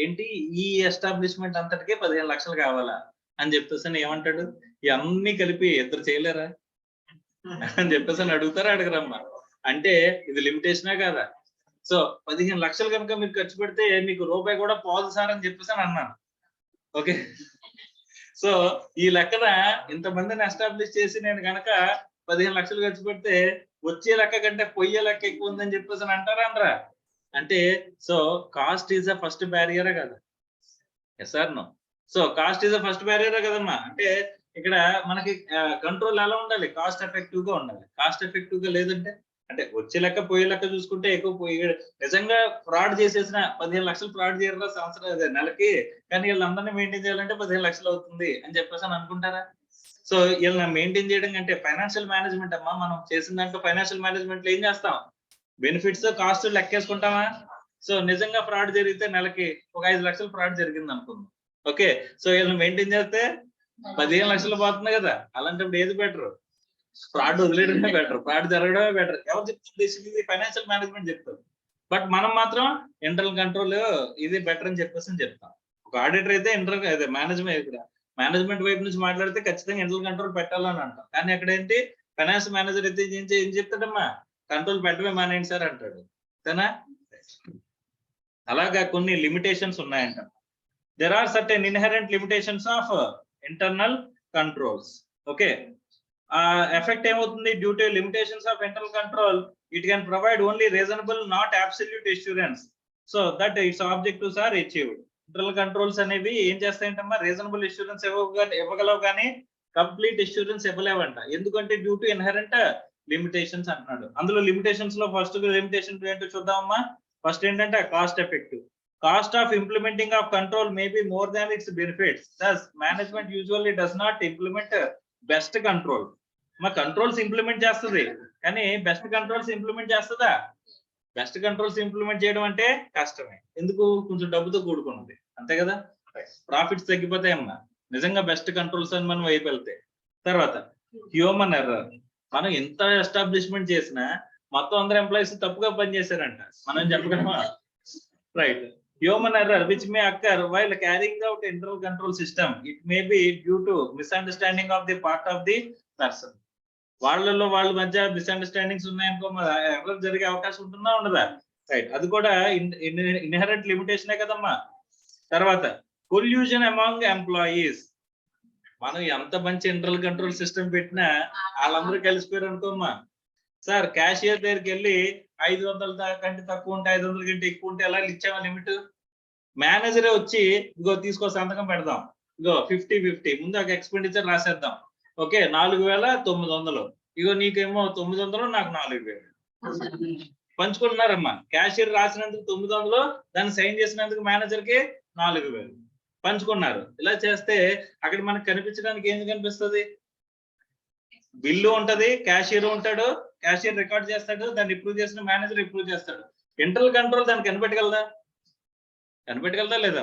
ఏంటి? ఈ ఎస్టాబ్లిష్మెంట్ అంతటికే 15 లక్షలు కావాలా అని చెప్పేసి ఏమంటాడు? ఇవన్నీ కలిపి ఇద్దరు చేయలేరా అని చెప్పేసి అడుగుతారా అడగరమ్మా? అంటే ఇది లిమిటేషనే కాదా? సో 15 లక్షలు కనుక మీరు ఖర్చు పెడితే మీకు రూపాయి కూడా పోదు సార్ అని చెప్పేసి అన్నాను. ఓకే. సో ఈ లెక్కన ఇంతమందిని ఎస్టాబ్లిష్ చేసి నేను కనుక 15 లక్షలు ఖర్చు పెడితే వచ్చే లెక్క కంటే పొయ్యే లెక్క ఎక్కువ ఉందని చెప్పేసి అంటారా అనరా? అంటే so cost is a first బ్యారియరే కదా? Yes or no. So cost is a first బ్యారియరే కదమ్మా. అంటే ఇక్కడ మనకి కంట్రోల్ ఎలా ఉండాలి? కాస్ట్ ఎఫెక్టివ్ గా ఉండాలి. కాస్ట్ ఎఫెక్టివ్ గా లేదంటే అంటే వచ్చే లెక్క పోయే లెక్క చూసుకుంటే ఎక్కువ నిజంగా ఫ్రాడ్ చేసేసిన 15 లక్షలు ఫ్రాడ్ చేయరా సంవత్సరం నెలకి, కానీ వీళ్ళందరినీ మెయింటైన్ చేయాలంటే 15 లక్షలు అవుతుంది అని చెప్పేసి అనుకుంటారా? సో వీళ్ళని మెయింటైన్ చేయడం అంటే ఫైనాన్షియల్ మేనేజ్మెంట్ అమ్మా. మనం చేసిన దాంట్లో ఫైనాన్షియల్ మేనేజ్మెంట్ లో ఏం చేస్తాం? బెనిఫిట్స్, కాస్ట్ లెక్కేసుకుంటామా? సో నిజంగా ఫ్రాడ్ జరిగితే నెలకి ఒక 5 లక్షలు ఫ్రాడ్ జరిగింది అనుకుందాం. ఓకే. సో వీళ్ళని మెయింటైన్ చేస్తే 15 లక్షలు పోతుంది కదా. అలాంటప్పుడు ఏది బెటర్? ఫ్రాడ్ వదిలేయడమే బెటర్, ఫ్రాడ్ జరగడమే బెటర్. ఎవరు చెప్తుంది? ఇది ఫైనాన్షియల్ మేనేజ్మెంట్ చెప్తారు. బట్ మనం మాత్రం ఇంటర్నల్ కంట్రోల్ ఇది బెటర్ అని చెప్పేసి చెప్తాం. ఒక ఆడిటర్ అయితే అదే మేనేజ్మెంట్ వైపు నుంచి మాట్లాడితే ఖచ్చితంగా ఇంటర్నల్ కంట్రోల్ పెట్టాలని అంటాం. కానీ అక్కడ ఏంటి? ఫైనాన్స్ మేనేజర్ అయితే ఏం చెప్తాడమ్మా? కంట్రోల్ పెట్టడమే మానేయండి సార్ అంటాడు. అంతేనా? అలాగా కొన్ని లిమిటేషన్స్ ఉన్నాయంట. there are certain inherent limitations of internal controls. Okay, effect ఏమవుతుంది? Due to limitations of internal control, it can provide only reasonable, not absolute assurance, so that its objectives are achieved. Internal controls అనేవి ఏం చేస్తాయంటమ్మా? రీజనబుల్ అష్యూరెన్స్ ఇవ్వగలవు కానీ కంప్లీట్ అష్యూరెన్స్ ఇవ్వలేవంట. ఎందుకంటే డ్యూ టు ఇన్హెరెంట్ లిమిటేషన్స్ అంటున్నాడు. అందులో లిమిటేషన్స్ లో ఫస్ట్ లిమిటేషన్ ఏంటో చూద్దామమ్మా. ఫస్ట్ ఏంటంటే cost effective. Cost of implementing of control may be more than its benefits. Thus management usually does not implement best control. మా కంట్రోల్స్ ఇంప్లిమెంట్ చేస్తుంది కానీ బెస్ట్ కంట్రోల్స్ ఇంప్లిమెంట్ చేస్తుందా? బెస్ట్ కంట్రోల్స్ ఇంప్లిమెంట్ చేయడం అంటే కష్టమే. ఎందుకు? కొంచెం డబ్బుతో కూడుకున్నది, అంతే కదా. ప్రాఫిట్స్ తగ్గిపోతాయమ్మా నిజంగా బెస్ట్ కంట్రోల్స్ అని మనం వైపు వెళ్తే. తర్వాత హ్యూమన్ ఎర్రర్. మనం ఎంత ఎస్టాబ్లిష్మెంట్ చేసినా మొత్తం అందరు ఎంప్లాయీస్ తప్పుగా పనిచేశారంట, మనం చెప్పగలమా? Right. Human error which may occur while carrying out internal control system. It may be due to misunderstanding of the part of the person. వాళ్ళ మధ్య మిస్అండర్స్టాండింగ్స్ ఉన్నాయనుకో, ఎర్రర్ జరిగే అవకాశం ఉంటుందా ఉండదా? రైట్, అది కూడా ఇన్హెరెంట్ లిమిటేషనే కదమ్మా. తర్వాత కొల్యూషన్ అమాంగ్ ఎంప్లాయీస్. మనం ఎంత మంచి ఇంటర్నల్ కంట్రోల్ సిస్టమ్ పెట్టినా వాళ్ళందరూ కలిసిపోయారు అనుకోమ్మా. సార్ క్యాషియర్ దగ్గరికి వెళ్ళి 500 కంటే తక్కువ ఉంటే 500 కంటే ఎక్కువ ఉంటే ఎలా ఇచ్చామా లిమిట్? మేనేజరే వచ్చి ఇగో తీసుకో సంతకం పెడదాం, ఇగో 50-50 ముందు ఒక ఎక్స్పెండిచర్ రాసేద్దాం. ఓకే, 4900. ఇగో నీకేమో 900, నాకు 4000 పంచుకుంటున్నారమ్మా. క్యాషియర్ రాసినందుకు 900, దాన్ని సైన్ చేసినందుకు మేనేజర్ కి 4000 పంచుకున్నారు. ఇలా చేస్తే అక్కడ మనకు కనిపించడానికి ఏం కనిపిస్తుంది? బిల్లు ఉంటది, క్యాషియర్ ఉంటాడు, క్యాషియర్ రికార్డ్ చేస్తాడు, దాన్ని అప్రూవ్ చేసిన మేనేజర్ అప్రూవ్ చేస్తాడు. ఇంటర్నల్ కంట్రోల్ దాన్ని కనిపెట్టగలదా? లేదా?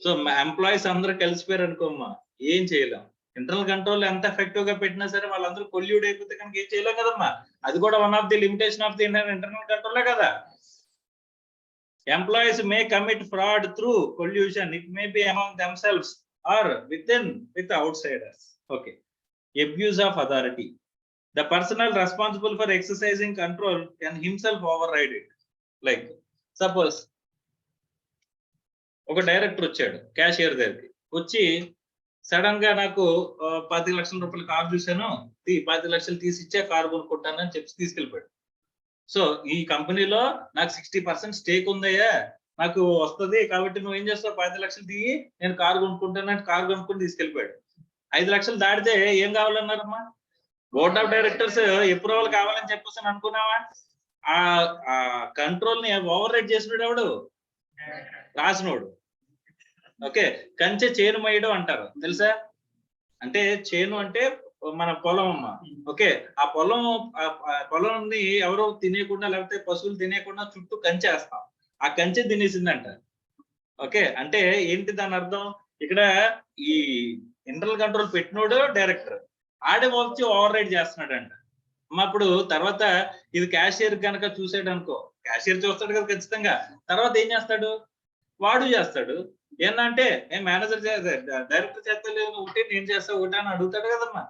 సో ఎంప్లాయీస్ అందరూ కలిసిపోయారు అనుకోమ్మా, ఏం చేయలేం. ఇంటర్నల్ కంట్రోల్ ఎంత ఎఫెక్టివ్ గా పెట్టినా సరే వాళ్ళందరూ కొల్యూడ్ అయిపోతే కనుక ఏం చేయలేం కదమ్మా. అది కూడా one of the limitation of the internal కంట్రోలే కదా. Employees may commit fraud through collusion. It may be among themselves or with outsiders. Okay, abuse of authority. The personnel responsible for exercising control can himself override it. Like suppose ఒక డైరెక్టర్ వచ్చాడు క్యాషియర్ దగ్గరికి, వచ్చి సడన్ గా నాకు 10 లక్షల రూపాయల కారు చూశాను, 10 లక్షలు తీసి ఇచ్చే కారు కొనుక్కుంటానని చెప్పి తీసుకెళ్ళిపోయాడు. సో ఈ కంపెనీలో నాకు 60% స్టేక్ ఉందయ్యా, నాకు వస్తుంది కాబట్టి నువ్వు ఏం చేస్తావు, 10 లక్షలు దిగి నేను కారు కొనుక్కుంటానని కారు కొనుక్కొని తీసుకెళ్ళిపోయాడు. 5 లక్షలు దాటితే ఏం కావాలన్నారమ్మా? బోర్డ్ ఆఫ్ డైరెక్టర్స్ అప్రూవల్ కావాలని చెప్పేసి అనుకున్నావా? ఆ కంట్రోల్ ని ఓవర్ రైడ్ చేసినాడు ఎవడు? రాసినోడు. ఓకే, కంచె చేను మయ్యడం అంటారు తెలుసా? అంటే చేను అంటే మన పొలం అమ్మ. ఓకే, ఆ పొలంని ఎవరో తినేయకుండా లేకపోతే పశువులు తినేయకుండా చుట్టూ కంచె వేస్తాం, ఆ కంచె తినేసిందంట. ఓకే, అంటే ఏంటి దాని అర్థం? ఇక్కడ ఈ ఇంటర్నల్ కంట్రోల్ పెట్టినోడు డైరెక్టర్, ఆడే వచ్చి ఓవర్ రైడ్ చేస్తున్నాడంట. అప్పుడు తర్వాత ఇది క్యాషియర్ కనుక చూసాడు అనుకో, క్యాషియర్ చూస్తాడు కదా ఖచ్చితంగా, తర్వాత ఏం చేస్తాడు? వాడు చేస్తాడు. ఏంటంటే మేనేజర్ డైరెక్టర్ చేస్తలేదు ఒకటి, నేను చేస్తా ఒకటి అని అడుగుతాడు కదమ్మా.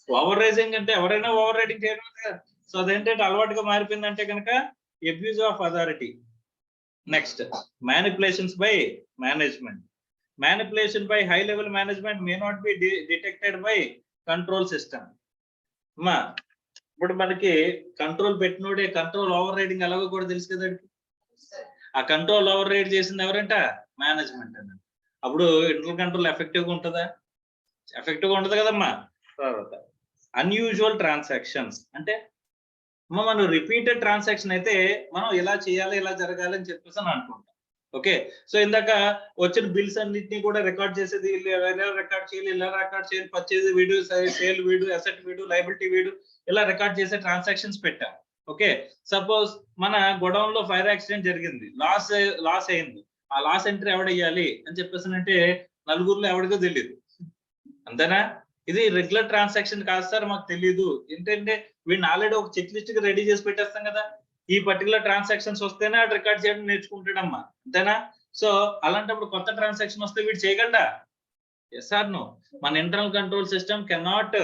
ఓవర్ రైజింగ్ అంటే ఎవరైనా ఓవర్ రైడింగ్ చేయడం కదా. సో అదేంటంటే అలవాటుగా మారిపోయిందంటే కనుక abuse of authority. Next manipulations by management. Manipulation by high level management may not be detected by control system. అమ్మా ఇప్పుడు మనకి కంట్రోల్ పెట్టినోడే కంట్రోల్ ఓవర్ రైడింగ్ ఎలాగో కూడా తెలుసు కదండి. ఆ కంట్రోల్ ఓవర్ రైడ్ చేసింది ఎవరంట? మేనేజ్మెంట్ అని. అప్పుడు ఇంటర్నల్ కంట్రోల్ ఎఫెక్టివ్ గా ఉంటుందా? ఎఫెక్టివ్ గా ఉండదు కదమ్మా. తర్వాత అన్యూజువల్ ట్రాన్సాక్షన్స్ అంటే మనం రిపీటెడ్ ట్రాన్సాక్షన్ అయితే మనం ఇలా చేయాలి ఇలా జరగాలి అని చెప్పేసి అని అనుకుంటాం. ఓకే, సో ఇందాక వచ్చిన బిల్స్ అన్నింటినీ కూడా రికార్డ్ చేసేది, ఇలా రికార్డ్ చేయాలి, ఇలా రికార్డ్ చేయాలి, purchase video, sale video, asset video, liability video, ఇలా రికార్డ్ చేసే ట్రాన్సాక్షన్స్ పెట్టాం. ఓకే, సపోజ్ మన గొడౌన్ లో ఫైర్ యాక్సిడెంట్ జరిగింది, లాస్ అయింది, ఆ లాస్ ఎంట్రీ ఎవడయ్యాలి అని చెప్పేసి అంటే నలుగురులో ఎవరికో తెలియదు, అంతేనా? ఇది రెగ్యులర్ ట్రాన్సాక్షన్ కాదు సార్, మాకు తెలియదు. ఏంటంటే వీడిని ఆల్రెడీ ఒక చెక్ లిస్ట్ గా రెడీ చేసి పెట్టేస్తాం కదా, ఈ పర్టికులర్ ట్రాన్సాక్షన్స్ వస్తేనే అటు రికార్డ్ చేయడం నేర్చుకుంటాడమ్మా, అంతేనా? సో అలాంటప్పుడు కొత్త ట్రాన్సాక్షన్ వస్తే వీడు చేయగలడా? Yes or no? మన internal control system cannot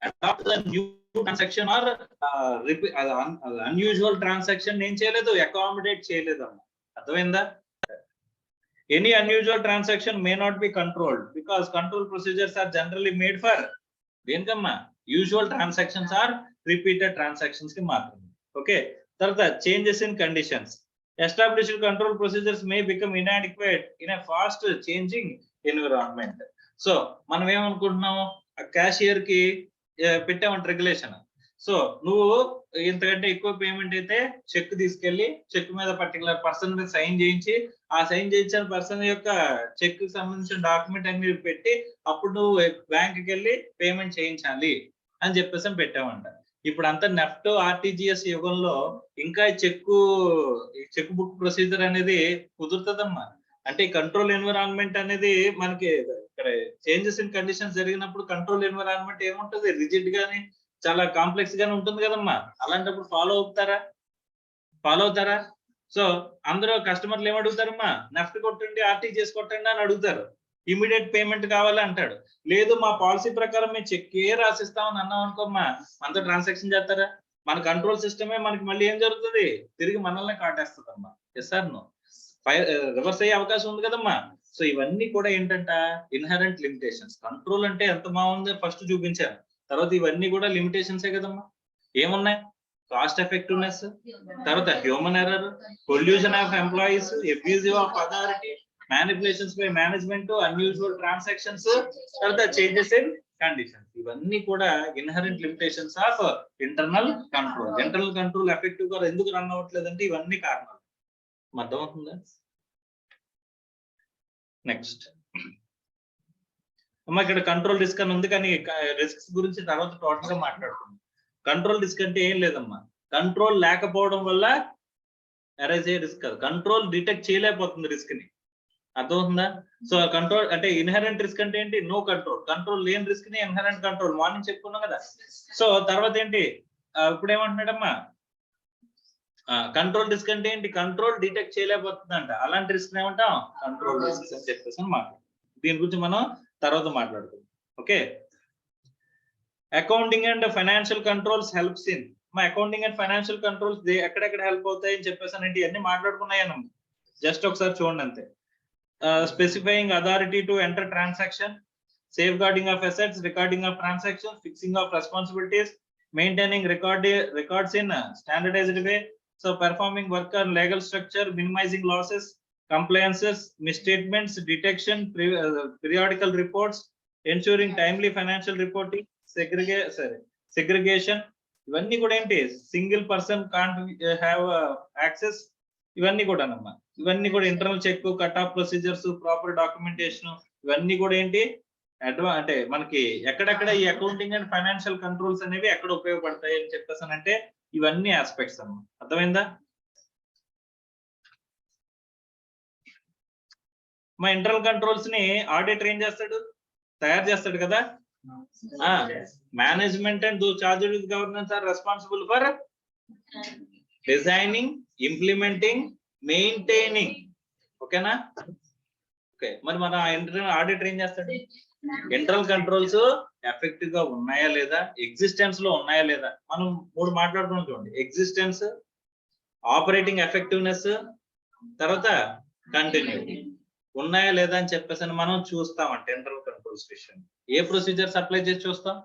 adapt the new transaction or unusual transaction ఏం చేయలేదు, అకామిడేట్ చేయలేదు అమ్మా. అర్థమైందా? Any unusual transaction may not be controlled because control procedures are generally made for దేనికమ్మా usual transactions are repeated transactions కి మాత్రమే. ఓకే, తర్వాత changes in conditions. Established control procedures may become inadequate in a fast changing environment. So మనం ఏమనుకుంటున్నాము, క్యాషియర్ కి పెట్టామంట రెగ్యులేషన్. సో నువ్వు ఇంతకంటే ఎక్కువ పేమెంట్ అయితే చెక్ తీసుకెళ్లి చెక్ మీద పర్టికులర్ పర్సన్ మీద సైన్ చేయించి, ఆ సైన్ చేయించిన పర్సన్ యొక్క చెక్ కి సంబంధించిన డాక్యుమెంట్ అన్ని పెట్టి అప్పుడు నువ్వు బ్యాంక్ కి వెళ్ళి పేమెంట్ చేయించాలి అని చెప్పేసి పెట్టామంట. ఇప్పుడు అంతా నెఫ్ట్ ఆర్టీజీఎస్ యుగంలో ఇంకా చెక్ బుక్ ప్రొసీజర్ అనేది కుదురుతుందమ్మా. అంటే కంట్రోల్ ఎన్విరాన్మెంట్ అనేది మనకి ఇక్కడ చేంజెస్ ఇన్ కండిషన్స్ జరిగినప్పుడు కంట్రోల్ ఎన్విరాన్మెంట్ ఏముంటది, రిజిడ్ గానీ చాలా కాంప్లెక్స్ గానే ఉంటుంది కదమ్మా. అలాంటప్పుడు ఫాలో అవుతారా? సో అందరూ కస్టమర్లు ఏమడుగుతారమ్మా, నెఫ్ట్ కొట్టండి, ఆర్టీజీఎస్ కొట్టండి అని అడుగుతారు. ఇమీడియట్ పేమెంట్ కావాలి అంటాడు. లేదు మా పాలసీ ప్రకారం మేము చెక్ రాసిస్తామని అన్నాం అనుకోమ్మా, మనతో ట్రాన్సాక్షన్ చేస్తారా? మన కంట్రోల్ సిస్టమే మనకి మళ్ళీ ఏం జరుగుతుంది, తిరిగి మనల్ని కాటేస్తుందమ్మా. ఎస్ సార్ నో, రివర్స్ అయ్యే అవకాశం ఉంది కదమ్మా. సో ఇవన్నీ కూడా ఏంటంట ఇన్హరెంట్ లిమిటేషన్స్. కంట్రోల్ అంటే ఎంత బాగుందో ఫస్ట్ చూపించాను, తర్వాత ఇవన్నీ కూడా లిమిటేషన్సే కదమ్మా. ఏమున్నాయి, కాస్ట్ ఎఫెక్టివ్నెస్, తర్వాత human error, pollution of employees, abusive of authority, manipulations by management, unusual transactions, తర్వాత చేంజెస్ ఇన్ కండిషన్స్. ఇవన్నీ కూడా inherent limitations of internal control. Internal control effective గా ఎందుకు రన్ అవ్వట్లేదంటే ఇవన్నీ కారణాలు. అర్థమవుతుందా? నెక్స్ట్ అమ్మ, ఇక్కడ కంట్రోల్ రిస్క్ అని ఉంది, కానీ రిస్క్స్ గురించి తర్వాత టోటల్ గా మాట్లాడుకుందాం. కంట్రోల్ రిస్క్ అంటే ఏం లేదమ్మా, కంట్రోల్ లేకపోవడం వల్ల అరైజ్ అయ్యే రిస్క్ కాదు, కంట్రోల్ డిటెక్ట్ చేయలేకపోతుంది రిస్క్ ని. అర్థమవుతుందా? సో కంట్రోల్ అంటే ఇన్హరెంట్ రిస్క్ అంటే ఏంటి, నో కంట్రోల్. కంట్రోల్ లేని రిస్క్ ని ఇన్హరెంట్ కంట్రోల్, మార్నింగ్ చెప్పుకున్నాం కదా. సో తర్వాత ఏంటి, ఇప్పుడు ఏమంటున్నాడమ్మా, కంట్రోల్ రిస్క్ అంటే ఏంటి, కంట్రోల్ డిటెక్ట్ చేయలేకపోతుందంట. అలాంటి రిస్క్ ఏమంటాం, కంట్రోల్ రిస్క్ అని చెప్పేసి మాట్లాడు. దీని గురించి మనం తర్వాత మాట్లాడుకుందాం. Okay, accounting and financial controls helps in. మా అకౌంటింగ్ అండ్ ఫైనాన్షియల్ కంట్రోల్స్ ఎక్కడెక్కడ హెల్ప్ అవుతాయి అని చెప్పేసి అంటే ఇవన్నీ మాట్లాడుకున్నాయన్న, జస్ట్ ఒకసారి చూడండి అంతే. Specifying authority to enter transaction, safe guarding of assets, recording of transaction, fixing of responsibilities, maintaining records in standardized way, so performing work on legal structure, minimizing losses, compliances, misstatements, detection, periodical reports, ensuring timely financial reporting, segregation. ఇవన్నీ కూడా ఏంటి, single person can't have access. ఇవన్నీ కూడా అన్నమాట. ఇవన్నీ కూడా internal check, cut off procedures, proper documentation, ఇవన్నీ కూడా ఏంటి అంటే మనకి ఎక్కడెక్కడ ఈ అకౌంటింగ్ అండ్ ఫైనాన్షియల్ కంట్రోల్స్ అనేవి ఎక్కడ ఉపయోగపడతాయి అని చెప్పేసానంటే ఇవన్నీ ఆస్పెక్ట్స్ అన్నమాట. అర్థమైందా? మా ఇంటర్నల్ కంట్రోల్స్ ని ఆడిటర్ ఏం చేస్తాడు, తయారు చేస్తాడు కదా. Management and those charged with governance are responsible for designing, implementing, maintaining. ఓకేనా? ఓకే, మరి మన ఇంటర్నల్ ఆడిటర్ ఏం చేస్తాడు, ఇంటర్నల్ కంట్రోల్స్ ఎఫెక్టివ్ గా ఉన్నాయా లేదా, ఎగ్జిస్టెన్స్ లో ఉన్నాయా లేదా. మనం 3 మాట్లాడుకున్నాం చూడండి, ఎగ్జిస్టెన్స్, ఆపరేటింగ్ ఎఫెక్టివ్నెస్, తర్వాత కంటిన్యూటీ ఉన్నాయా లేదా అని చెప్పేసి మనం చూస్తామంటే ఇంటర్నల్ కంట్రోల్స్ విషయం. ఏ ప్రొసీజర్స్ అప్లై చేసి చూస్తాం,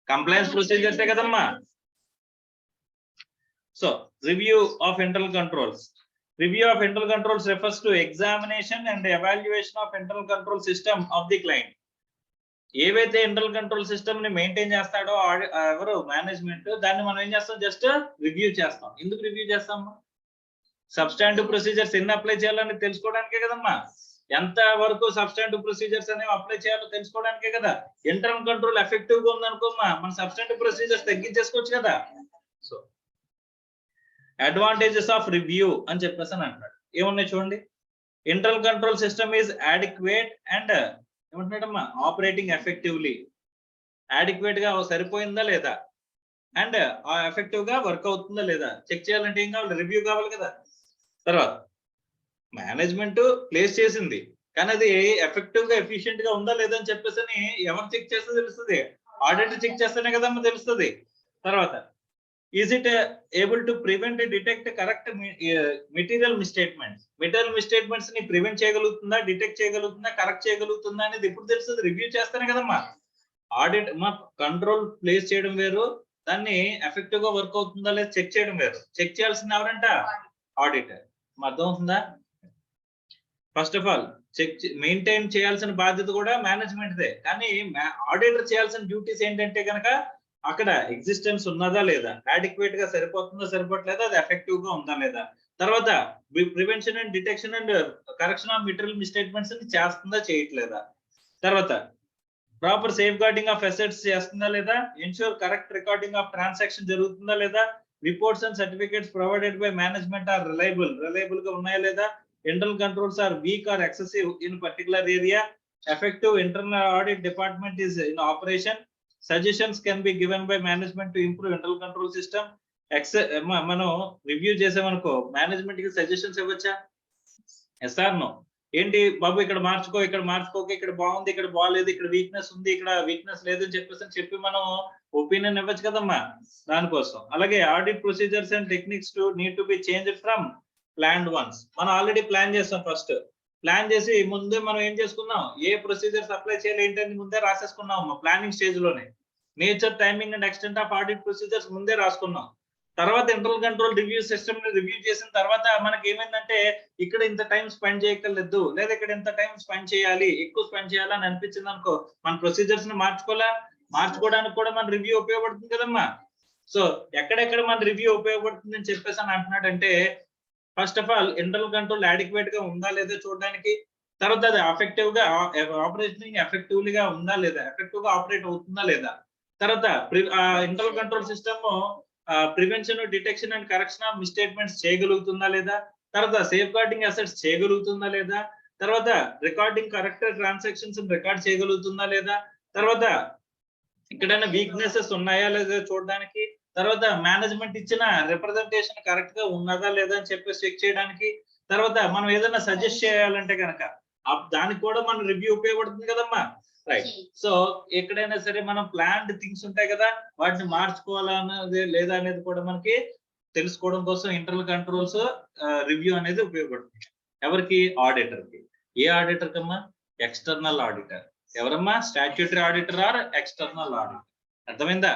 కంప్లైన్స్ ప్రొసీజర్సే కదమ్మా. So review of internal controls. Review of internal controls refers to examination and evaluation of internal control system of the client. ఏవైతే ఇంటర్నల్ కంట్రోల్ సిస్టమ్ ని మెయింటైన్ చేస్తాడో ఎవరు, మేనేజ్మెంట్, దాన్ని మనం ఏం చేస్తాం, జస్ట్ రివ్యూ చేస్తాం. ఎందుకు రివ్యూ చేస్తాము, సబ్స్టాంటివ్ ప్రొసీజర్స్ ఎన్ని అప్లై చేయాలని తెలుసుకోవడానికే కదమ్మా. ఎంత వరకు సబ్స్టాంటివ్ ప్రొసీజర్స్ అనేవి అప్లై చేయాలో తెలుసుకోవడానికే కదా. ఇంటర్నల్ కంట్రోల్ ఎఫెక్టివ్ గా ఉందనుకోమ్మా, మన సబ్స్టాంటివ్ ప్రొసీజర్స్ తగ్గించేసుకోవచ్చు కదా. సో అడ్వాంటేజెస్ ఆఫ్ రివ్యూ అని చెప్పేసి అని అంటాడు. ఏమున్నాయి చూడండి, internal control system is adequate and ఏమంటున్నాడమ్మా, ఆపరేటింగ్ ఎఫెక్టివ్లీ. అడిక్వేట్ గా సరిపోయిందా లేదా, అండ్ ఎఫెక్టివ్ గా వర్క్ అవుతుందా లేదా చెక్ చేయాలంటే ఏం కావాలి, రివ్యూ కావాలి కదా. తర్వాత మేనేజ్మెంట్ ప్లేస్ చేసింది, కానీ అది ఎఫెక్టివ్ గా ఎఫిషియెంట్ గా ఉందా లేదా అని చెప్పేసి ఎవరు చెక్ చేస్తే తెలుస్తుంది, ఆడిటర్ చెక్ చేస్తేనే కదమ్మా తెలుస్తుంది. తర్వాత is it able to prevent detect correct material misstatements? Material misstatements ని ప్రివెంట్ చేయగలుగుతుందా, డిటెక్ట్ చేయగలుగుతుందా, కరెక్ట్ చేయగలుగుతుందా అనేది ఎప్పుడు తెలుస్తుంది? రివ్యూ చేస్తానే కదమ్మా. ఆడిట్ మా కంట్రోల్ ప్లేస్ చేయడం వేరు, దాన్ని ఎఫెక్టివ్ గా వర్క్ అవుతుందా లేదా చెక్ చేయడం వేరు. చెక్ చేయాల్సింది ఎవరంట? ఆడిటర్. అర్థం అవుతుందా? First of all check maintain చేయాల్సిన బాధ్యత కూడా మేనేజ్మెంట్ దే, కానీ ఆడిటర్ చేయాల్సిన డ్యూటీస్ ఏంటంటే కనుక అక్కడ ఎగ్జిస్టెన్స్ ఉన్నదా లేదా, అడిక్వేట్ గా సరిపోతుందా సరిపోవట్లేదా, అది ఎఫెక్టివ్ గా ఉందా లేదా, తర్వాత prevention and detection and correction of material misstatements చేస్తుందా చేయట్లేదా, తర్వాత proper safeguarding of assets చేస్తుందా లేదా, ensure correct recording of transaction జరుగుతుందా లేదా, reports and certificates provided by management are reliable గా ఉన్నాయా లేదా, internal controls are weak or excessive in particular area, effective internal audit department is in operation, suggestions can be given by management to improve internal control system. మనం రివ్యూ చేసామనుకో మేనేజ్మెంట్ కి సజెషన్స్ ఇవ్వచ్చా? Yes or no? ఏంటి బాబు ఇక్కడ మార్చుకో, ఇక్కడ మార్చుకోక, ఇక్కడ బాగుంది, ఇక్కడ బాగాలేదు, ఇక్కడ వీక్నెస్ ఉంది, ఇక్కడ వీక్నెస్ లేదు అని చెప్పి మనం ఒపీనియన్ ఇవ్వచ్చు కదమ్మా దానికోసం. అలాగే audit procedures and techniques to need to be changed from planned once. మనం ఆల్రెడీ ప్లాన్ చేస్తాం, ఫస్ట్ ప్లాన్ చేసి ముందే మనం ఏం చేసుకున్నాం, ఏ ప్రొసీజర్స్ అప్లై చేయాలి ఏంటని ముందే రాసేసుకున్నాం ప్లానింగ్ స్టేజ్ లోనే. Nature, timing and extent of audit procedures ముందే రాసుకున్నాం. తర్వాత ఇంటర్నల్ కంట్రోల్ రివ్యూ సిస్టమ్ ని రివ్యూ చేసిన తర్వాత మనకి ఏమైందంటే ఇక్కడ ఇంత టైం స్పెండ్ చేయక్కర్లేదు, లేదా ఇక్కడ ఇంత టైం స్పెండ్ చేయాలి, ఎక్కువ స్పెండ్ చేయాలని అనిపించింది అనుకో, మన ప్రొసీజర్స్ ని మార్చుకోవడానికి కూడా మన రివ్యూ ఉపయోగపడుతుంది కదమ్మా. సో ఎక్కడెక్కడ మన రివ్యూ ఉపయోగపడుతుంది అని చెప్పేసి అని అంటున్నాడంటే, first of all internal control adequate గా ఉందా లేదా చూడడానికి, తర్వాత అది ఎఫెక్టివ్ గా ఆపరేషన్ ఎఫెక్టివ్లీ గా ఉందా లేదా, ఎఫెక్టివ్ గా ఆపరేట్ అవుతుందా లేదా, తర్వాత internal control system prevention, detection and correction of misstatements చేయగలుగుతుందా లేదా, తర్వాత సేఫ్ గార్డింగ్ అసెట్స్ చేయగలుగుతుందా లేదా, తర్వాత రికార్డింగ్ కరెక్ట్ ట్రాన్సాక్షన్స్ రికార్డ్ చేయగలుగుతుందా లేదా, తర్వాత ఎక్కడైనా వీక్నెసెస్ ఉన్నాయా లేదా చూడడానికి, తర్వాత మేనేజ్మెంట్ ఇచ్చిన రిప్రజెంటేషన్ కరెక్ట్ గా ఉన్నదా లేదా అని చెప్పేసి చెక్ చేయడానికి, తర్వాత మనం ఏదైనా సజెస్ట్ చేయాలంటే కనుక దానికి కూడా మన రివ్యూ ఉపయోగపడుతుంది కదమ్మా. రైట్. సో ఎక్కడైనా సరే మనం ప్లాన్డ్ థింగ్స్ ఉంటాయి కదా, వాటిని మార్చుకోవాలన్నది లేదా అనేది కూడా మనకి తెలుసుకోవడం కోసం ఇంటర్నల్ కంట్రోల్స్ రివ్యూ అనేది ఉపయోగపడుతుంది. ఎవరికి? ఆడిటర్ కి. ఏ ఆడిటర్ కమ్మా? External auditor. ఎవరమ్మా? Statutory auditor or external auditor. అర్థమైందా?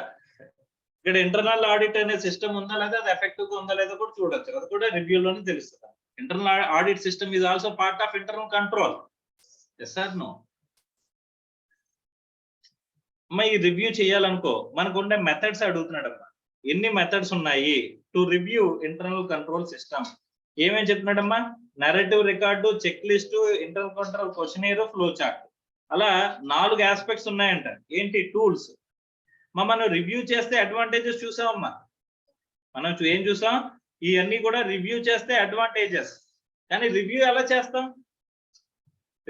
ఇక్కడ ఇంటర్నల్ ఆడిట్ అనే సిస్టమ్ ఉందా లేదా, అది ఎఫెక్టివ్ గా ఉందా లేదా కూడా చూడొచ్చు, అది కూడా రివ్యూలోనే తెలుస్తుంది. Internal audit system is also part of internal control. Yes or no? అమ్మా ఈ రివ్యూ చేయాలనుకో మనకు ఉండే మెథడ్స్ అడుగుతున్నాడు అమ్మా. ఎన్ని మెథడ్స్ ఉన్నాయి to review internal control system? ఏమేమి చెప్తున్నాడమ్మా? Narrative record, check list, internal control questionnaire, flow chart. అలా 4 ఆస్పెక్ట్స్ ఉన్నాయంట. ఏంటి? టూల్స్. మనం రివ్యూ చేస్తే అడ్వాంటేజెస్ చూసామమ్మా. మనం ఏం చూసాం? ఇవన్నీ కూడా రివ్యూ చేస్తే అడ్వాంటేజెస్. కానీ రివ్యూ ఎలా చేస్తాం?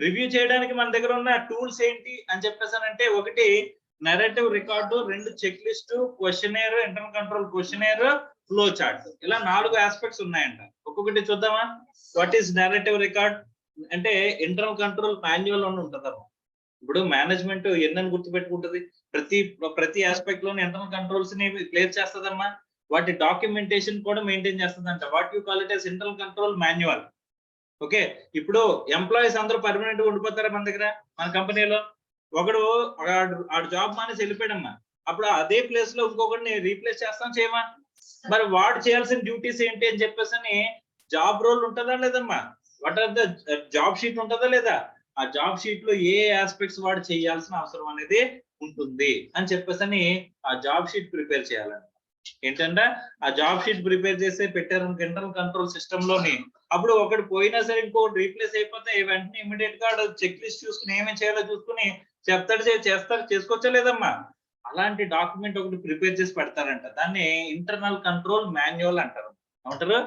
రివ్యూ చేయడానికి మన దగ్గర ఉన్న టూల్స్ ఏంటి అని చెప్పేసానంటే, ఒకటి narrative record, 2 check list, questionnaire, internal control questionnaire, flow chart. ఇలా 4 ఆస్పెక్ట్స్ ఉన్నాయంట. ఒక్కొక్కటి చూద్దామా? వాట్ ఈస్ నరేటివ్ రికార్డ్ అంటే ఇంటర్నల్ కంట్రోల్ మాన్యువల్ అని ఉంటుందమ్మా. ఇప్పుడు మేనేజ్మెంట్ ఎన్నని గుర్తుపెట్టుకుంటుంది? ప్రతి ఆస్పెక్ట్ లోని ఇంటర్నల్ కంట్రోల్స్ ని ప్లేస్ చేస్తుందమ్మా. వాటి డాక్యుమెంటేషన్ కూడా మెయింటైన్ చేస్తుందంట. What you call it as internal control manual. Okay. ఇప్పుడు ఎంప్లాయీస్ అందరూ పర్మనెంట్ గా ఉండిపోతారా మన దగ్గర, మన కంపెనీలో? ఒకడు ఆడు జాబ్ మానేసి వెళ్ళిపోయాడమ్మా, అప్పుడు అదే ప్లేస్ లో ఇంకొకరిని రీప్లేస్ చేస్తాం చేయమా? మరి వాడు చేయాల్సిన డ్యూటీస్ ఏంటి అని చెప్పేసి జాబ్ రోల్ ఉంటుందా లేదమ్మా? What are the job sheet ఉంటుందా లేదా? ఆ జాబ్ షీట్ లో ఏ ఆస్పెక్ట్స్ వాడు చేయాల్సిన అవసరం అనేది ఉంటుంది అని చెప్పేసి ఆ జాబ్ షీట్ ప్రిపేర్ చేయాలండి. ఏంటంటే ఆ జాబ్ షీట్ ప్రిపేర్ చేస్తే పెట్టారు ఇంటర్నల్ కంట్రోల్ సిస్టమ్ లోని. అప్పుడు ఒకటి పోయినా సరే ఇంకోటి రీప్లేస్ అయిపోతే వెంటనే ఇమీడియట్ గా చెక్ లిస్ట్ చూసుకుని ఏమేమి చేయాలో చూసుకుని చేసుకోవచ్చా లేదమ్మా? అలాంటి డాక్యుమెంట్ ఒకటి ప్రిపేర్ చేసి పెడతారంట. దాన్ని ఇంటర్నల్ కంట్రోల్ మాన్యువల్ అంటారు. ఏమంటారు?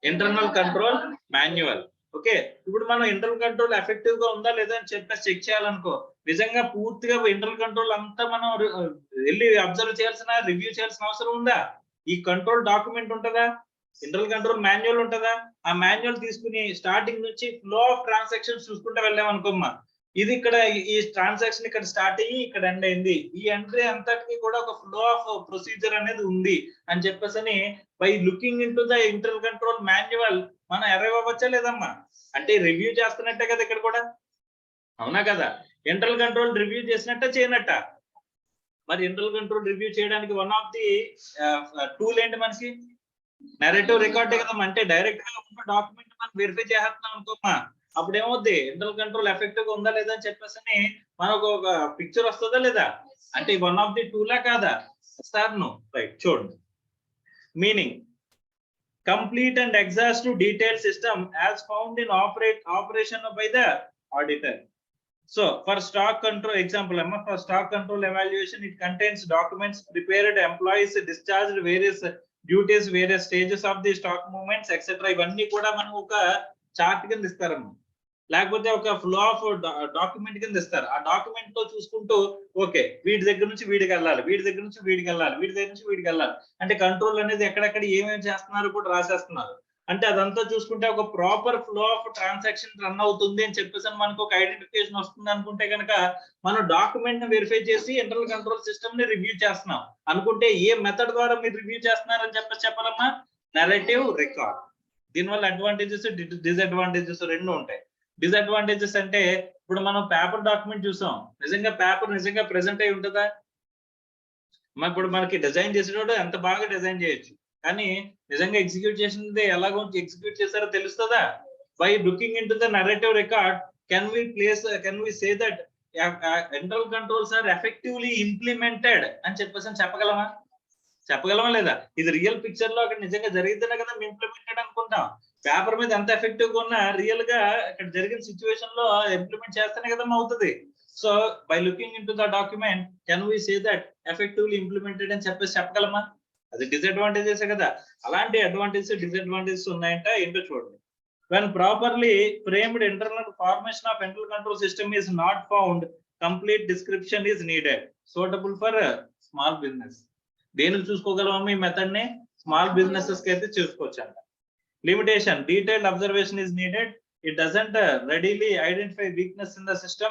Internal control manual. ఓకే. ఇప్పుడు మనం ఇంటర్నల్ కంట్రోల్ ఎఫెక్టివ్ గా ఉందా లేదా అని చెప్పేసి చెక్ చేయాలనుకో, నిజంగా పూర్తిగా ఇంటర్నల్ కంట్రోల్ అంతా మనం వెళ్ళి అబ్జర్వ్ చేయాల్సిన, రివ్యూ చేయాల్సిన అవసరం ఉందా? ఈ కంట్రోల్ డాక్యుమెంట్ ఉంటుందా? ఇంటర్నల్ కంట్రోల్ మాన్యువల్ ఉంటుందా? ఆ మాన్యువల్ తీసుకుని స్టార్టింగ్ నుంచి ఫ్లో ఆఫ్ ట్రాన్సాక్షన్స్ చూసుకుంటూ వెళ్ళామనుకోమ్మా, ఇది ఇక్కడ ఈ ట్రాన్సాక్షన్ ఇక్కడ స్టార్ట్ అయ్యి ఇక్కడ ఎండ్ అయింది. ఈ ఎంట్రీ అంతటికి కూడా ఒక ఫ్లో ఆఫ్ ప్రొసీజర్ అనేది ఉంది అని చెప్పేసి by looking in to the internal control manual మనం అరైవ్ అవ్వచ్చా లేదమ్మా? అంటే రివ్యూ చేస్తున్నట్టే కదా ఇక్కడ కూడా, అవునా కదా? ఇంటర్నల్ కంట్రోల్ రివ్యూ చేసినట్ట చేయనట్ట? మరి ఇంటర్నల్ కంట్రోల్ రివ్యూ చేయడానికి వన్ ఆఫ్ ది టూల్ ఏంటి మనకి? నరేటివ్ రికార్డే కదమ్మా. అంటే డైరెక్ట్ గా ఉన్న డాక్యుమెంట్ మనం వెరిఫై చేస్తున్నాం అనుకోమ్మా, అప్పుడు ఏమవుద్ది? ఇంటర్నల్ కంట్రోల్ ఎఫెక్టివ్ గా ఉందా లేదా అని చెప్పేసి మనకు ఒక పిక్చర్ వస్తుందా లేదా? అంటే వన్ ఆఫ్ ది టూలా కాదా? Sir no, right. చూడండి meaning, complete and exhaustive detailed system as found in operation by the auditor. So for stock control example, for stock control evaluation, it contains documents prepared, employees discharged, various duties, various stages of the stock movements, etc. ఇవన్నీ కూడా మనం ఒక చార్ట్ కింద ఇస్తారమ్మా, లేకపోతే ఒక ఫ్లో ఆఫ్ డాక్యుమెంట్ కింద ఇస్తారు. ఆ డాక్యుమెంట్ లో చూసుకుంటూ ఓకే వీడి దగ్గర నుంచి వీడికి వెళ్ళాలి, వీడి దగ్గర నుంచి వీడికి వెళ్ళాలి, వీడి దగ్గర నుంచి వీడికి వెళ్ళాలి అంటే కంట్రోల్ అనేది ఎక్కడెక్కడ ఏమేమి చేస్తున్నారు కూడా రాసేస్తున్నారు. అంటే అదంతా చూసుకుంటే ఒక proper flow of transaction run అవుతుంది అని చెప్పేసి మనకు ఒక ఐడెంటిఫికేషన్ వస్తుంది అనుకుంటే కనుక మనం డాక్యుమెంట్ ని వెరిఫై చేసి ఇంటర్నల్ కంట్రోల్ సిస్టమ్ ని రివ్యూ చేస్తున్నాం అనుకుంటే ఏ మెథడ్ ద్వారా మీరు రివ్యూ చేస్తున్నారని చెప్పేసి చెప్పాలమ్మా? Narrative record. దీనివల్ల అడ్వాంటేజెస్ డిసడ్వాంటేజెస్ రెండు ఉంటాయి. డిసడ్వాంటేజెస్ అంటే ఇప్పుడు మనం పేపర్ డాక్యుమెంట్ చూసాం, నిజంగా పేపర్ నిజంగా ప్రెసెంట్ అయి ఉంటుందా? ఇప్పుడు మనకి డిజైన్ చేసేటప్పుడు ఎంత బాగా డిజైన్ చేయొచ్చు, కానీ నిజంగా ఎగ్జిక్యూట్ చేసింది ఎలాగో ఎగ్జిక్యూట్ చేశారో తెలుస్తుందా? By looking in to the narrative record can we say that internal controls are effectively implemented అని చెప్పేసి చెప్పగలమా లేదా? ఇది రియల్ పిక్చర్ లో అక్కడ నిజంగా జరిగితేనే కదా మేము ఇంప్లిమెంటెడ్ అనుకుంటాం. పేపర్ మీద ఎంత ఎఫెక్టివ్ గా ఉన్నా రియల్ గా ఇక్కడ జరిగిన సిచ్యువేషన్ లో ఇంప్లిమెంట్ చేస్తేనే కదా అవుతుంది. So by looking in to the document can we say that effectively implemented అని చెప్పగలమా? అది డిసడ్వాంటేజెస్ కదా. అలాంటి అడ్వాంటేజెస్ డిసడ్వాంటేజెస్ ఉన్నాయంట, ఏంటో చూడండి. when properly framed internal formation of internal control system is not found, complete description is needed, suitable for small business. దేనికి చూసుకోగలమా ఈ మెథడ్ ని? స్మాల్ బిజినెసెస్ కి అయితే చూసుకోవచ్చంట. Limitation, detailed observation is needed, it doesn't readily identify weakness in the system,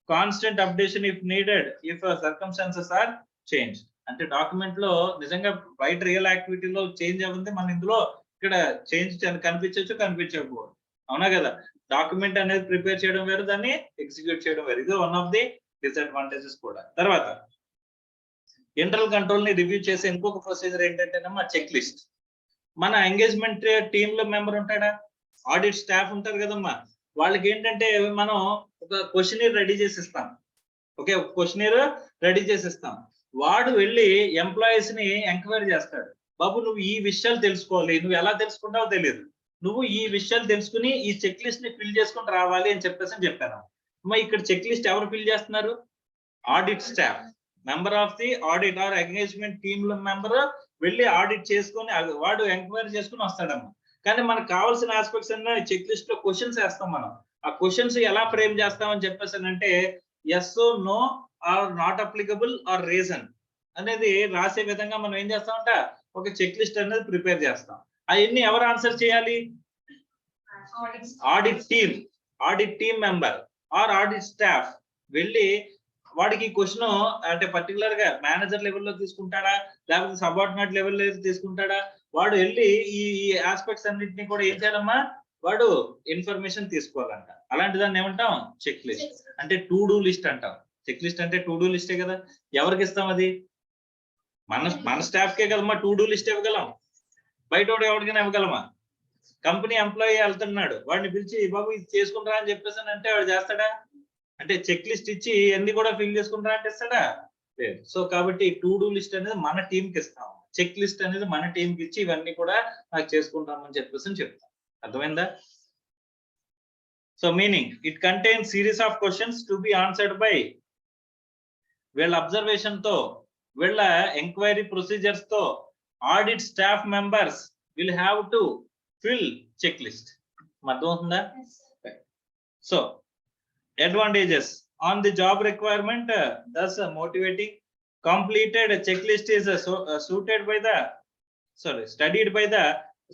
constant updation if needed if circumstances are changed. అంటే డాక్యుమెంట్ లో నిజంగా బయట రియల్ యాక్టివిటీలో చేంజ్ అవుతుంది, మన ఇందులో ఇక్కడ చేంజ్ కనిపించవచ్చు కనిపించకపోవచ్చు, అవునా కదా? డాక్యుమెంట్ అనేది ప్రిపేర్ చేయడం వేరు, దాన్ని ఎగ్జిక్యూట్ చేయడం వేరు. ఇది వన్ ఆఫ్ ది డిసడ్వాంటేజెస్ కూడా. తర్వాత ఇంటర్నల్ కంట్రోల్ ని రివ్యూ చేసే ఇంకొక ప్రొసీజర్ ఏంటంటేనమ్మా చెక్ లిస్ట్. మన ఎంగేజ్మెంట్ టీమ్ లో మెంబర్ ఉంటాడా, ఆడిట్ స్టాఫ్ ఉంటారు కదమ్మా, వాళ్ళకి ఏంటంటే మనం ఒక క్వశ్చనీర్ రెడీ చేసి ఇస్తాం. ఓకే, ఒక క్వశ్చనీర్ రెడీ చేసి ఇస్తాం. వాడు వెళ్ళి ఎంప్లాయీస్ ని ఎంక్వైరీ చేస్తాడు. బాబు నువ్వు ఈ విషయాలు తెలుసుకోవాలి, నువ్వు ఎలా తెలుసుకుంటావో తెలియదు, నువ్వు ఈ విషయాలు తెలుసుకుని ఈ చెక్ లిస్ట్ ని ఫిల్ చేసుకుని రావాలి అని చెప్పాను. మరి ఇక్కడ చెక్ లిస్ట్ ఎవరు ఫిల్ చేస్తున్నారు? Audit staff, member of the audit or engagement team లో మెంబర్ వెళ్ళి ఆడిట్ చేసుకుని వాడు ఎంక్వైరీ చేసుకుని వస్తాడమ్మా. కానీ మనకు కావాల్సిన ఆస్పెక్ట్స్ అన్న చెక్ లిస్ట్ లో క్వశ్చన్స్ వేస్తాం. మనం ఆ క్వశ్చన్స్ ఎలా ఫ్రేమ్ చేస్తామని చెప్పేసానంటే yes, no or not applicable or reason అనేది రాసే విధంగా మనం ఏం చేస్తామంట ఒక చెక్ లిస్ట్ అనేది ప్రిపేర్ చేస్తాం. అవన్నీ ఎవరు ఆన్సర్ చేయాలి? Audit team member or audit staff వెళ్ళి వాడికి క్వశ్చన్ అంటే పర్టికులర్ గా మేనేజర్ లెవెల్లో తీసుకుంటాడా లేకపోతే సబార్డినేట్ లెవెల్లో తీసుకుంటాడా, వాడు వెళ్ళి ఈ ఆస్పెక్ట్స్ అన్నింటినీ కూడా ఏం చేయాలమ్మా వాడు ఇన్ఫర్మేషన్ తీసుకోవాలంట. అలాంటి దాన్ని ఏమంటాం? Check list. అంటే టు డూ లిస్ట్ అంటాం. చెక్ లిస్ట్ అంటే టు డూ లిస్టే కదా. ఎవరికి ఇస్తాం అది? మన స్టాఫ్ కే కదమ్మా టు డూ లిస్ట్ ఇవ్వగలం, బయట ఎవరికైనా ఇవ్వగలమా? కంపెనీ ఎంప్లాయీ వెళ్తున్నాడు, వాడిని పిలిచి బాబు ఇది చేసుకుంటారా అని చెప్పేసి అంటే వాడు చేస్తాడా? అంటే చెక్ లిస్ట్ ఇచ్చి అన్ని కూడా ఫిల్ చేసుకుంటారా అంటే ఇస్తాడా? లేదు. సో కాబట్టి టు డూ లిస్ట్ అనేది మన టీం కి ఇస్తాం, చెక్ లిస్ట్ అనేది మన టీం కి ఇచ్చి ఇవన్నీ కూడా నాకు చేసుకుంటామని చెప్పేసి చెప్తాం. అర్థమైందా? So meaning, it contains series of questions to be answered by వీళ్ళ అబ్జర్వేషన్ తో, వీళ్ళ ఎంక్వైరీ ప్రొసీజర్స్ తో audit staff members will have to fill check list. అర్థమవుతుందా? So advantages on the job requirement, thus motivating. Completed checklist is studied by the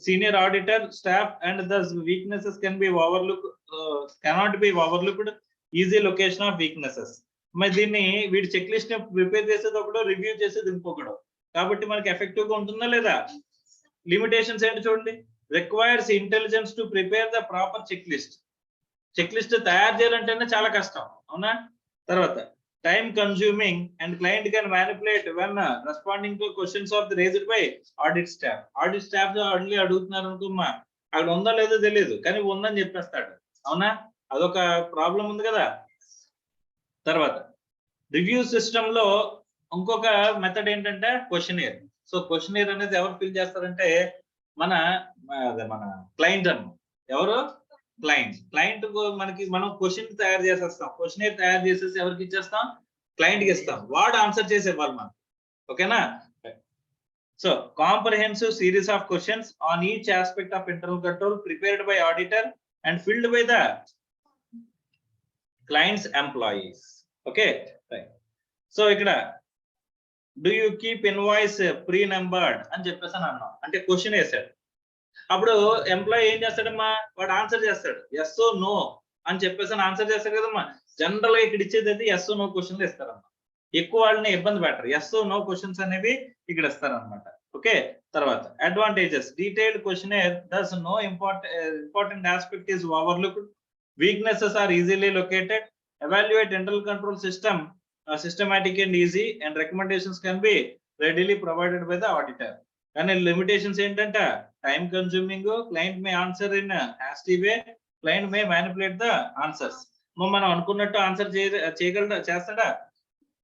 senior auditor staff and thus weaknesses cannot be overlooked easy location of weaknesses. మరి దీన్ని వీడి చెక్ లిస్ట్ ని ప్రిపేర్ చేసేది ఒకడు, రివ్యూ చేసేది ఇంకొకడు. కాబట్టి మనకి ఎఫెక్టివ్ గా ఉంటుందా లేదా? లిమిటేషన్స్ ఏంటి చూడండి. Requires intelligence to prepare the proper check list. Check list తయారు చేయాలంటేనే చాలా కష్టం, అవునా? తర్వాత time consuming and client can manipulate when responding to questions of the raised by audit staff. Audit staff అడ్లీ అడుగుతున్నారు అనుకున్నా, అక్కడ ఉందో లేదో తెలియదు కానీ ఉందని చెప్పేస్తాడు, అవునా? అదొక ప్రాబ్లం ఉంది కదా. తర్వాత రివ్యూ సిస్టమ్ లో ఇంకొక మెథడ్ ఏంటంటే క్వశ్చనీర్. సో క్వశ్చనీర్ అనేది ఎవరు ఫిల్ చేస్తారంటే మన క్లయింట్ అన్న. ఎవరు? క్లయింట్ మనకి మనం క్వశ్చన్ తయారు చేసేస్తాం, క్వశ్చనీర్ తయారు చేసేసి ఎవరికి ఇచ్చేస్తాం? క్లయింట్ కి ఇస్తాం, వాడు ఆన్సర్ చేసేవాళ్ళు మనం. ఓకేనా? So comprehensive series of questions on each aspect of internal control prepared by auditor and filled by the clients employees. Okay, so ఇక్కడ do you keep invoice pre numbered అని చెప్పేసి అని అన్నాం. అంటే క్వశ్చన్ వేసాడు, అప్పుడు ఎంప్లాయీ ఏం చేస్తాడమ్మా? వాడు ఆన్సర్ చేస్తాడు, ఎస్ ఓ నో అని చెప్పేసి ఆన్సర్ చేస్తాడు కదమ్మా. జనరల్ గా ఇక్కడ ఇచ్చేది అయితే ఎస్ ఓ నో క్వశ్చన్లు ఇస్తారమ్మా. ఎక్కువ వాళ్ళని ఇబ్బంది పెట్టరు, ఎస్ ఓ నో క్వశ్చన్స్ అనేవి ఇక్కడ ఇస్తారనమాట. ఓకే, తర్వాత advantages. Detailed questionnaire does no important aspect is overlooked. Weaknesses are easily located. Evaluate internal control system systematic and easy, and recommendations can be readily provided by the auditor. కానీ లిమిటేషన్స్ ఏంటంటే time consuming, client May answer in hasty way, client May manipulate the answers. మనం అనుకున్నట్టు ఆన్సర్ చేయగలడా? చేస్తాడా?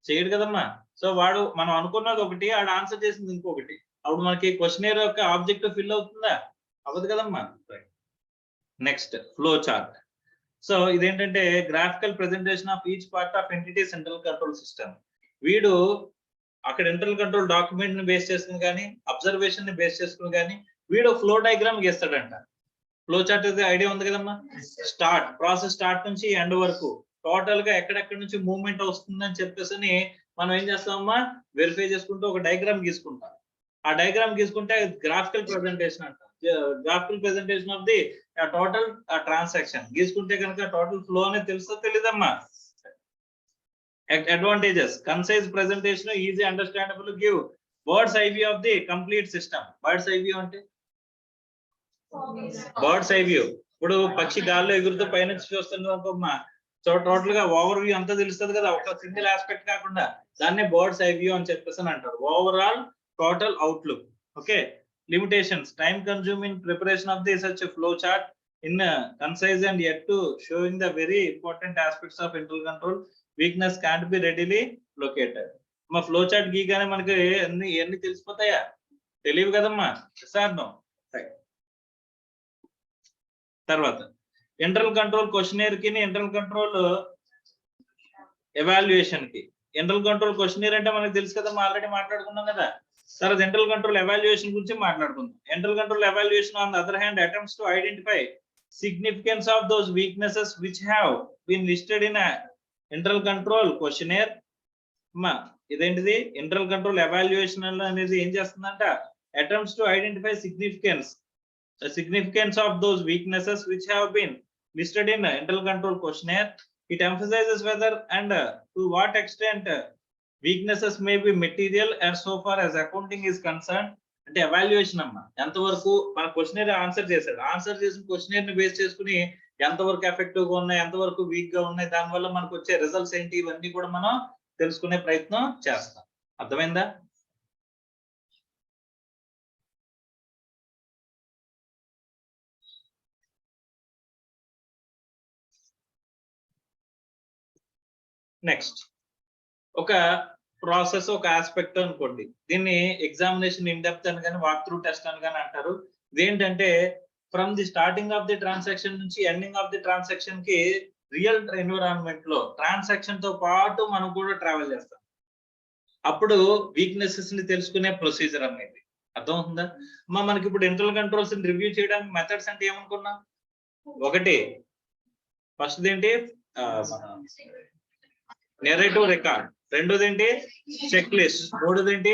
చేయడు కదమ్మా. సో వాడు మనం అనుకున్నది ఒకటి, ఆడు ఆన్సర్ చేసింది ఇంకొకటి. అప్పుడు మనకి క్వశ్చనర్ యొక్క ఆబ్జెక్టివ్ ఫిల్ అవుతుందా? అవ్వదు కదమ్మా. Next flow chart. సో ఇదేంటంటే graphical presentation of each part of entities internal control system. వీడు అక్కడ ఇంటర్నల్ కంట్రోల్ డాక్యుమెంట్ ని బేస్ చేసుకుని కానీ, అబ్జర్వేషన్ ని బేస్ చేసుకుని కానీ వీడు ఫ్లో డయాగ్రామ్ గీస్తాడంట. ఫ్లో చార్ట్ ఐడియా ఉంది కదమ్మా. ప్రాసెస్ స్టార్ట్ నుంచి ఎండ్ వరకు టోటల్ గా ఎక్కడెక్కడి నుంచి మూవ్మెంట్ వస్తుందని చెప్పేసి మనం ఏం చేస్తామమ్మా? వెరిఫై చేసుకుంటూ ఒక డయాగ్రామ్ గీసుకుంటాం. ఆ డయాగ్రామ్ గీసుకుంటే గ్రాఫికల్ ప్రెజెంటేషన్ అంట. Graphical presentation of the total transaction గీసుకుంటే కనుక టోటల్ ఫ్లో అనేది తెలుసా తెలీదమ్మా? Advantages. Concise presentation, easy understandable, give bird's eye view of the complete system. Bird's eye view అంటే బర్డ్స్ ఐ వ్యూ. ఇప్పుడు పక్షి గాల్లో ఎగురుతూ పైనుంచి చూస్తుంది అనుకోమ్మా, సో టోటల్ గా ఓవర్ వ్యూ అంతా తెలుస్తుంది కదా, ఒక సింగిల్ ఆస్పెక్ట్ కాకుండా. దాన్నే బర్డ్స్ ఐ వ్యూ అని చెప్పేసి అంటారు. Overall total outlook. Okay. Limitations. Time consuming preparation of the such a flow chart in concise and yet to showing the very important aspects of internal control. Weakness can't be readily located. మా ఫ్లో చార్ట్ గీగానే మనకి ఎన్ని తెలిసిపోతాయా? తెలియవు కదమ్మా. సార్ తర్వాత ఇంటర్నల్ కంట్రోల్ క్వశ్చనర్ కి, ఇంటర్నల్ కంట్రోల్ ఎవాల్యుయేషన్ కి. ఇంటర్నల్ కంట్రోల్ క్వశ్చనర్ అంటే మనకు తెలుసు కదమ్మా, ఆల్రెడీ మాట్లాడుకున్నాం కదా. తర్వాత ఇంటర్నల్ కంట్రోల్ ఎవాల్యుయేషన్ గురించి మాట్లాడుకుందాం. Internal control evaluation on the other hand attempts to identify significance of those weaknesses which have been listed in internal control questionnaire. అమ్మా ఇదేంటిది? ఇంటర్నల్ కంట్రోల్ ఎవాల్యుయేషన్ అనేది ఏం చేస్తుందంట? Attempts to identify significance of those weaknesses which have been listed in internal control questionnaire. It emphasizes whether and to what extent weaknesses may be material and so far as accounting is concerned. అంటే ఎవాల్యుయేషన్ అమ్మా, ఎంతవరకు మన క్వశ్చనర్ ఆన్సర్ చేశాడు, ఆన్సర్ చేసిన క్వశ్చనర్ ని బేస్ చేసుకుని ఎంతవరకు ఎఫెక్టివ్ గా ఉన్నాయి, ఎంతవరకు వీక్ గా ఉన్నాయి, దానివల్ల మనకు వచ్చే రిజల్ట్స్ ఏంటి, ఇవన్నీ కూడా మనం తెలుసుకునే ప్రయత్నం చేస్తాం. అర్థమైందా? నెక్స్ట్ ఒక ప్రాసెస్, ఒక ఆస్పెక్ట్ అనుకోండి. దీన్ని ఎగ్జామినేషన్ ఇన్ డెప్త్ అని కానీ, వాక్ త్రూ టెస్ట్ అని కానీ అంటారు. ఇదేంటంటే from the starting of the transaction నుంచి ఎండింగ్ ఆఫ్ ది ట్రాన్సాక్షన్ కి రియల్ ఎన్విరాన్మెంట్ లో ట్రాన్సాక్షన్ తో పాటు మనం కూడా ట్రావెల్ చేస్తాం. అప్పుడు వీక్నెసెస్ ని తెలుసుకునే ప్రొసీజర్ అనేది అర్థమవుతుందా? మనకి ఇప్పుడు ఇంటర్నల్ కంట్రోల్స్ రివ్యూ చేయడానికి మెథడ్స్ అంటే ఏమనుకున్నాం? ఒకటి ఫస్ట్ ఏంటి? Narrative record. రెండోది ఏంటి? Check list. మూడోది ఏంటి?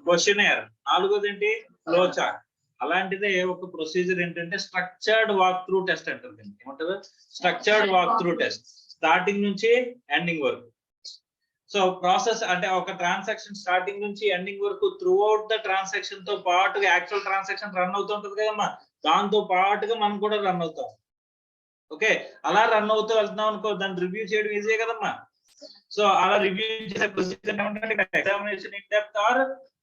క్వశ్చనర్. నాలుగోది ఏంటి? Flow chart. అలాంటిదే ఒక ప్రొసీజర్ ఏంటంటే స్ట్రక్చర్డ్ వాక్ త్రూ టెస్ట్ అంటారు. ఏమంటారు? Structured walk through test. Starting నుంచి ఎండింగ్ వరకు. సో ప్రాసెస్ అంటే ఒక ట్రాన్సాక్షన్ స్టార్టింగ్ నుంచి ఎండింగ్ వరకు త్రూ అవుట్ ద ట్రాన్సాక్షన్ తో పాటుగా యాక్చువల్ ట్రాన్సాక్షన్ రన్ అవుతుంటది కదమ్మా, దాంతో పాటుగా మనం కూడా రన్ అవుతాం. ఓకే, అలా రన్ అవుతూ వెళ్తున్నాం అనుకో, దాన్ని రివ్యూ చేయడం ఈజీ కదమ్మా. సో అలా రివ్యూ చేసే ప్రొసీజర్ ఏమంటే examination in depth or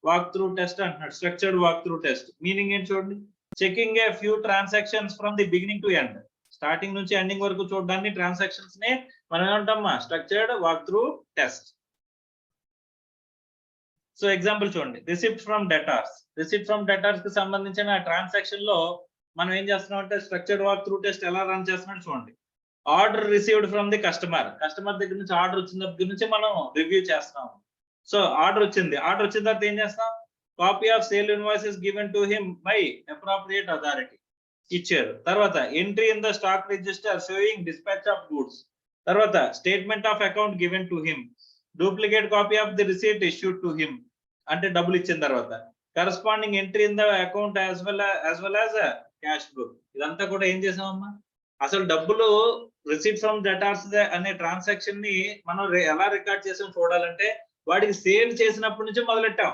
walk through test అంటున్నాడు. Structured walk through test meaning ఏంటి చూడండి. Checking a few transactions from the beginning to end, starting నుంచి ఎండింగ్ వరకు చూడడాన్ని ట్రాన్సాక్షన్స్ ని మనం ఏమంటామా, structured walk through test. So example చూడండి, receipt from debtors. Receipt from debtors కి సంబంధించిన ట్రాన్సాక్షన్ లో మనం ఏం చేస్తున్నాం అంటే స్ట్రక్చర్డ్ వాక్ త్రూ టెస్ట్ ఎలా రన్ చేస్తున్నాడు చూడండి. Order received from the customer, customer దగ్గర నుంచి ఆర్డర్ వచ్చిన దగ్గర నుంచి మనం రివ్యూ చేస్తాం. సో ఆర్డర్ వచ్చింది, ఆర్డర్ వచ్చిన తర్వాత ఏం చేస్తాం, copy of sale invoices given to him by appropriate authority ఇచ్చారు. తర్వాత entry in the stock register showing dispatch of goods. తర్వాత statement of account given to him, duplicate copy of the receipt issued to him అంటే డబ్బులు ఇచ్చిన తర్వాత, corresponding entry in the account as well as cash book. ఇదంతా కూడా ఏం చేసామమ్మా, అసలు డబ్బులు రిసీట్ ఫ్రమ్ డెటార్స్ అనే ట్రాన్సాక్షన్ ని మనం ఎలా రికార్డ్ చేసాం చూడాలంటే, వాడికి సేల్ చేసినప్పటి నుంచి మొదలెట్టాం.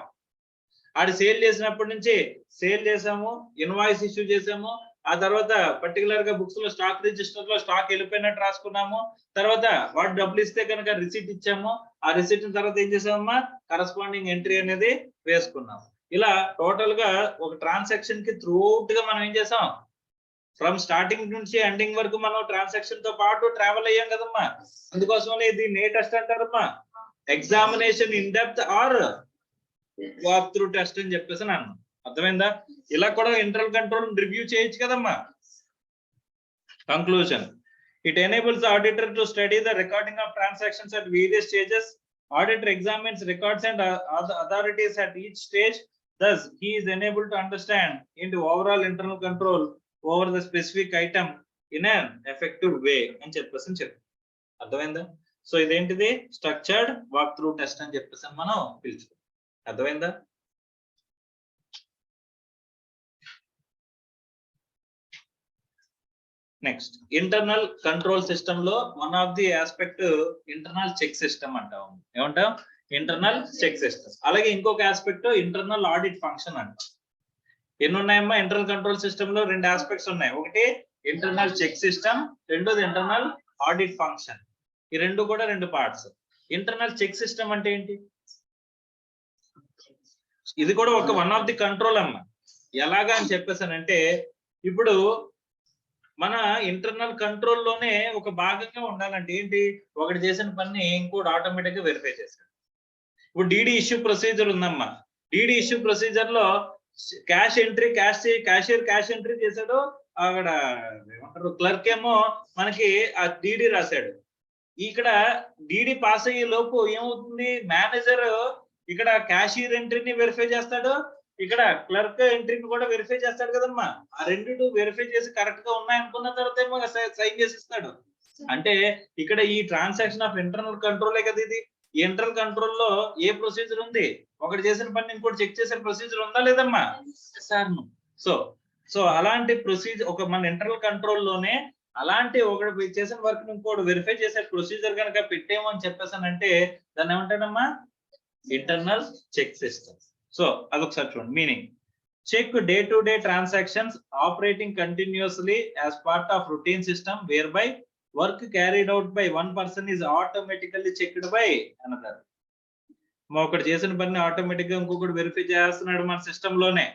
ఆడి సేల్ చేసినప్పటి నుంచి సేల్ చేసాము, ఇన్వాయిస్ ఇష్యూ చేసాము, ఆ తర్వాత పర్టికులర్ గా బుక్స్ లో స్టాక్ రిజిస్టర్ లో స్టాక్ వెళ్ళిపోయినట్టు రాసుకున్నాము, తర్వాత వాడు డబ్బులు ఇస్తే కనుక రిసీట్ ఇచ్చాము, ఆ రిసీట్ తర్వాత ఏం చేసామమ్మా, కరస్పాండింగ్ ఎంట్రీ అనేది వేసుకున్నాము. ఇలా టోటల్ గా ఒక ట్రాన్సాక్షన్ కి త్రూ అవుట్ గా మనం ఏం చేసాం, ఫ్రమ్ స్టార్టింగ్ నుంచి ఎండింగ్ వరకు మనం ట్రాన్సాక్షన్ తో పాటు ట్రావెల్ అయ్యాం కదమ్మా. అందుకోసమే దీన్ని ఏ టెస్ట్ అంటారమ్మా, examination in depth or walk through test అని చెప్పేసి అన్నాను. అర్థమైందా? ఇలా కూడా ఇంటర్నల్ కంట్రోల్ రివ్యూ చేయొచ్చు కదమ్మా. Conclusion, it enables the auditor to study the recording of transactions at various stages. Auditor examines records and authorities at each stage. Thus, he is enabled to understand into overall internal control over the specific item in an effective way అని చెప్పేసి చెప్పు. అర్థమైందా? సో ఇదేంటిది, స్ట్రక్చర్డ్ వాక్ త్రూ టెస్ట్ అని చెప్పేసి మనం పిలుచు. అర్థమైందా? నెక్స్ట్, ఇంటర్నల్ కంట్రోల్ సిస్టమ్ లో one of the aspect internal check system అంటాం. ఏమంటాం? Internal check system. అలాగే ఇంకొక ఆస్పెక్ట్ ఇంటర్నల్ ఆడిట్ ఫంక్షన్ అంట. ఎన్ని ఉన్నాయమ్మా ఇంటర్నల్ కంట్రోల్ సిస్టమ్ లో? రెండు ఆస్పెక్ట్స్ ఉన్నాయి. ఒకటి ఇంటర్నల్ చెక్ సిస్టమ్, రెండోది ఇంటర్నల్ ఆడిట్ ఫంక్షన్. ఈ రెండు కూడా రెండు పార్ట్స్. ఇంటర్నల్ చెక్ సిస్టమ్ అంటే ఏంటి? ఇది కూడా ఒక వన్ ఆఫ్ ది కంట్రోల్ అమ్మా. ఎలాగా అని చెప్పేసానంటే, ఇప్పుడు మన ఇంటర్నల్ కంట్రోల్ లోనే ఒక భాగంగా ఉండాలంటే ఏంటి, ఒకటి చేసిన పని ఇంకోటి ఆటోమేటిక్ గా వెరిఫై చేస్తాడు. ఇప్పుడు డిడి ఇష్యూ ప్రొసీజర్ ఉందమ్మా. డిడి ఇష్యూ ప్రొసీజర్ లో cash entry, cashier cash entry చేశాడు, అక్కడ ఏమంటారు క్లర్క్ ఏమో మనకి ఆ డిడి రాశాడు. ఇక్కడ డిడి పాస్ అయ్యే లోపు ఏమవుతుంది, మేనేజర్ ఇక్కడ క్యాషియర్ ఎంట్రీని వెరిఫై చేస్తాడు, ఇక్కడ క్లర్క్ ఎంట్రీని కూడా వెరిఫై చేస్తాడు కదమ్మా. ఆ రెండు వెరిఫై చేసి కరెక్ట్ గా ఉన్నాయనుకున్న తర్వాత ఏమో సైన్ చేసి ఇస్తాడు. అంటే ఇక్కడ ఈ ట్రాన్సాక్షన్ ఆఫ్ ఇంటర్నల్ కంట్రోలే కదా ఇది. ఈ ఇంటర్నల్ కంట్రోల్ లో ఏ ప్రొసీజర్ ఉంది, ఒకటి చేసిన పని ఇంకోటి చెక్ చేసే ప్రొసీజర్ ఉందా లేదమ్మా? సో అలాంటి ప్రొసీజర్ ఒక మన ఇంటర్నల్ కంట్రోల్ లోనే అలాంటి ఒకటి చేసిన వర్క్ ఇంకోటి వెరిఫై చేసే ప్రొసీజర్ కనుక పెట్టేమో అని చెప్పేసానంటే దాన్ని ఏమంటాడమ్మా, ఇంటర్నల్ చెక్ సిస్టమ్. సో అదొకసారి చూడండి meaning. Check day to day transactions operating continuously as part of routine system where by work carried out by one person is automatically checked by another. ఒకటి చేసిన పని ఆటోమేటిక్ గా ఇంకొకటి వెరిఫై చేస్తున్నాడు మన సిస్టమ్ లోనే.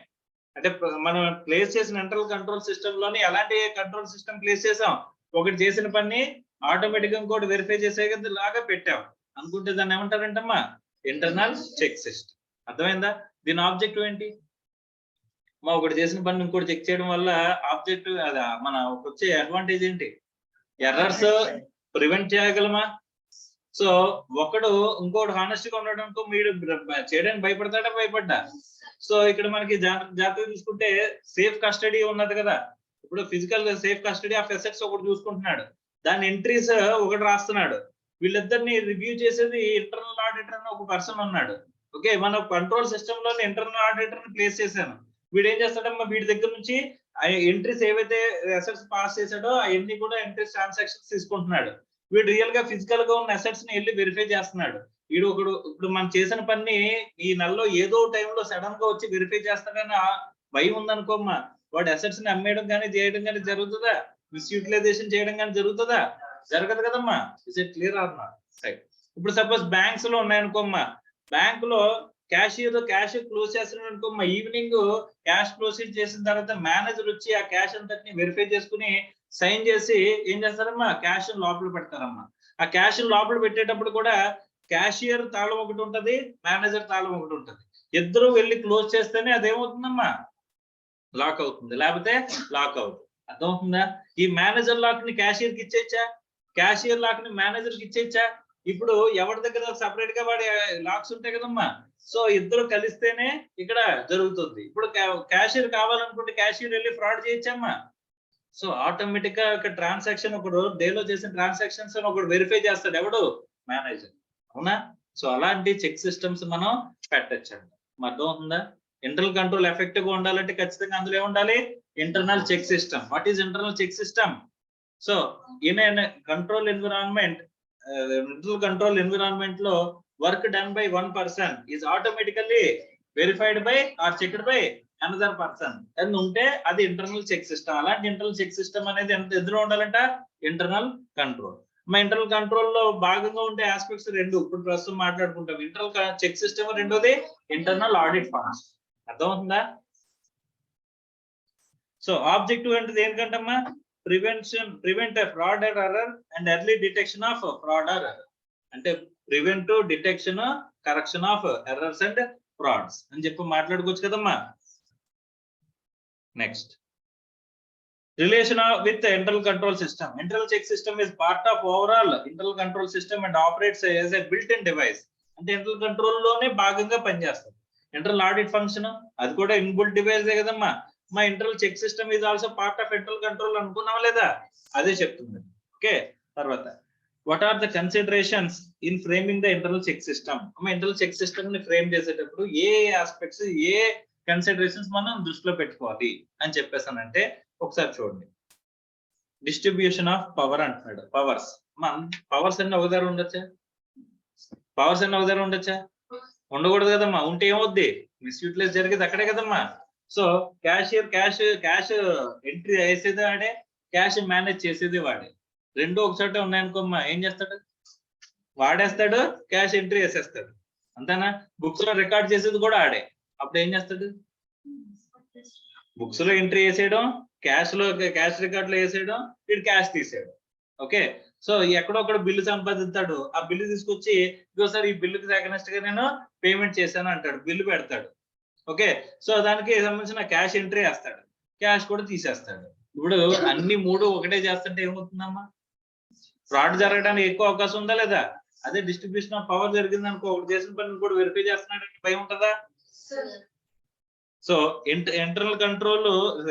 అంటే మనం ప్లేస్ చేసిన ఇంటర్నల్ కంట్రోల్ సిస్టమ్ లోనే ఎలాంటి కంట్రోల్ సిస్టమ్ ప్లేస్ చేసాం, ఒకటి చేసిన పని ఆటోమేటిక్ గా ఇంకోటి వెరిఫై చేసే లాగా పెట్టాం అనుకుంటే దాన్ని ఏమంటారంటమ్మా, ఇంటర్నల్ చెక్ సిస్టమ్. అర్థమైందా? దీని ఆబ్జెక్టివ్ ఏంటి, ఒకటి చేసిన పని ఇంకోటి చెక్ చేయడం వల్ల ఆబ్జెక్టివ్ అదా మన వచ్చే అడ్వాంటేజ్ ఏంటి, ఎర్రర్స్ ప్రివెంట్ చేయగలమా? సో ఒకడు ఇంకోటి హానెస్ట్ గా ఉండడంతో మీరు చేయడానికి భయపడ్డా? సో ఇక్కడ మనకి జాగ్రత్తగా చూసుకుంటే సేఫ్ కస్టడీ ఉన్నది కదా. ఇప్పుడు physical safe custody of assets ఒకటి చూసుకుంటున్నాడు, దాని ఎంట్రీస్ ఒకటి రాస్తున్నాడు. వీళ్ళిద్దరిని రివ్యూ చేసేది ఇంటర్నల్ ఆడిటర్ అని ఒక పర్సన్ ఉన్నాడు. ఓకే, మన కంట్రోల్ సిస్టమ్ లో ఇంటర్నల్ ఆడిటర్ ని ప్లేస్ చేశాను. వీడు ఏం చేస్తాడమ్మా, వీడి దగ్గర నుంచి ఎంట్రీస్ ఏవైతే అసెట్స్ పాస్ చేశాడో అవన్నీ కూడా ఎంట్రీస్ ట్రాన్సాక్షన్స్ తీసుకుంటున్నాడు. వీడు రియల్ గా ఫిజికల్ గా ఉన్న అసెట్స్ ని వెళ్ళి వెరిఫై చేస్తున్నాడు. వీడు ఇప్పుడు మనం చేసిన పని ఈ నెలలో ఏదో టైంలో సడన్ గా వచ్చి వెరిఫై చేస్తాడని భయం ఉందనుకోమ్మా, వాడు అసెట్స్ ని అమ్మేయడం కానీ చేయడం కానీ జరుగుతుందా? మిస్యూటిలైజేషన్ చేయడం కానీ జరుగుతుందా? జరగదు కదమ్మా. Is it clear or not? Right. ఇప్పుడు సపోజ్ బ్యాంక్స్ లో ఉన్నాయనుకోమ్మా, బ్యాంక్ లో క్యాషియర్ క్యాష్ క్లోజ్ చేస్తున్నాడు అనుకోమ్మా, ఈవినింగ్ క్యాష్ ప్రొసీడ్ చేసిన తర్వాత మేనేజర్ వచ్చి ఆ క్యాష్ అంతటిని వెరిఫై చేసుకుని సైన్ చేసి ఏం చేస్తారమ్మా, క్యాష్ లోపల పెడతారమ్మా. ఆ క్యాష్ లోపల పెట్టేటప్పుడు కూడా క్యాషియర్ తాళం ఒకటి ఉంటది, మేనేజర్ తాళం ఒకటి ఉంటది. ఇద్దరు వెళ్ళి క్లోజ్ చేస్తేనే అదేమవుతుందమ్మా, లాక్ అవుతుంది, లేకపోతే లాక్ అవుతుంది. అర్థమవుతుందా? ఈ మేనేజర్ లాక్ ని క్యాషియర్ కి ఇచ్చేచ్చా, క్యాషియర్ లాక్ ని మేనేజర్ కి ఇచ్చేచ్చా? ఇప్పుడు ఎవరి దగ్గర సపరేట్ గా వాడి లాక్స్ ఉంటాయి కదమ్మా. సో ఇద్దరు కలిస్తేనే ఇక్కడ జరుగుతుంది. ఇప్పుడు క్యాషియర్ కావాలనుకుంటే క్యాషియర్ వెళ్ళి ఫ్రాడ్ చేయొచ్చమ్మా. సో ఆటోమేటిక్ గా ఒక ట్రాన్సాక్షన్ ఒకడు డేలో చేసిన ట్రాన్సాక్షన్స్ ఒకడు వెరిఫై చేస్తాడు, ఎవడు? మేనేజర్. అవునా? సో అలాంటి చెక్ సిస్టమ్స్ మనం పెట్టచ్చండి. అర్థమవుతుందా? ఇంటర్నల్ కంట్రోల్ ఎఫెక్టివ్ గా ఉండాలంటే ఖచ్చితంగా అందులో ఏముండాలి? Internal check system. What is internal check system? So in control environment, internal control environment లో work done by one person is automatically verified by or checked by another person అని ఉంటే అది ఇంటర్నల్ చెక్ సిస్టమ్. అలాంటి ఇంటర్నల్ చెక్ సిస్టమ్ అనేది ఎందులో ఉండాలంట? Internal control. మా ఇంటర్నల్ కంట్రోల్ లో భాగంగా ఉండే ఆస్పెక్ట్స్ రెండు ఇప్పుడు ప్రస్తుతం మాట్లాడుకుంటాం. ఇంటర్నల్ చెక్ సిస్టమ్, రెండోది ఇంటర్నల్ ఆడిట్ ఫండ్స్. అర్థమవుతుందా? సో ఆబ్జెక్టివ్ అంటే దేనికంటమ్మా? Prevent fraud or error and early detection of fraud or error. అంటే prevent, detection, correction of errors and frauds అని చెప్పి మాట్లాడుకోవచ్చు కదమ్మా. Next, relation with the internal control system. Internal check system is part of overall internal control system and operates as a built-in device. అంటే ఇంటర్నల్ కంట్రోల్ లోనే భాగంగా పనిచేస్తుంది. ఇంటర్నల్ ఆడిట్ ఫంక్షన్ అది కూడా ఇన్బుల్ట్ డివైస్ కదమ్మా. మా internal check system is also part of internal control అనుకున్నాం లేదా? అదే చెప్తుంది. ఓకే. తర్వాత what are the considerations in framing the internal check system? ఇంటర్నల్ చెక్ సిస్టమ్ ని ఫ్రేమ్ చేసేటప్పుడు ఏ ఆస్పెక్ట్స్, ఏ కన్సిడరేషన్స్ మనం దృష్టిలో పెట్టుకోవాలి అని చెప్పేసానంటే ఒకసారి చూడండి. డిస్ట్రిబ్యూషన్ ఆఫ్ పవర్ అంటున్నాడు. పవర్స్ అన్ని ఒక దగ్గర ఉండొచ్చా? పవర్స్ అన్ని ఒక దగ్గర ఉండొచ్చా? ఉండకూడదు కదమ్మా. ఉంటే ఏమవుద్ది? మిస్యూటిలైజ్ జరిగేది అక్కడే కదమ్మా. సో క్యాషియర్ క్యాష్ ఎంట్రీ వేసేది వాడే, క్యాష్ మేనేజ్ చేసేది వాడే. రెండు ఒక చోట ఉన్నాయనుకోమ్మా, ఏం చేస్తాడు? వాడేస్తాడు, క్యాష్ ఎంట్రీ వేసేస్తాడు. అంతేనా? బుక్స్ లో రికార్డ్ చేసేది కూడా ఆడే. అప్పుడు ఏం చేస్తాడు? బుక్స్ లో ఎంట్రీ వేసేయడం, క్యాష్ రికార్డ్ లో వేసేయడం, వీడు క్యాష్ తీసేయడం. ఓకే. సో ఎక్కడో ఒకడు బిల్లు సంపాదిస్తాడు. ఆ బిల్లు తీసుకొచ్చి ఇంకోసారి ఈ బిల్లుకి అగెనెస్ట్ గా నేను పేమెంట్ చేశాను అంటాడు, బిల్లు పెడతాడు. ఓకే. సో దానికి సంబంధించిన క్యాష్ ఎంట్రీ వేస్తాడు, క్యాష్ కూడా తీసేస్తాడు. ఇప్పుడు అన్ని మూడు ఒకటే చేస్తుంటే ఏమవుతుందమ్మా? ఫ్రాడ్ జరగడానికి ఎక్కువ అవకాశం ఉందా లేదా? అదే డిస్ట్రిబ్యూషన్ ఆఫ్ పవర్ జరిగింది అనుకో, ఒకటి చేసిన పని కూడా వెరిఫై చేస్తున్నాడు, భయం ఉంటుందా? So internal control,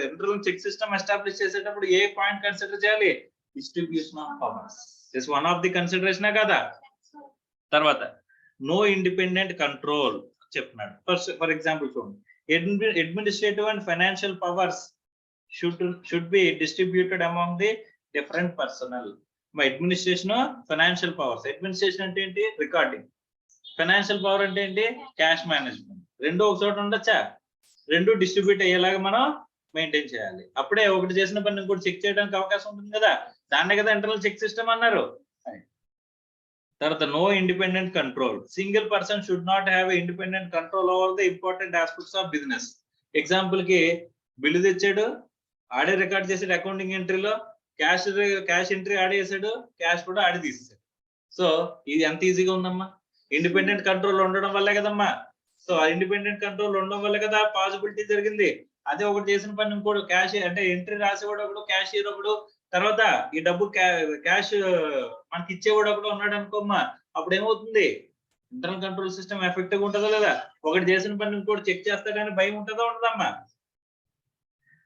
internal check system establish చేసేటప్పుడు ఏ పాయింట్ కన్సిడర్ చేయాలి? Distribution of powers is one of the consideration కదా. తర్వాత నో ఇండిపెండెంట్ కంట్రోల్ చెప్తున్నాడు. ఫర్ ఎగ్జాంపుల్ చూడండి, administrative and financial powers should be distributed among the different personnel. Administration, financial powers. Administration అంటే ఏంటి? రికార్డింగ్. ఫైనాన్షియల్ పవర్ అంటే ఏంటి? Cash management. రెండు ఒక చోట ఉండొచ్చా? రెండు డిస్ట్రిబ్యూట్ అయ్యేలాగా మనం మెయింటైన్ చేయాలి. అప్పుడే ఒకటి చేసిన పని ఇంకోటి చెక్ చేయడానికి అవకాశం ఉంటుంది కదా. దాన్నే కదా ఇంటర్నల్ చెక్ సిస్టమ్ అన్నారు. తర్వాత no independent control. Single person should not have independent control over the important aspects of business. Example కి బిల్లు తెచ్చాడు, ఆడే రికార్డ్ చేసాడు అకౌంటింగ్ ఎంట్రీలో, క్యాష్ ఎంట్రీ ఆడే చేసాడు, క్యాష్ కూడా ఆడి తీసేసాడు. సో ఇది ఎంత ఈజీగా ఉందమ్మా? ఇండిపెండెంట్ కంట్రోల్ ఉండడం వల్లే కదమ్మా. సో ఆ ఇండిపెండెంట్ కంట్రోల్ ఉండడం వల్ల కదా పాసిబిలిటీ జరిగింది. అదే ఒకటి చేసిన పని ఇంకోటి క్యాష్ అంటే ఎంట్రీ రాసేవాడు ఒకడు, క్యాషియర్ ఒకడు, తర్వాత ఈ డబ్బు క్యాష్ మనకి ఇచ్చేవాడు ఒకడు ఉన్నాడు అనుకోమ్మా, అప్పుడు ఏమవుతుంది? ఇంటర్నల్ కంట్రోల్ సిస్టమ్ ఎఫెక్టివ్ ఉంటుందా లేదా? ఒకటి చేసిన పని ఇంకోటి చెక్ చేస్తాడని భయం ఉంటుందా ఉండదమ్మా?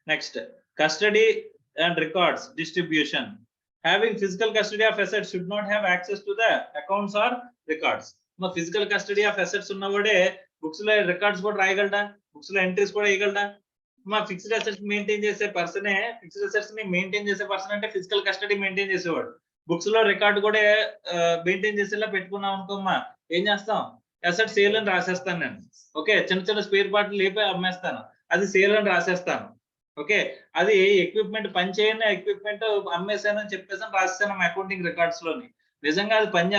Next, custody and records distribution. Having physical custody of assets should not have access to the accounts or records. Physical custody of assets ఉన్నవాడే బుక్స్ లో రికార్డ్స్ కూడా రాయగలడా, బుక్స్ లో ఎంట్రీస్ కూడా వేయగలడా? ఫిక్స్డ్ అసెట్స్ మెయింటైన్ చేసే పర్సనే, ఫిక్స్డ్ అసెట్స్ ని మెయింటైన్ చేసే పర్సన్ అంటే ఫిజికల్ కస్టడీ మెయింటైన్ చేసేవాడు. బుక్స్ లో రికార్డు కూడా మెయింటైన్ చేసేలా పెట్టుకున్నాం అనుకోమ్మా, ఏం చేస్తాం, అసెట్ సేల్ అని రాసేస్తాను నేను. ఓకే, చిన్న చిన్న స్పేర్ పార్ట్లు లేపి అమ్మేస్తాను, అది సేల్ అని రాసేస్తాను. ఓకే, అది ఎక్విప్మెంట్ పని చేయని ఎక్విప్మెంట్ అమ్మేశాను అని చెప్పేసి రాసేసాను అకౌంటింగ్ రికార్డ్స్ లోని. నిజంగా అది పని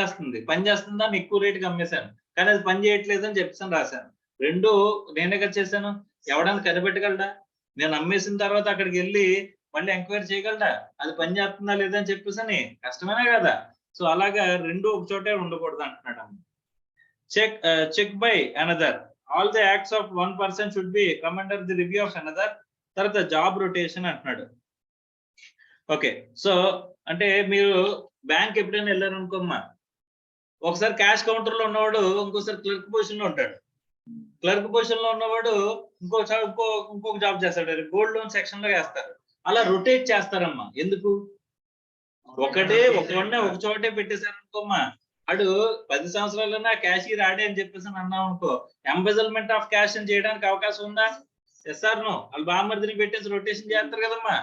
చేస్తుందా అని ఎక్కువ రేటుకి అమ్మేశాను, కానీ అది పని చేయట్లేదు అని చెప్పేసి రాశాను. రెండు నేనే కదా చేశాను, ఎవడన్నా కనిపెట్టగలడా? నేను అమ్మేసిన తర్వాత అక్కడికి వెళ్ళి మళ్ళీ ఎంక్వైరీ చేయగలడా అది పని చేస్తుందా లేదా అని చెప్పేసి అని? కష్టమేనా కదా. సో అలాగా రెండు ఒక చోటే ఉండకూడదు అంటున్నాడు. Check by another, all the acts of one person should be come under the review of another. తర్వాత జాబ్ రొటేషన్ అంటున్నాడు. ఓకే, సో అంటే మీరు బ్యాంక్ ఎప్పుడైనా వెళ్ళారనుకోమ్మా, ఒకసారి క్యాష్ కౌంటర్ లో ఉన్నవాడు ఇంకోసారి క్లర్క్ పొజిషన్ లో ఉంటాడు, క్లర్క్ పొజిషన్ లో ఉన్నవాడు ఇంకొక జాబ్ చేస్తాడు, గోల్డ్ లోన్ సెక్షన్ లో వేస్తారు. అలా రొటేట్ చేస్తారమ్మా. ఎందుకు? ఒక చోటే పెట్టేశారు అనుకోమ్మా, అడు 10 సంవత్సరాలన్నా క్యాషియర్ ఆడే అని చెప్పేసి అన్నాం అనుకో, ఎంబెజల్మెంట్ ఆఫ్ క్యాష్ చేయడానికి అవకాశం ఉందా? Yes or no? వాళ్ళు బామ్మర్దిని పెట్టేసి రొటేషన్ చేస్తారు కదమ్మా.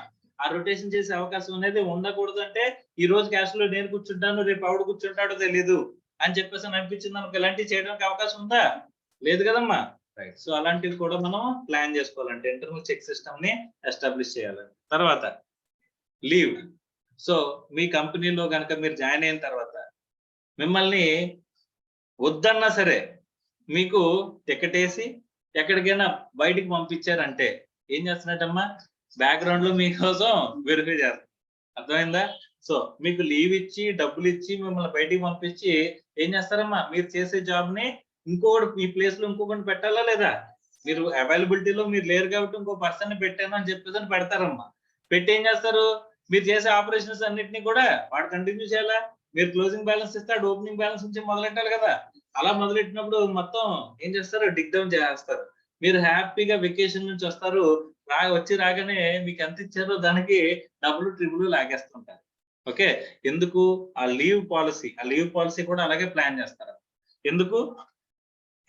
ఆ రొటేషన్ చేసే అవకాశం అనేది ఉండకూడదు. అంటే ఈ రోజు క్యాష్ లో నేను కూర్చుంటాను, రేపు ఆవిడ కూర్చుంటాడో తెలీదు అని చెప్పేసి అనిపించింది అనుకో, ఇలాంటివి చేయడానికి అవకాశం ఉందా? లేదు కదమ్మా. రైట్, సో అలాంటివి కూడా మనం ప్లాన్ చేసుకోవాలంటే ఇంటర్నల్ చెక్ సిస్టమ్ ని ఎస్టాబ్లిష్ చేయాలి. తర్వాత లీవ్. సో మీ కంపెనీలో కనుక మీరు జాయిన్ అయిన తర్వాత మిమ్మల్ని వద్దన్నా సరే మీకు టికెట్ వేసి ఎక్కడికైనా బయటికి పంపించారంటే ఏం చేస్తున్నట్టమ్మా, బ్యాక్గ్రౌండ్ లో మీకోసం వెరిఫై చేస్తారు. అర్థమైందా? సో మీకు లీవ్ ఇచ్చి డబ్బులు ఇచ్చి మిమ్మల్ని బయటికి పంపించి ఏం చేస్తారమ్మా, మీరు చేసే జాబ్ ని ఇంకొకటి మీ ప్లేస్ లో ఇంకొకటి పెట్టాలా లేదా? మీరు అవైలబిలిటీలో మీరు లేరు కాబట్టి ఇంకో పర్సన్ ని పెట్టాను అని చెప్పేసి పెడతారమ్మా. పెట్టి ఏం చేస్తారు, మీరు చేసే ఆపరేషన్స్ అన్నిటిని కూడా వాడు కంటిన్యూ చేయాలా? మీరు క్లోజింగ్ బ్యాలెన్స్ ఇస్తాడు, ఓపెనింగ్ బ్యాలెన్స్ నుంచి మొదలెట్టాలి కదా. అలా మొదలెట్టినప్పుడు మొత్తం ఏం చేస్తారు, డిక్ డౌన్ చేస్తారు. మీరు హ్యాపీగా వెకేషన్ నుంచి వస్తారు, వచ్చి రాగానే మీకు ఎంత ఇచ్చారో దానికి డబుల్ ట్రిపుల్ లాగేస్తుంటారు. ఓకే, ఎందుకు? ఆ లీవ్ పాలసీ కూడా అలాగే ప్లాన్ చేస్తారు. ఎందుకు?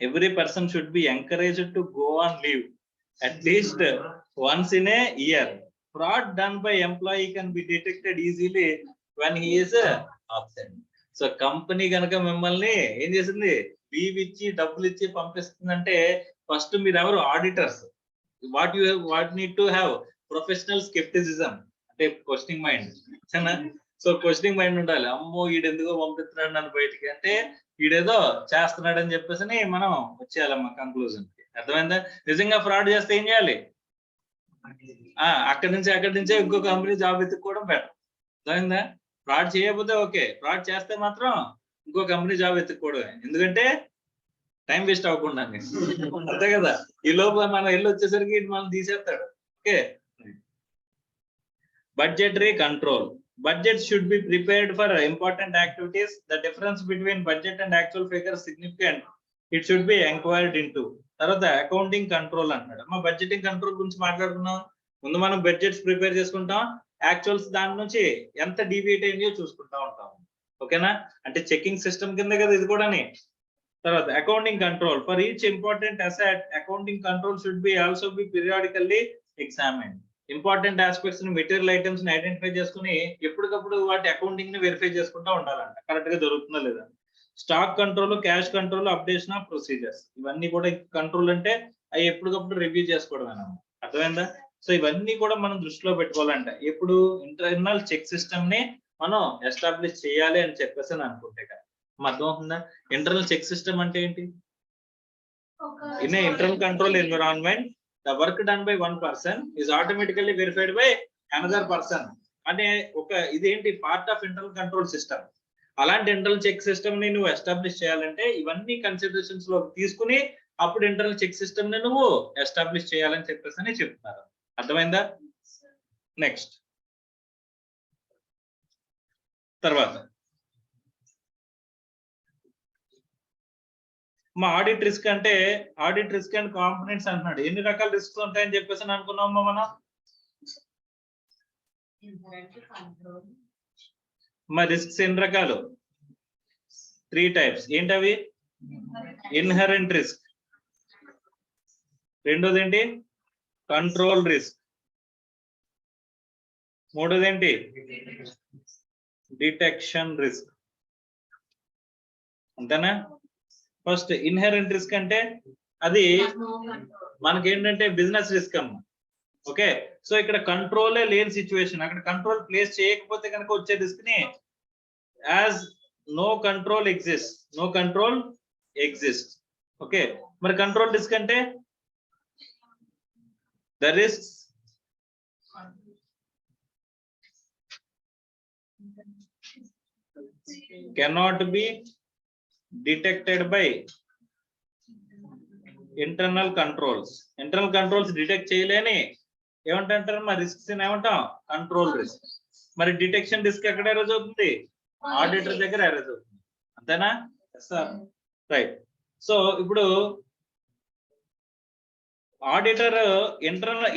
Every person should be encouraged to go on leave at least once in a year. Fraud done by employee can be detected easily when he is absent. So company కనుక మిమ్మల్ని ఏం చేసింది, లీవ్ ఇచ్చి డబ్బులు ఇచ్చి పంపిస్తుందంటే ఫస్ట్ మీరు ఎవరు? Auditors. What need to have professional scepticism, అంటే questioning mind. So questioning mind ఉండాలి. అమ్మో ఈడెందుకో పంపిస్తున్నాడు నన్ను బయటికి, అంటే ఈడేదో చేస్తున్నాడు అని చెప్పేసి మనం వచ్చేయాలమ్మా కంక్లూజన్ కి. అర్థమైందా? నిజంగా ఫ్రాడ్ చేస్తే ఏం చేయాలి? అక్కడి నుంచే ఇంకో కంపెనీ జాబ్ వెతుక్కోవడం బెటర్. అర్థమైందా? ఫ్రాడ్ చేయకపోతే ఓకే, ఫ్రాడ్ చేస్తే మాత్రం ఇంకో కంపెనీ జాబ్ వెతుక్కోవడమే. ఎందుకంటే టైం వేస్ట్ అవ్వకుండా. అంతే కదా, ఈ లోపల మనం వెళ్ళి వచ్చేసరికి మనం తీసేస్తాడు. Okay, budgetary control. Budget should be prepared for important activities. The difference between budget and actual figure is significant. It should be inquired into. తర్వాత అకౌంటింగ్ కంట్రోల్ అంటాడు. మా బడ్జెటింగ్ కంట్రోల్ గురించి మాట్లాడుకున్నాం. ముందు మనం బడ్జెట్స్ ప్రిపేర్ చేసుకుంటాం, యాక్చువల్స్ దాని నుంచి ఎంత డీవియేట్ అయ్యో చూసుకుంటా ఉంటాం. ఓకేనా? అంటే చెకింగ్ సిస్టమ్ కింద కదా ఇది కూడా. తర్వాత accounting control. For each important asset accounting control should be also be periodically examined. Important aspects ని, మెటీరియల్ ఐటమ్స్ ని ఐడెంటిఫై చేసుకుని ఎప్పటికప్పుడు వాటి అకౌంటింగ్ ని వెరిఫై చేసుకుంటా ఉండాలంట, కరెక్ట్ గా జరుగుతుందా లేదా. Stock control, cash control, updation of procedures, ఇవన్నీ కూడా కంట్రోల్ అంటే అవి ఎప్పటికప్పుడు రివ్యూ చేసుకోవడం. అర్థమైందా? సో ఇవన్నీ కూడా మనం దృష్టిలో పెట్టుకోవాలంట ఎప్పుడు ఇంటర్నల్ చెక్ సిస్టమ్ ని మనం ఎస్టాబ్లిష్ చేయాలి అని చెప్పేసి అనుకుంటే కదా. అర్థమవుతుందా? ఇంటర్నల్ చెక్ సిస్టమ్ అంటే ఏంటి? In internal control environment the work done by one person is automatically verified by another person. అంటే ఒక ఇదేంటి part of internal control system. అలాంటి ఇంటర్నల్ చెక్ సిస్టమ్ ని నువ్వు ఎస్టాబ్లిష్ చేయాలంటే ఇవన్నీ కన్సిడరేషన్స్ లో తీసుకుని అప్పుడు ఇంటర్నల్ చెక్ సిస్టమ్ ని నువ్వు ఎస్టాబ్లిష్ చేయాలని చెప్పేసి అని చెప్తున్నారు. అర్థమైందా? నెక్స్ట్ తర్వాత మా ఆడిట్ రిస్క్ అంటే ఆడిట్ రిస్క్ అండ్ కాంపోనెంట్స్ అంటున్నాడు. ఎన్ని రకాల రిస్క్ ఉంటాయని చెప్పేసి అనుకున్నామా మనం? మా రిస్క్స్ ఎన్ని రకాలు? 3 టైప్స్. ఏంటవి? ఇన్హెరెంట్ రిస్క్, రెండోది ఏంటి? కంట్రోల్ రిస్క్, మూడోది ఏంటి? డిటెక్షన్ రిస్క్ అంతేనా. ఫస్ట్ ఇన్హెరెంట్ రిస్క్ అంటే అది మనకేంటంటే బిజినెస్ రిస్క్ అమ్మ. ఓకే, సో ఇక్కడ కంట్రోలే లేని సిచ్యువేషన్, అక్కడ కంట్రోల్ ప్లేస్ చేయకపోతే కనుక వచ్చే రిస్క్ ని as no control exist. Okay, మరి కంట్రోల్ రిస్క్ అంటే the risk cannot be detected by internal controls detect చేయలేని ఏమంటారు మా రిస్క్స్ ఏమంటాం కంట్రోల్ రిస్క్. మరి డిటెక్షన్ రిస్క్ ఎక్కడ అరైజ్ అవుతుంది, ఆడిటర్ దగ్గర అరైజ్ అవుతుంది, అంతేనా. రైట్. సో ఇప్పుడు ఆడిటర్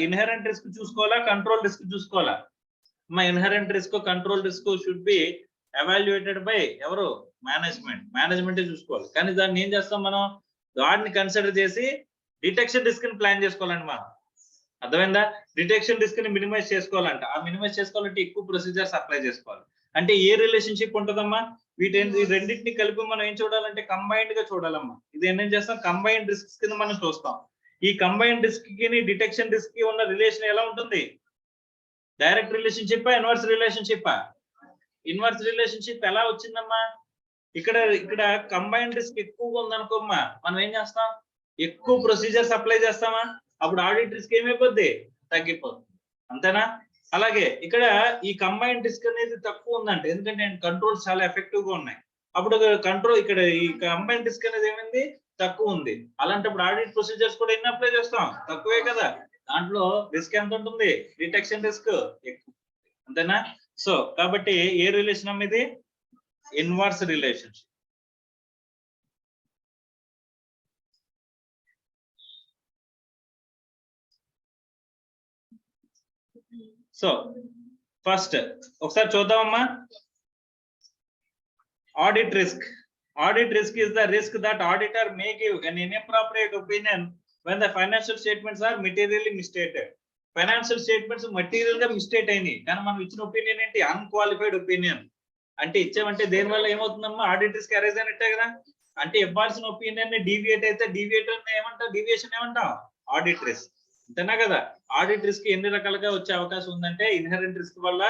ఇన్హెరెంట్ రిస్క్ చూసుకోవాలా, కంట్రోల్ రిస్క్ చూసుకోవాలా. మా inherent risk control risk should be evaluated by ఎవరు, మేనేజ్మెంట్ చూసుకోవాలి. కానీ దాన్ని ఏం చేస్తాం మనం, వాటిని కన్సిడర్ చేసి డిటెక్షన్ రిస్క్ ని ప్లాన్ చేసుకోవాలండి మనం. అర్థమైందా. డిటెక్షన్ రిస్క్ ని మినిమైజ్ చేసుకోవాలంటే, ఆ మినిమైజ్ చేసుకోవాలంటే ఎక్కువ ప్రొసీజర్స్ అప్లై చేసుకోవాలి. అంటే ఏ రిలేషన్షిప్ ఉంటుందమ్మా, వీటి రెండింటిని కలిపి మనం ఏం చూడాలంటే కంబైన్డ్ గా చూడాలమ్మా. ఇది ఏం చేస్తాం, కంబైన్డ్ రిస్క్ కింద మనం చూస్తాం. ఈ కంబైన్డ్ రిస్క్ కి డిటెక్షన్ రిస్క్ కి ఉన్న రిలేషన్ ఎలా ఉంటుంది, direct relationship, inverse relationship. Inverse relationship ఎలా వచ్చిందమ్మా, ఇక్కడ కంబైన్డ్ రిస్క్ ఎక్కువగా ఉందనుకోమ్మా, మనం ఏం చేస్తాం, ఎక్కువ ప్రొసీజర్స్ అప్లై చేస్తామా, అప్పుడు ఆడిట్ రిస్క్ ఏమైపోద్ది, తగ్గిపోతుంది, అంతేనా. అలాగే ఇక్కడ ఈ కంబైన్డ్ రిస్క్ అనేది తక్కువ ఉందంటే, ఎందుకంటే కంట్రోల్స్ చాలా ఎఫెక్టివ్ గా ఉన్నాయి, అప్పుడు కంట్రోల్ ఇక్కడ ఈ కంబైన్డ్ రిస్క్ అనేది ఏమైంది, తక్కువ ఉంది. అలాంటప్పుడు ఆడిట్ ప్రొసీజర్స్ కూడా ఎన్ని అప్లై చేస్తాం, తక్కువే కదా. దాంట్లో రిస్క్ ఎంత ఉంటుంది, డిటెక్షన్ రిస్క్ ఎక్కువ, అంతేనా. సో కాబట్టి ఏ రిలేషన్ అమ్మ ఇది, ఇన్వర్స్ రిలేషన్షిప్. సో ఫస్ట్ ఒకసారి చూద్దామమ్మా. Audit risk is the risk that auditor may give an inappropriate opinion when the financial statements are materially misstated. Financial statements material గా మిస్టేక్ అయినాయి, కానీ మనం ఇచ్చిన ఒపీనియన్ ఏంటి, అన్క్వాలిఫైడ్ ఒపీనియన్. అంటే ఇచ్చామంటే దేని వల్ల ఏమవుతుందమ్మా, ఆడిట్ రిస్క్ అరైజ్ అయినట్టే కదా. అంటే ఇవ్వాల్సిన ఒపీనియన్ ని డీవియేట్ అయితే డీవియేషన్ ఏమంటాం, ఆడిట్ రిస్క్, అంతేనా కదా. ఆడిట్ రిస్క్ ఎన్ని రకాలుగా వచ్చే అవకాశం ఉందంటే, ఇన్హెరెంట్ రిస్క్ వల్ల,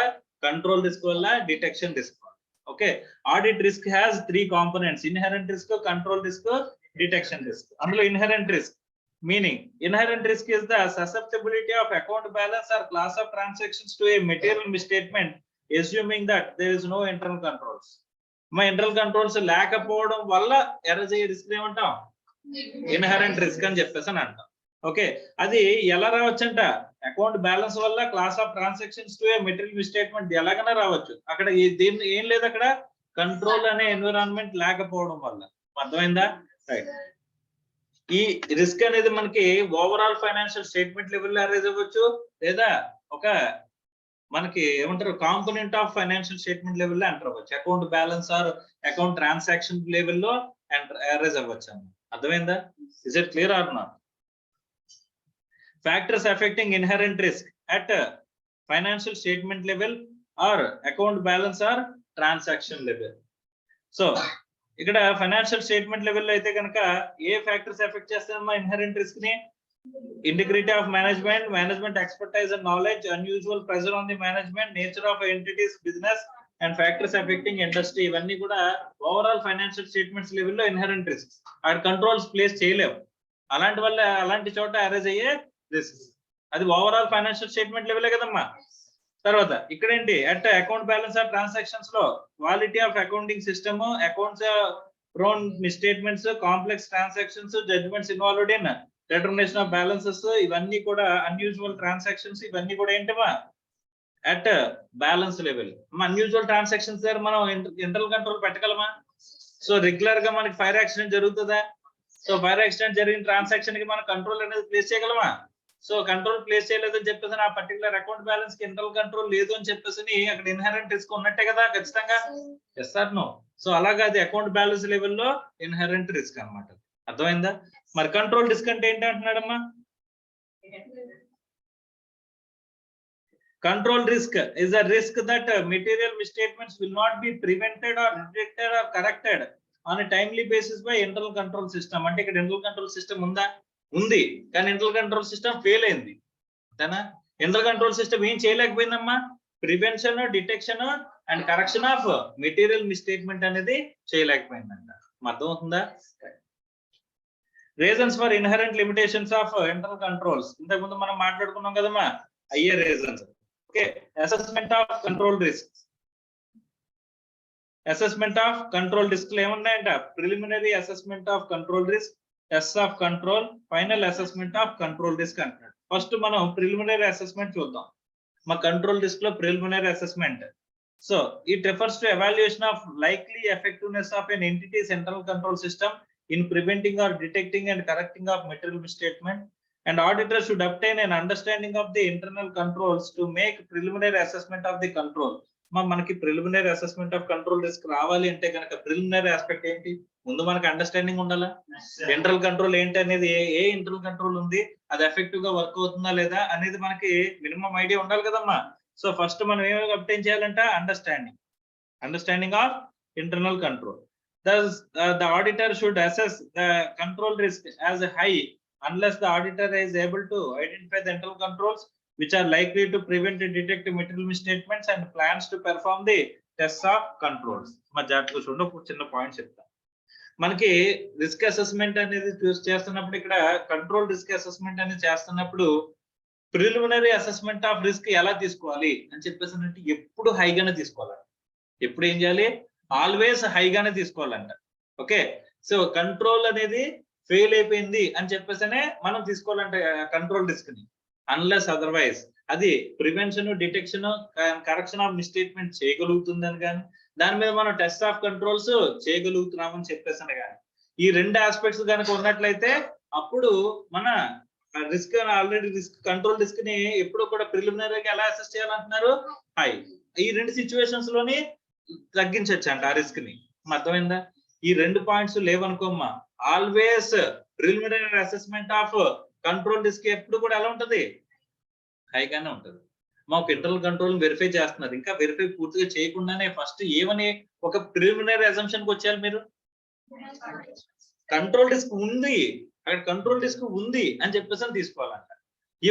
కంట్రోల్ రిస్క్ వల్ల, డిటెక్షన్ రిస్క్ వల్ల. Okay, audit risk has 3 components, inherent risk, control risk, detection risk. అందులో inherent risk meaning inherent risk is the susceptibility of account balance or class of transactions to a material misstatement, assuming that there is no internal controls. మా ఇంటర్నల్ కంట్రోల్స్ లేకపోవడం వల్ల అరైజ్ అయ్యే రిస్క్ ఏమంటాం, ఇన్హెరెంట్ రిస్క్ అని చెప్పేసి అని అంటాం. ఓకే, అది ఎలా రావచ్చు అంట, అకౌంట్ బ్యాలెన్స్ వల్ల, class of transactions to A material misstatement ఎలాగైనా రావచ్చు. అక్కడ ఏం లేదు, అక్కడ కంట్రోల్ అనే ఎన్విరాన్మెంట్ లేకపోవడం వల్ల. అర్థమైందా. రైట్. ఈ రిస్క్ అనేది మనకి ఓవరాల్ ఫైనాన్షియల్ స్టేట్మెంట్ లెవెల్లో అరైజ్ అవ్వచ్చు, లేదా ఒక మనకి ఏమంటారు కాంపోనెంట్ ఆఫ్ ఫైనాన్షియల్ స్టేట్మెంట్ లెవెల్లో ఎంటర్ అవ్వచ్చు, account balance or account transaction లెవెల్లో అరైజ్ అవ్వచ్చు అన్న. అర్థమైందా. Is it clear or not. Factors affecting inherent risk at financial statement level or account balance or transaction level. So ఇక్కడ ఫైనాన్షియల్ స్టేట్మెంట్ లెవెల్లో అయితే కనుక ఏ ఫ్యాక్టర్స్ ఎఫెక్ట్ చేస్తాయమ్మా ఇన్హెరెంట్ రిస్క్ ని, integrity of management expertise and knowledge, unusual pressure on the management, nature of entities business and factors effecting industry. ఇవన్నీ కూడా ఓవరాల్ ఫైనాన్షియల్ స్టేట్మెంట్స్ లెవెల్లో ఇన్హెరెంట్ రిస్క్, అక్కడ కంట్రోల్స్ ప్లేస్ చేయలేవు. అలాంటి చోట అరైజ్ అయ్యే రిస్క్, అది ఓవరాల్ ఫైనాన్షియల్ స్టేట్మెంట్ లెవెలే కదమ్మా. తర్వాత ఇక్కడ ఏంటి, at account balance of transactions లో quality of accounting system, accounts prone misstatements, complex transactions, judgements involved in determination of balances, ఇవన్నీ కూడా అన్యూజువల్ ట్రాన్సాక్షన్స్, ఇవన్నీ కూడా ఏంటమ్మా at balance level. Unusual transactions దగ్గర మనం ఇంటర్నల్ కంట్రోల్ పెట్టగలమా. సో రెగ్యులర్ గా మనకి ఫైర్ యాక్సిడెంట్ జరుగుతుందా, సో ఫైర్ యాక్సిడెంట్ జరిగిన ట్రాన్సాక్షన్ కి మనం కంట్రోల్ అనేది ప్లేస్ చేయగలమా. సో కంట్రోల్ ప్లేస్ చేయలేదని చెప్పేసి ఆ పర్టికులర్ అకౌంట్ బ్యాలెన్స్ కి ఇంటర్నల్ కంట్రోల్ లేదు అని చెప్పేసి అక్కడ ఇన్హెరెంట్ రిస్క్ ఉన్నట్టే కదా ఖచ్చితంగా. Yes or no. సో అలాగా అది అకౌంట్ బ్యాలెన్స్ లెవెల్లో ఇన్హెరెంట్ రిస్క్ అన్నమాట. అర్థమైందా. మరి కంట్రోల్ రిస్క్ అంటే ఏంటి అంటున్నాడమ్మా, Control risk is a risk that material misstatements will not be prevented or detected or corrected on a timely basis by internal control system. అంటే ఇక్కడ internal control system ఉందా? ఉంది. కానీ internal control system ఫెయిల్ అయింది. అంతేనా? internal control system ఏం చేయలేకపోయిందమ్మా? Prevention, detection and correction of material misstatement అనేది చేయలేకపోయిందంట. అర్థం అవుతుందా? Reasons for inherent limitations of internal controls. ఇంతకు ముందు మనం మాట్లాడుకున్నాం కదమ్మా, అయ్యే reasons. Okay, assessment of control risk. Assessment of control risk ఏమున్నాయంట? Preliminary assessment of control risk, test of control, final assessment of control risk అంటున్నాడు. ఫస్ట్ మనం ప్రిలిమినరీ అసెస్మెంట్ చూద్దాం. మా కంట్రోల్ రిస్క్ లో preliminary assessment. So it refers to evaluation of likely effectiveness of an entities internal control system in preventing or detecting and correcting of material misstatement, and auditors should obtain an understanding of the internal controls to make preliminary assessment of the control. మనకి preliminary assessment of control risk రావాలి అంటే కనుక preliminary aspect ఏంటి? ముందు మనకి అండర్స్టాండింగ్ ఉండాలా? ఇంటర్నల్ కంట్రోల్ ఏంటి అనేది, ఏ ఇంటర్నల్ కంట్రోల్ ఉంది, అది ఎఫెక్టివ్ గా వర్క్ అవుతుందా లేదా అనేది మనకి మినిమం ఐడియా ఉండాలి కదమ్మా. సో ఫస్ట్ మనం ఏమి అబ్టైన్ చేయాలంట? Understanding of internal control. Thus, the auditor should assess the control risk as high unless the auditor is able to identify the internal controls which are likely to prevent and detect material misstatements and plans to perform the tests of controls. మా జాగ్రత్తగా చూడండి, ఒక చిన్న పాయింట్ చెప్తాను. మనకి రిస్క్ అసెస్మెంట్ అనేది చేస్తున్నప్పుడు, ఇక్కడ కంట్రోల్ రిస్క్ అసెస్మెంట్ అనేది చేస్తున్నప్పుడు ప్రిలిమినరీ అసెస్మెంట్ ఆఫ్ రిస్క్ ఎలా తీసుకోవాలి అని చెప్పేసి ఎప్పుడు హైగానే తీసుకోవాలి. ఎప్పుడు ఏం చేయాలి? ఆల్వేస్ హైగానే తీసుకోవాలంట. ఓకే, సో కంట్రోల్ అనేది ఫెయిల్ అయిపోయింది అని చెప్పేసనే మనం తీసుకోవాలంటే కంట్రోల్ రిస్క్ ని. అన్లెస్ అదర్వైజ్ అది prevention, detection, correction of misstatement చేయగలుగుతుందని కానీ, దాని మీద మనం టెస్ట్ ఆఫ్ కంట్రోల్స్ చేయగలుగుతున్నామని చెప్పేసనే కానీ, ఈ రెండు ఆస్పెక్ట్స్ కనుక ఉన్నట్లయితే అప్పుడు మన risk, already risk, control risk ని ఎప్పుడు కూడా ప్రిలిమినరీగా ఎలా అసెస్ చేయాలంటున్నారు? హై. ఈ రెండు సిచ్యువేషన్స్ లోని తగ్గించవచ్చు అంట ఆ రిస్క్ ని. అర్థమైందా? ఈ రెండు పాయింట్స్ లేవనుకోమ్మా, always preliminary assessment of control risk ఎప్పుడు కూడా ఎలా ఉంటది? హైగానే ఉంటది. మాకు ఇంటర్నల్ కంట్రోల్ వెరిఫై చేస్తున్నారు, ఇంకా వెరిఫై పూర్తిగా చేయకుండానే ఫస్ట్ ఏమని ఒక ప్రిలిమినరీ అసంప్షన్ కి వచ్చారు మీరు? కంట్రోల్ రిస్క్ ఉంది, అక్కడ కంట్రోల్ రిస్క్ ఉంది అని చెప్పేసి తీసుకోవాలంట.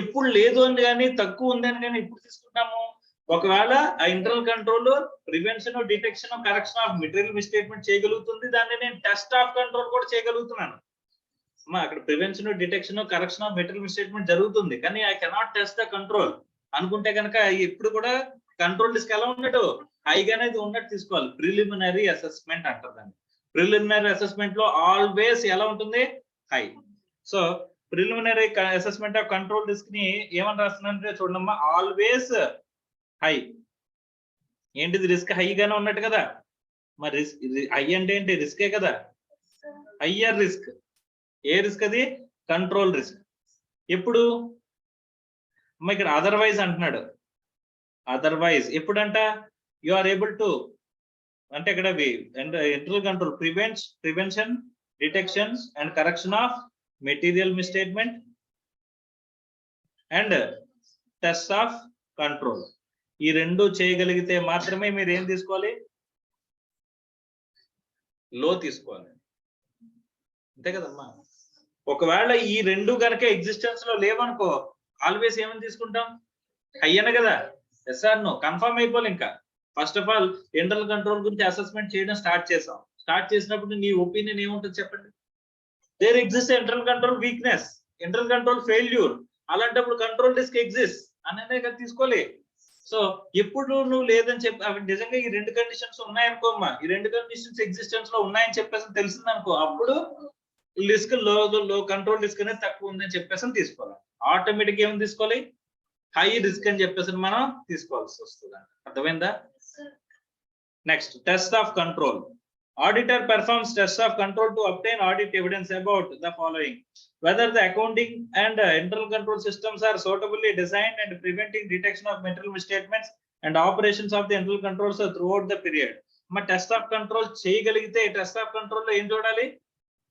ఎప్పుడు లేదు అని కానీ, తక్కువ ఉంది అని కానీ ఎప్పుడు తీసుకుంటాము? ఒకవేళ ఆ internal control prevention, detection, correction of material misstatement చేయగలుగుతుంది, దాన్ని నేను టెస్ట్ ఆఫ్ కంట్రోల్ కూడా చేయగలుగుతున్నాను. అక్కడ prevention, detection, correction of material misstatement జరుగుతుంది, కానీ I cannot test the control అనుకుంటే కనుక ఎప్పుడు కూడా కంట్రోల్ రిస్క్ ఎలా ఉన్నట్టు? హైగానే ఉన్నట్టు తీసుకోవాలి. ప్రిలిమినరీ అసెస్మెంట్ అంటారు దాన్ని. ప్రిలిమినరీ అసెస్మెంట్ లో ఆల్వేస్ ఎలా ఉంటుంది? High. So preliminary assessment of control risk ని ఏమని రాస్తున్నారంటే చూడమ్మా, ఆల్వేస్ హై. ఏంటిది? రిస్క్ హైగానే ఉన్నట్టు కదా. మరి రిస్క్ హై అంటే ఏంటి? రిస్కే కదా, హయ్యర్ రిస్క్. ఏ రిస్క్ అది? Control risk. ఎప్పుడు? ఇక్కడ అదర్వైజ్ అంటున్నాడు. అదర్వైజ్ ఎప్పుడంట? యు ఆర్ ఏబుల్ టు, అంటే ఇక్కడ internal control prevention, detection and correction of material misstatement and test of control. ఈ రెండు చేయగలిగితే మాత్రమే మీరు ఏం తీసుకోవాలి? లో తీసుకోవాలి. అంతే కదమ్మా. ఒకవేళ ఈ రెండు కనుక ఎగ్జిస్టెన్స్ లో లేవనుకో, ఆల్వేస్ ఏమని తీసుకుంటాం? హై అనే కదా. Yes or no? కన్ఫర్మ్ అయిపోవాలి. ఇంకా first of all internal control గురించి అసెస్మెంట్ చేయడం స్టార్ట్ చేసాం. స్టార్ట్ చేసినప్పుడు నీ ఒపీనియన్ ఏముంటుంది చెప్పండి? There exist internal control weakness, internal control failure. అలాంటప్పుడు కంట్రోల్ రిస్క్ ఎగ్జిస్ట్ అనేది కదా తీసుకోలే. సో ఎప్పుడు నువ్వు లేదని చెప్పి, అవి నిజంగా ఈ రెండు కండిషన్స్ ఉన్నాయనుకోమ్మా, ఈ రెండు కండిషన్స్ ఎగ్జిస్టెన్స్ లో ఉన్నాయని చెప్పేసి తెలిసిందనుకో, అప్పుడు రిస్క్ లో కంట్రోల్ రిస్క్ అనేది తక్కువ ఉందని చెప్పేసి తీసుకోవాలి. ఆటోమేటిక్ ఏమని తీసుకోవాలి? హై రిస్క్ అని చెప్పేసి మనం తీసుకోవాల్సి వస్తుంది. అర్థమైందా? Next, test of control. Auditor performs tests of control to obtain audit evidence about the following: whether the accounting and internal control systems are suitably designed and preventing detection of material misstatements and operations of the internal controls throughout the period. మా టెస్ట్ ఆఫ్ కంట్రోల్ చేయగలిగితే టెస్ట్ ఆఫ్ కంట్రోల్ లో ఏం చూడాలి?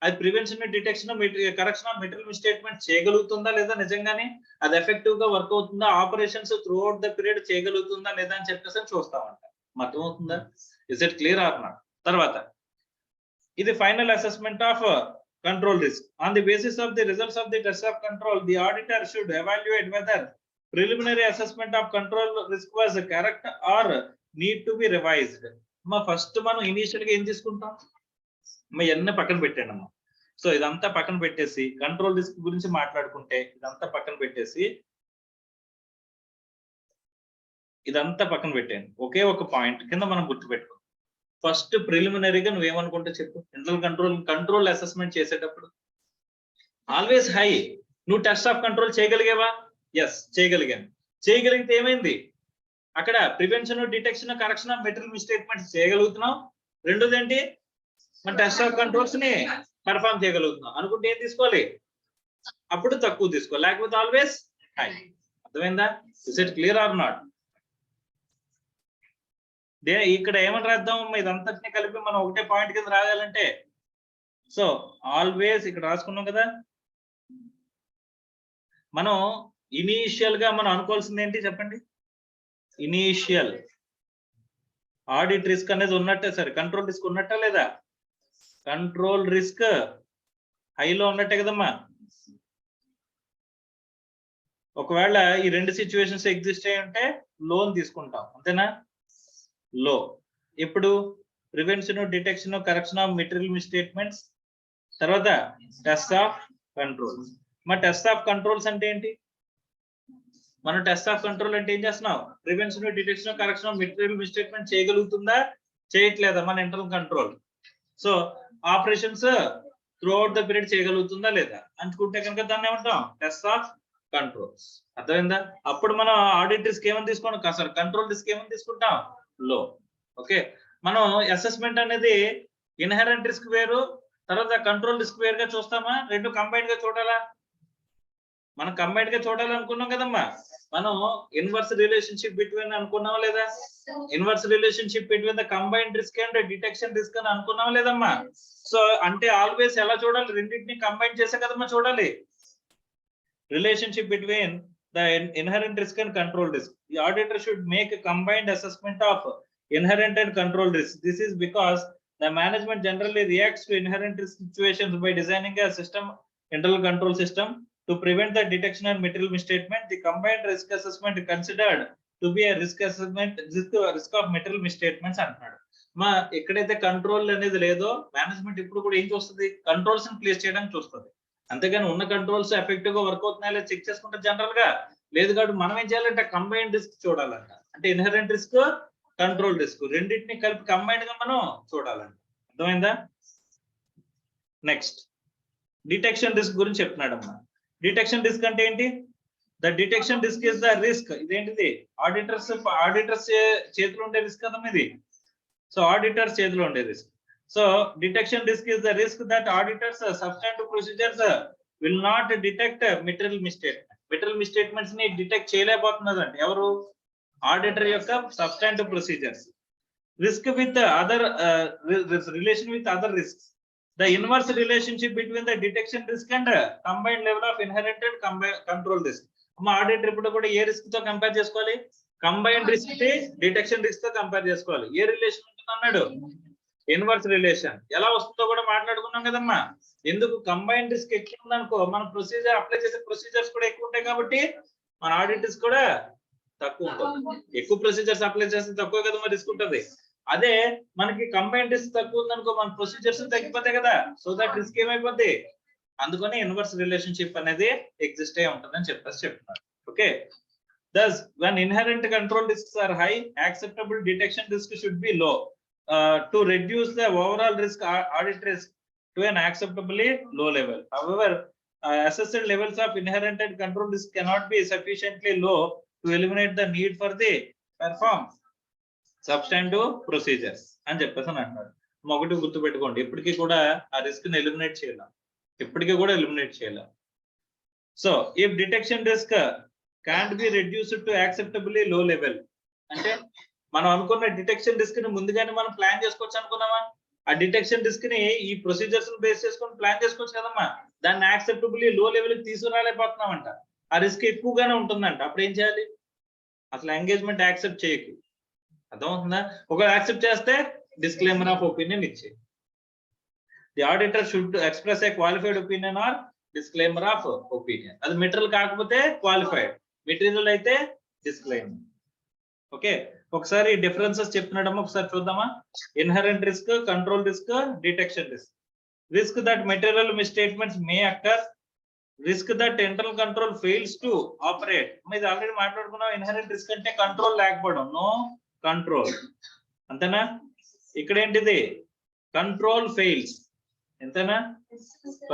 అది prevention, detection, correction of material misstatement చేయగలుగుతుందా లేదా, నిజంగానే అది ఎఫెక్టివ్ గా వర్క్ అవుతుందా, operations throughout the period చేయగలుగుతుందా లేదా అని చెప్పేసి చూస్తామంట. అర్థమవుతుందా? Is it clear or not? తర్వాత ఇది final assessment of control risk. On the basis of the results of the test of control, the auditor should evaluate whether preliminary assessment of control risk was correct or need to be revised. మా ఫస్ట్ మనం ఇనిషియల్ గా ఏం తీసుకుంటాం, ఇవన్నీ పక్కన పెట్టండి అమ్మా. సో ఇదంతా పక్కన పెట్టేసి కంట్రోల్ రిస్క్ గురించి మాట్లాడుకుంటే ఇదంతా పక్కన పెట్టండి. ఒకే ఒక పాయింట్ కింద మనం గుర్తుపెట్టుకో. ఫస్ట్ ప్రిలిమినరీగా నువ్వేమనుకుంటే చెప్పు. ఇంటర్నల్ కంట్రోల్ అసెస్మెంట్ చేసేటప్పుడు ఆల్వేస్ హై. నువ్వు టెస్ట్ ఆఫ్ కంట్రోల్ చేయగలిగేవా? ఎస్, చేయగలిగాను. చేయగలిగితే ఏమైంది, అక్కడ prevention, detection, correction of material misstatements చేయగలుగుతున్నాం. రెండోది ఏంటి, మన టెస్ట్ ఆఫ్ కంట్రోల్స్ ని పర్ఫార్మ్ చేయగలుగుతున్నాం అనుకుంటే ఏం తీసుకోవాలి, అప్పుడు తక్కువ తీసుకోవాలి, లేకపోతే ఆల్వేస్ హై. అర్థమైందా? Is it clear or not? ఇక్కడ ఏమని రాద్దాం, ఇదంతటిని కలిపి మనం ఒకటే పాయింట్ కింద రాయాలంటే, సో ఆల్వేస్ ఇక్కడ రాసుకున్నాం కదా. మనం ఇనీషియల్ గా మనం అనుకోవాల్సింది ఏంటి చెప్పండి, ఇనీషియల్ ఆడిట్ రిస్క్ అనేది ఉన్నట్టే, సరే కంట్రోల్ రిస్క్ ఉన్నట్టే లేదా, కంట్రోల్ రిస్క్ హైలో ఉన్నట్టే కదమ్మా. ఒకవేళ ఈ రెండు సిచ్యువేషన్స్ ఎగ్జిస్ట్ అయి ఉంటే లోన్ తీసుకుంటాం, అంతేనా? లో. ఇప్పుడు prevention, detection, correction of material misstatements, తర్వాత టెస్ట్ ఆఫ్ కంట్రోల్స్. మరి టెస్ట్ ఆఫ్ కంట్రోల్స్ అంటే ఏంటి, మనం టెస్ట్ ఆఫ్ కంట్రోల్ అంటే ఏం చేస్తున్నాం, prevention, detection, correction of material misstatement చేయగలుగుతుందా చేయట్లేదా మన internal control. So operations throughout the period చేయగలుగుతుందా లేదా అనుకుంటే కనుక దాన్ని ఏమంటాం, టెస్ట్ ఆఫ్ కంట్రోల్స్. అర్థమైందా? అప్పుడు మనం ఆడిట్ రిస్క్ ఏమని తీసుకోండి, అసలు కంట్రోల్ రిస్క్ ఏమని తీసుకుంటాం, లో. ఓకే, మనం అసెస్మెంట్ అనేది ఇన్హెరెంట్ రిస్క్ వేరు, తర్వాత కంట్రోల్ రిస్క్ వేరుగా చూస్తామా, రెండు కంబైన్డ్ గా చూడాలా? మనం కంబైన్డ్ గా చూడాలనుకున్నాం కదమ్మా. మనం ఇన్వర్స్ రిలేషన్షిప్ బిట్వీన్ అనుకున్నావా లేదా, inverse relationship between the combined risk and detection risk అని అనుకున్నావా లేదమ్మా. సో అంటే ఆల్వేస్ ఎలా చూడాలి, రెండింటిని కంబైన్ చేసే కదమ్మా చూడాలి. Relationship between the inherent risk and control risk. The auditor should make a combined assessment of inherent and control risk. This is because the management generally reacts to inherent risk situations by designing a system, internal control system, to prevent the detection and material misstatement. The combined risk assessment considered to be a risk assessment, risk of material misstatements అంటున్నాడు. మా ఎక్కడైతే కంట్రోల్ అనేది లేదో మేనేజ్మెంట్ ఇప్పుడు కూడా ఏం చూస్తుంది, కంట్రోల్స్ ని ప్లేస్ చేయడానికి చూస్తుంది. అంతేగాని ఉన్న కంట్రోల్స్ ఎఫెక్టివ్ గా వర్క్ అవుతున్నాయా లేదా చెక్ చేసుకుంటే జనరల్ గా లేదు. కాబట్టి మనం ఏం చేయాలంటే కంబైన్డ్ రిస్క్ చూడాలంట. అంటే ఇన్హెరెంట్ రిస్క్, కంట్రోల్ రిస్క్ రెండింటిని కలిపి కంబైన్డ్ గా మనం చూడాలంట. అర్థమైందా? నెక్స్ట్ డిటెక్షన్ రిస్క్ గురించి చెప్తున్నాడమ్మా. డిటెక్షన్ రిస్క్ అంటే ఏంటి, the detection risk is the risk. ఇదేంటిది, ఆడిటర్స్ చేతిలో ఉండే రిస్క్ కదమ్మా ఇది. సో ఆడిటర్స్ చేతిలో ఉండే risk. So detection risk is the risk that auditors substantive procedures will not detect material misstatement. Material misstatements ni detect చేయలేకపోతున్నారంటే ఎవరు, ఆడిటర్ యొక్క substantive procedures. Risk with other relation with other risks. The inverse relationship between the detection risk and combined level of inherent and control risk. మా ఆడిటర్ ఇప్పుడు కూడా ఏ రిస్క్ తో కంపేర్ చేసుకోవాలి, కంబైన్డ్ రిస్క్ కి డిటెక్షన్ రిస్క్ తో కంపేర్ చేసుకోవాలి. ఏ రిలేషన్ ఉంటుంది అన్నాడు, ఇన్వర్స్ రిలేషన్. ఎలా వస్తుందో కూడా మాట్లాడుకున్నాం కదమ్మా. ఎందుకు, కంబైన్డ్ రిస్క్ ఎక్కువ ఉందనుకో మన ప్రొసీజర్ అప్లై చేసే ప్రొసీజర్స్ కూడా ఎక్కువ ఉంటాయి కాబట్టి మన ఆడిటర్స్ కూడా తక్కువ ఉంటుంది. ఎక్కువ ప్రొసీజర్స్ అప్లై చేస్తే తక్కువ కదా మరి రిస్క్ ఉంటుంది. అదే మనకి కంబైన్డ్ రిస్క్ తక్కువ ఉందనుకో మన ప్రొసీజర్స్ తగ్గిపోతాయి కదా, సో దట్ రిస్క్ ఏమైపోద్ది. అందుకని ఇన్వర్స్ రిలేషన్షిప్ అనేది ఎగ్జిస్ట్ అయి ఉంటుందని చెప్తున్నారు. Okay, thus when inherent control risks are high, acceptable detection risk should be low. To reduce the overall risk, audit risk to an acceptably low level. However, assessed levels of inherent and control risk cannot be sufficiently low to eliminate the need for the perform substantive procedures అని చెప్పేసి అంటున్నారు. ఒకటి గుర్తు పెట్టుకోండి, ఎప్పటికీ కూడా ఆ రిస్క్ ని ఎలిమినేట్ చేయాలి. So if detection risk can't be reduced to acceptably low level, అంటే మనం అనుకున్న డిటెక్షన్ రిస్క్ ని ముందుగానే మనం ప్లాన్ చేసుకోవచ్చు అనుకున్నామా, ఆ డిటెక్షన్ రిస్క్ ని ఈ ప్రొసీజర్స్ బేస్ చేసుకొని ప్లాన్ చేసుకోవచ్చు కదమ్మా. దాన్ని యాక్సెప్టబుల్లీ లో లెవెల్ కి తీసుకురాలేకపోతున్నామంట, ఆ రిస్క్ ఎక్కువగానే ఉంటుందంట. అప్పుడు ఏం చేయాలి? అసలు ఎంగేజ్మెంట్ యాక్సెప్ట్ చేయకు. అర్థమవుతుందా? ఒకవేళ యాక్సెప్ట్ చేస్తే డిస్క్లైమర్ ఆఫ్ ఒపీనియన్ ఇచ్చే. The auditor should express a qualified opinion or disclaimer of opinion. అది మెటీరియల్ కాకపోతే క్వాలిఫైడ్, మెటీరియల్ అయితే డిస్క్లైమర్. ఓకే, ఒకసారి డిఫరెన్సెస్ చెప్తున్నాడమ్మా, ఒకసారి చూద్దామా. Inherent risk, control risk, detection risk. Risk that material misstatements may occur, risk that internal control fails to operate. ఇది ఆల్రెడీ మాట్లాడుకున్నాం. ఇన్హెరెంట్ రిస్క్ అంటే కంట్రోల్ లేకపోవడం, నో కంట్రోల్, అంతేనా. ఇక్కడ ఏంటిది? కంట్రోల్ ఫెయిల్స్, ఎంతనా?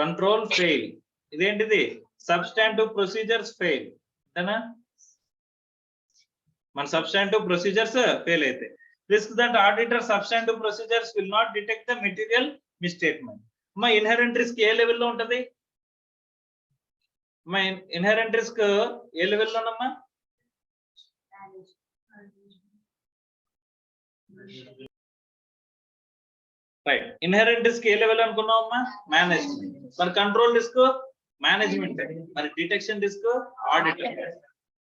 Control fail. ఇదేంటిది? సబ్స్టాంటివ్ ప్రొసీజర్స్ ఫెయిల్, అంతేనా. మన సబ్స్టాంటివ్ ప్రొసీజర్స్ ఫెయిల్ అయితే. Risk that auditor substantive procedures will not detect the material misstatement. మా ఇన్హెరెంట్ రిస్క్ ఏ లెవెల్లో ఉంటది? మా ఇన్హెరెంట్ రిస్క్ ఏ లెవెల్లో ఉన్నమ్మా? రైట్, ఇన్హెరెంట్ రిస్క్ ఏ లెవెల్ అనుకున్నావమ్మా? మేనేజ్మెంట్. మరి కంట్రోల్ రిస్క్ మేనేజ్మెంట్, మరి detection risk auditor.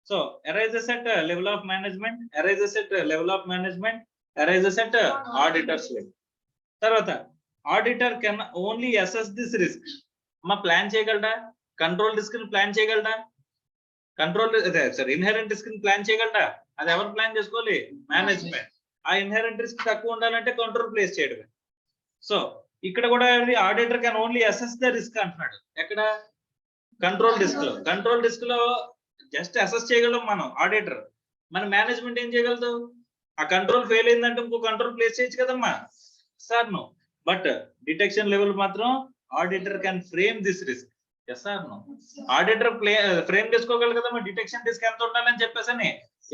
So arises at level of management, arises at level of management, arises at auditors level. తర్వాత auditor can only assess this risk. మా ప్లాన్ చేయగలడా? కంట్రోల్ రిస్క్ ని ప్లాన్ చేయగలడా? ఇన్హెరెంట్ రిస్క్ ని ప్లాన్ చేయగలడా? అది ఎవరు ప్లాన్ చేసుకోవాలి? మేనేజ్మెంట్. ఆ ఇన్హెరెంట్ రిస్క్ తక్కువ ఉండాలంటే కంట్రోల్ ప్లేస్ చేయడమే. సో ఇక్కడ కూడా auditor can only assess the risk అంటున్నాడు. ఎక్కడ? కంట్రోల్ రిస్క్ లో. కంట్రోల్ రిస్క్ లో జస్ట్ అసెస్ చేయగలం మనం, ఆడిటర్. మన మేనేజ్మెంట్ ఏం చేయగలదు? ఆ కంట్రోల్ ఫెయిల్ అయిందంటే ఇంకో కంట్రోల్ ప్లేస్ చేయొచ్చు కదమ్మా. Sir no. But detection level మాత్రం auditor can frame this risk. Yes sir no. Auditor frame చేసుకోగలరు కదమ్మా, డిటెక్షన్ రిస్క్ ఎంత ఉండాలని చెప్పేసి.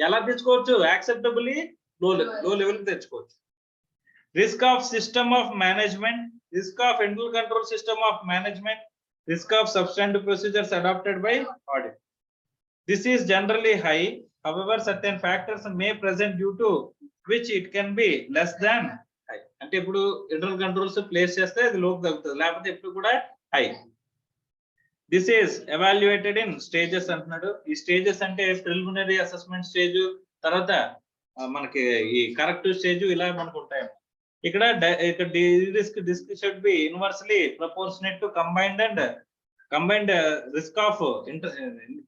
ఎలా తెచ్చుకోవచ్చు? యాక్సెప్టబుల్లీ లో లెవెల్ కి తెచ్చుకోవచ్చు. Risk of system of management, risk of internal control system of management, risk of substantive procedures adopted by audit. This is generally high. However, certain factors may present due to which it can be less than high. అంటే ఇప్పుడు ఇంటర్నల్ కంట్రోల్స్ ప్లేస్ చేస్తే అది లోకి తగ్గుతుంది, లేకపోతే ఎప్పుడు కూడా high. This is evaluated in stages అంటున్నాడు. ఈ స్టేజెస్ అంటే ప్రిలిమినరీ అసెస్మెంట్ స్టేజ్, తర్వాత మనకి ఈ కరెక్టివ్ స్టేజ్, ఇలా మనకు ఉంటాయి. ఇక్కడ risk should B inversely proportionate to combined risk of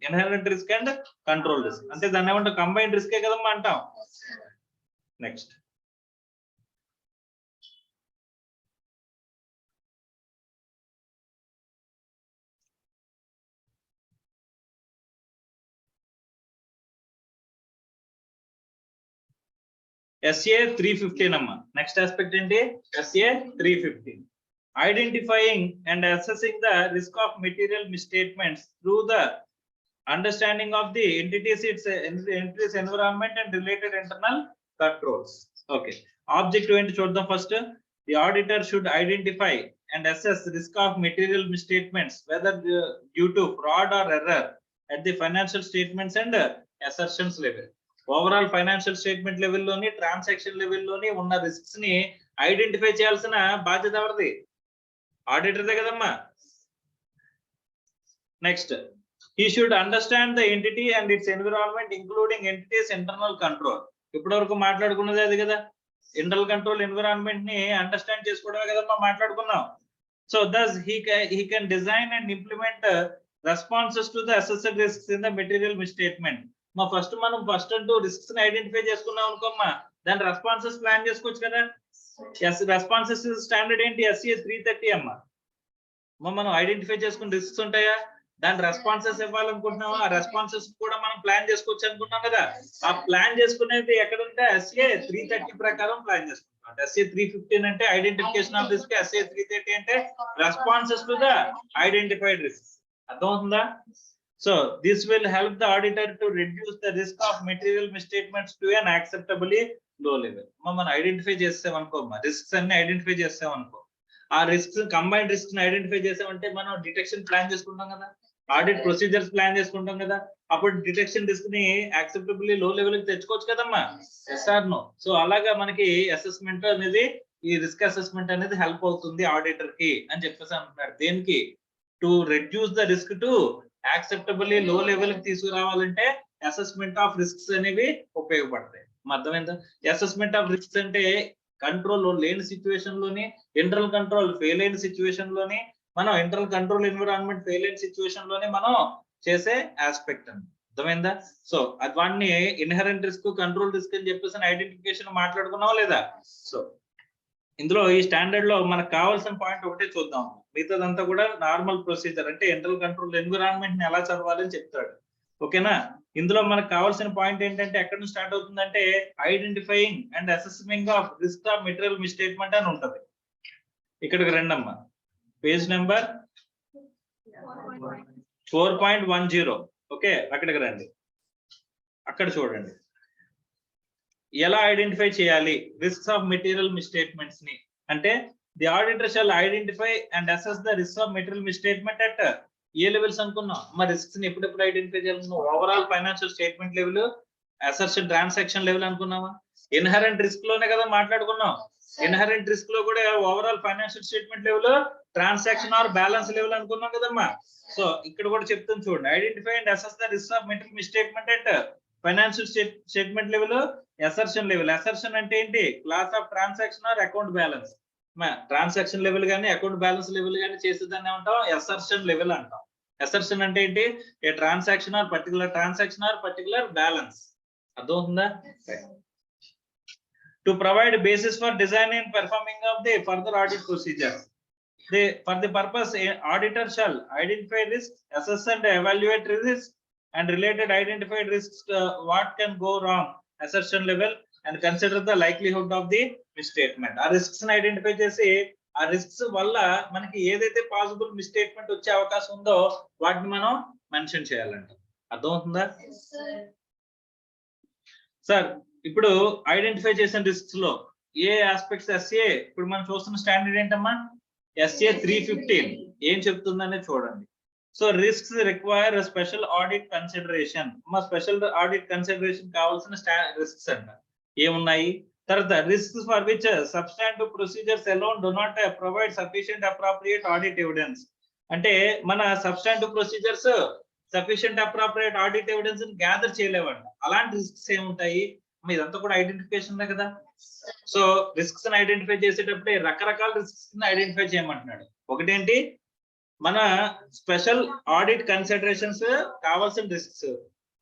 inherent risk and control risk. అంటే దాన్ని ఏమంటే కంబైన్డ్ రిస్కే కదమ్మా అంటాం. నెక్స్ట్ SA 315 అమ్మా. నెక్స్ట్ ఆస్పెక్ట్ ఏంటి? SA 315. Identifying and assessing the risk of material misstatements through the understanding of the entity's environment and related internal controls. Okay, objective ఏంటి చూద్దాం first. The auditor should identify and assess risk of material misstatements whether due to fraud or error at the financial statements and assertions level. Overall financial statement లెవెల్లోని, ట్రాన్సాక్షన్ లెవెల్లోని ఉన్న రిస్క్స్ ని ఐడెంటిఫై చేయాల్సిన బాధ్యత ఎవరిది? ఆడిటర్దే కదమ్మా. Next, he should understand the entity and its environment including entity's internal control. ఇప్పటి వరకు మాట్లాడుకున్నది అది కదా, ఇంటర్నల్ కంట్రోల్ ఎన్విరాన్మెంట్ ని అండర్స్టాండ్ చేసుకోవడమే కదమ్మా మాట్లాడుకున్నాం. So thus he can design and implement responses to the assessed risks in the material misstatement. మనం ఫస్ట్ అంటూ రిస్క్స్ ని ఐడెంటిఫై చేసుకున్నాం అనుకోమ్మా, దాని రెస్పాన్సెస్ ప్లాన్ చేసుకోవచ్చు కదా. రెస్పాన్సెస్ స్టాండర్డ్ ఏంటి? SA 330 అమ్మా. మనం ఐడెంటిఫై చేసుకున్న రిస్క్స్ ఉంటాయా, దాని రెస్పాన్సెస్ ఇవ్వాలనుకుంటున్నామా, ఆ రెస్పాన్సెస్ కూడా మనం ప్లాన్ చేసుకోవచ్చు అనుకుంటున్నాం కదా. ఆ ప్లాన్ చేసుకునేది ఎక్కడుంటే SA 330 ప్రకారం ప్లాన్ చేసుకుంటాం. SA 315 అంటే ఐడెంటిఫికేషన్ ఆఫ్ రిస్క్, SA 330 అంటే responses to the identified risk. అర్థమవుతుందా? So this will help the auditor to reduce the risk of material misstatements to an acceptably low level. మనం ఐడెంటిఫై చేస్తాం అనుకో, రిస్క్స్ అన్ని ఐడెంటిఫై చేస్తాం అనుకో, ఆ రిస్క్స్ కంబైన్డ్ రిస్క్ ని ఐడెంటిఫై చేసామంటే మనం డిటెక్షన్ ప్లాన్ చేసుకుంటాం కదా, ఆడిట్ ప్రొసీజర్స్ ప్లాన్ చేసుకుంటాం కదా. అప్పుడు డిటెక్షన్ రిస్క్ ని యాక్సెప్టబుల్లీ లో లెవెల్ కి తెచ్చుకోవచ్చు కదమ్మా. Yes or no? సో అలాగా మనకి అసెస్మెంట్ అనేది ఈ రిస్క్ అసెస్మెంట్ అనేది హెల్ప్ అవుతుంది ఆడిటర్ కి అని చెప్పేసి అంటున్నాడు. దేనికి? To reduce the risk to acceptably low level కి తీసుకురావాలంటే అసెస్మెంట్ ఆఫ్ రిస్క్స్ అనేవి ఉపయోగపడతాయి. అర్థమైందా? అసెస్మెంట్ ఆఫ్ రిస్క్స్ అంటే కంట్రోల్ లేని సిచ్యువేషన్ లోని, ఇంటర్నల్ కంట్రోల్ ఫెయిల్ అయిన సిచ్యువేషన్ లోని, మనం ఇంటర్నల్ కంట్రోల్ ఎన్విరాన్మెంట్ ఫెయిల్ అయిన సిచ్యువేషన్ లోనే మనం చేసే ఆస్పెక్ట్ అని. అర్థమైందా? సో అది వాడిని ఇన్హెరెంట్ రిస్క్, కంట్రోల్ రిస్క్ అని చెప్పేసి ఐడెంటిఫికేషన్ మాట్లాడుకున్నావా లేదా? సో ఇందులో ఈ స్టాండర్డ్ లో మనకు కావాల్సిన పాయింట్ ఒకటే చూద్దాం. మిగతాదంతా కూడా నార్మల్ ప్రొసీజర్, అంటే ఇంటర్నల్ కంట్రోల్ ఎన్విరాన్మెంట్ ని ఎలా చదవాలని చెప్తాడు. ఓకేనా? ఇందులో మనకు కావాల్సిన పాయింట్ ఏంటంటే ఎక్కడి నుంచి స్టార్ట్ అవుతుందంటే identifying and assessment of risk of material misstatement అని ఉంటది. ఇక్కడికి రండమ్మా, పేజ్ నెంబర్ 4.10. ఓకే, అక్కడికి రండి. అక్కడ చూడండి ఎలా ఐడెంటిఫై చేయాలి రిస్క్స్ ఆఫ్ మెటీరియల్ మిస్టేట్మెంట్స్ ని. అంటే the auditor shall identify and assess the risk of material misstatement at a levels అనుకున్నాం. మరి రిస్క్స్ ని ఎప్పుడెప్పుడు ఐడెంటిఫై చేయాలి? Overall financial statement level, assertion transaction level అనుకున్నావా? ఇన్హరెంట్ రిస్క్ లోనే కదా మాట్లాడుకున్నాం. ఇన్హరెంట్ రిస్క్ లో కూడా overall financial statement level, transaction or balance level అనుకున్నాం కదమ్మా. సో ఇక్కడ కూడా చెప్తాను చూడండి, identify and assess the risk of material misstatement at financial statement level, assertion level. Assertion అంటే ఏంటి? Class of transaction or account balance. Transaction level గానీ అకౌంట్ బ్యాలెన్స్ లెవెల్ గానీ చేసేదాన్ని ఏమంటాం? అసెర్షన్ లెవెల్ అంటాం. అసెర్షన్ అంటే ఏంటి? A transaction or particular transaction or particular balance. అర్థమవుతుందా? To provide basis for design and performing of the further audit procedure. For the purpose, auditor shall identify risks, assess and evaluate risks and related identified risks, what can go wrong, assertion level, and consider the likelihood of the misstatement. ఆ risks ని ఐడెంటిఫై చేసి ఆ risks వల్ల మనకి ఏదైతే పాసిబుల్ మిస్టేట్మెంట్ వచ్చే అవకాశం ఉందో వాటిని మనం మెన్షన్ చేయాలంట. అర్థమవుతుందా సార్? ఇప్పుడు ఐడెంటిఫై చేసిన రిస్క్స్ లో ఏ ఆస్పెక్ట్స్ ఎస్ఏ, ఇప్పుడు మనం చూస్తున్న స్టాండర్డ్ ఏంటమ్మా? SA 315 ఏం చెప్తుందనే చూడండి. So risks require special audit consideration. మా స్పెషల్ ఆడిట్ కన్సిడరేషన్ కావాల్సిన రిస్క్స్ అంట ఏమున్నాయి? తర్వాత risks for which substantive procedures alone do not provide sufficient appropriate audit evidence. అంటే మన substantive procedures sufficient appropriate audit evidence gather చేయలేవంట. అలాంటి రిస్క్స్ ఏముంటాయి? ఇదంతా కూడా ఐడెంటిఫికేషన్ కదా. సో రిస్క్స్ ని ఐడెంటిఫై చేసేటప్పుడే రకరకాల రిస్క్స్ ని ఐడెంటిఫై చేయమంటున్నాడు. ఒకటేంటి? మన స్పెషల్ ఆడిట్ కన్సిడరేషన్స్ కావాల్సిన రిస్క్స్.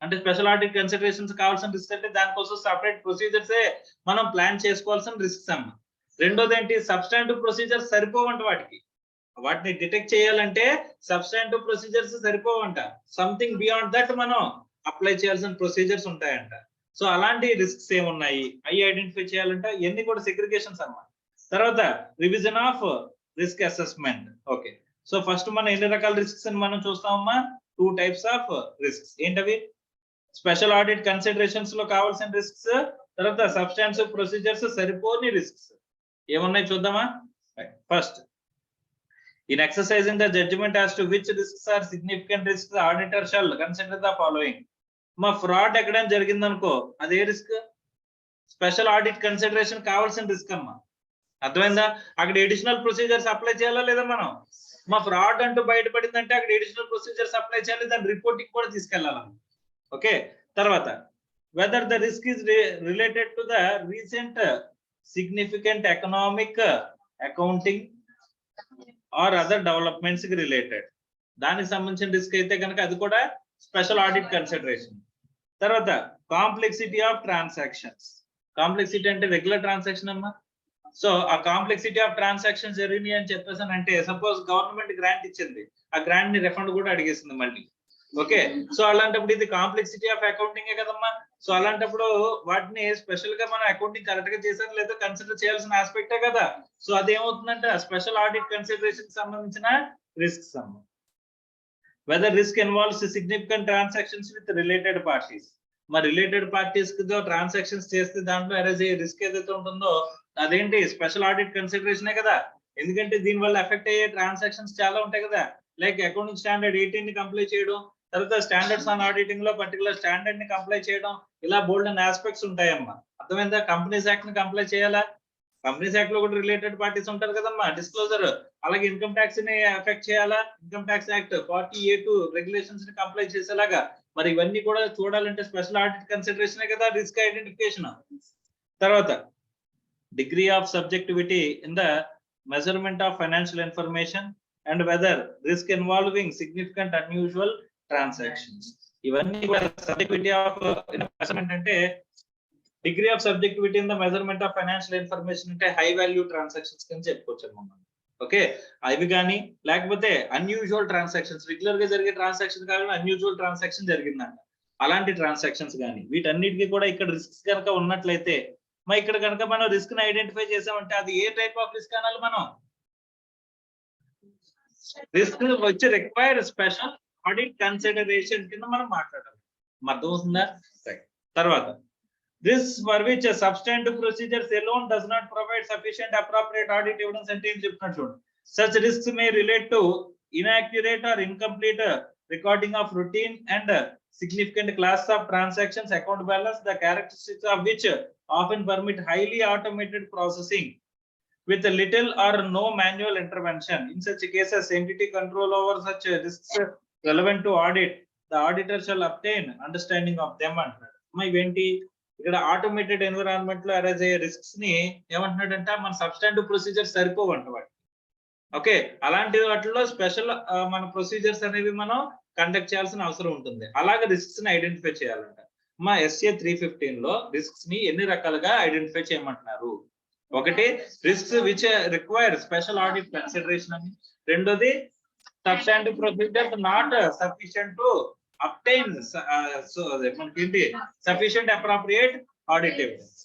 అంటే స్పెషల్ ఆడిట్ కన్సిడరేషన్స్ కావాల్సిన రిస్క్ అంటే దానికోసం సపరేట్ ప్రొసీజర్స్ మనం ప్లాన్ చేసుకోవాల్సిన రిస్క్స్ అమ్మ. రెండోది ఏంటి? సబ్స్టాంటివ్ ప్రొసీజర్స్ సరిపోవంట. వాటిని డిటెక్ట్ చేయాలంటే సబ్స్టాంటివ్ ప్రొసీజర్స్ సరిపోవంట. సంథింగ్ బియాండ్ దట్ మనం అప్లై చేయాల్సిన ప్రొసీజర్స్ ఉంటాయంట. సో అలాంటి రిస్క్స్ ఏమున్నాయి అవి ఐడెంటిఫై చేయాలంటే ఇవన్నీ కూడా సెగ్రిగేషన్స్ అన్నమాట. తర్వాత revision of risk assessment. Okay, so first మనం ఎన్ని రకాల రిస్క్స్ అని మనం చూస్తామమ్మా? 2 types ఆఫ్ రిస్క్స్. ఏంటవి? స్పెషల్ ఆడిట్ కన్సిడరేషన్స్ లో కావాల్సిన రిస్క్స్, తర్వాత సబ్స్టాన్సివ్ ప్రొసీజర్స్ సరిపోని రిస్క్స్. ఏమున్నాయి చూద్దామా? First, in exercising the judgment as to which risks are significant risks, the auditor shall consider the following. మా ఫ్రాడ్ ఎక్కడ జరిగింది అనుకో, అదే రిస్క్. స్పెషల్ ఆడిట్ కన్సిడరేషన్ కావాల్సిన రిస్క్ అమ్మా. అర్థమైందా? అక్కడ ఎడిషనల్ ప్రొసీజర్స్ అప్లై చేయాలా లేదా? మనం మా ఫ్రాడ్ అంటూ బయటపడిందంటే అక్కడ ఎడిషనల్ ప్రొసీజర్స్ అప్లై చేయాలి, దాని రిపోర్టింగ్ కూడా తీసుకెళ్లాలి. ఓకే, తర్వాత whether the risk is related to the recent significant economic, accounting or other developments కి రిలేటెడ్. దానికి సంబంధించిన రిస్క్ అయితే కనుక అది కూడా స్పెషల్ ఆడిట్ కన్సిడరేషన్. తర్వాత కాంప్లెక్సిటీ ఆఫ్ ట్రాన్సాక్షన్స్. కాంప్లెక్సిటీ అంటే రెగ్యులర్ ట్రాన్సాక్షన్ అమ్మా. సో ఆ కాంప్లెక్సిటీ ఆఫ్ ట్రాన్సాక్షన్ జరిగినాయి అని చెప్పేసి అంటే సపోజ్ గవర్నమెంట్ గ్రాంట్ ఇచ్చింది, ఆ గ్రాంట్ ని రిఫండ్ కూడా అడిగేసింది మళ్ళీ. ఓకే, సో అలాంటప్పుడు ఇది కాంప్లెక్సిటీ ఆఫ్ అకౌంటింగ్ కదమ్మా. సో అలాంటప్పుడు వాటిని స్పెషల్ గా మనం అకౌంటింగ్ కరెక్ట్ గా చేశారు లేదా కన్సిడర్ చేయాల్సిన ఆస్పెక్టే కదా. సో అది ఏమవుతుందంటే స్పెషల్ ఆడిట్ కన్సిడరేషన్ సంబంధించిన రిస్క్స్ అమ్మా. Whether risk involves significant transactions with related parties. మరి రిలేటెడ్ పార్టీస్ కి ట్రాన్సాక్షన్స్ చేస్తే దాంట్లో అరేజ్ రిస్క్ ఏదైతే ఉంటుందో అదేంటి? స్పెషల్ ఆడిట్ కన్సిడరేషనే కదా. ఎందుకంటే దీని వల్ల ఎఫెక్ట్ అయ్యే ట్రాన్సాక్షన్స్ చాలా ఉంటాయి కదా. లైక్ అకౌంటింగ్ స్టాండర్డ్ 18 ని కంప్లై చేయడం, తర్వాత స్టాండర్డ్స్ ఆన్ ఆడిటింగ్ లో పర్టికులర్ స్టాండర్డ్ ని కంప్లై చేయడం, ఇలా బోల్డ్ అండ్ ఆస్పెక్ట్స్ ఉంటాయమ్మా. అర్థమైందా? కంపెనీస్ యాక్ట్ ని కంప్లై చేయాలా, కంపెనీస్ యాక్ట్ లో కూడా రిలేటెడ్ పార్టీస్ ఉంటారు కదమ్మా, డిస్క్లోజర్. అలాగే ఇన్కమ్ ట్యాక్స్ ని ఎఫెక్ట్ చేయాలా, income tax act 40A2 regulations ని కంప్లై చేసేలాగా. మరి ఇవన్నీ కూడా చూడాలంటే స్పెషల్ ఆడిట్ కన్సిడరేషన్ కదా రిస్క్ ఐడెంటిఫికేషన్. తర్వాత degree of subjectivity in the measurement of financial information and whether risk involving significant unusual transactions. ఇవన్నీ కూడా సబ్జెక్టివిటీ ఆఫ్ మెజర్మెంట్ అంటే degree of subjectivity in the measurement of financial information అంటే హై వాల్యూ ట్రాన్సాక్షన్స్ కింద చెప్పుకోవచ్చు మనం. ఓకే, అవి కానీ లేకపోతే అన్యూజువల్ ట్రాన్సాక్షన్స్, రెగ్యులర్ గా జరిగే ట్రాన్సాక్షన్ కాకుండా అన్యూజువల్ ట్రాన్సాక్షన్ జరిగిందంట, అలాంటి ట్రాన్సాక్షన్స్ కానీ వీటన్నిటికీ కూడా ఇక్కడ రిస్క్ కనుక ఉన్నట్లయితే మరి ఇక్కడ కనుక మనం రిస్క్ ని ఐడెంటిఫై చేసామంటే అది ఏ టైప్ ఆఫ్ రిస్క్ అనాలి మనం? రిస్క్ వచ్చి రిక్వైర్ స్పెషల్ ఆడిట్ కన్సిడరేషన్ కింద మనం మాట్లాడాలి. అర్థం అవుతుందా? తర్వాత this for which a substantive procedures alone does not provide sufficient appropriate audit evidence and team చెప్పినట్టు. Such risks may relate to inaccurate or incomplete recording of routine and significant class of transactions, account balance, the characteristics of which often permit highly automated processing with little or no manual intervention. In such cases, entity control over such risks relevant to audit, the auditor shall obtain understanding of them. ఇవేంటి ఇక్కడ ఆటోమేటెడ్ ఎన్విరాన్మెంట్ లో అరైజ్ అయ్యే రిస్క్స్ ని ఏమంటున్నాడంటే మన సబ్స్టాంటివ్ ప్రొసీజర్స్ సరిపోవంట వాటి. ఓకే, అలాంటి వాటిలో స్పెషల్ మన ప్రొసీజర్స్ అనేవి మనం కండక్ట్ చేయాల్సిన అవసరం ఉంటుంది. అలాగే రిస్క్స్ ని ఐడెంటిఫై చేయాలంట. మా SA 315 లో రిస్క్స్ ని ఎన్ని రకాలుగా ఐడెంటిఫై చేయమంటున్నారు? ఒకటి risks which require special audit consideration అని, రెండోది substantive procedure not sufficient to obtain so మనకి ఏంటి sufficient appropriate audit evidence.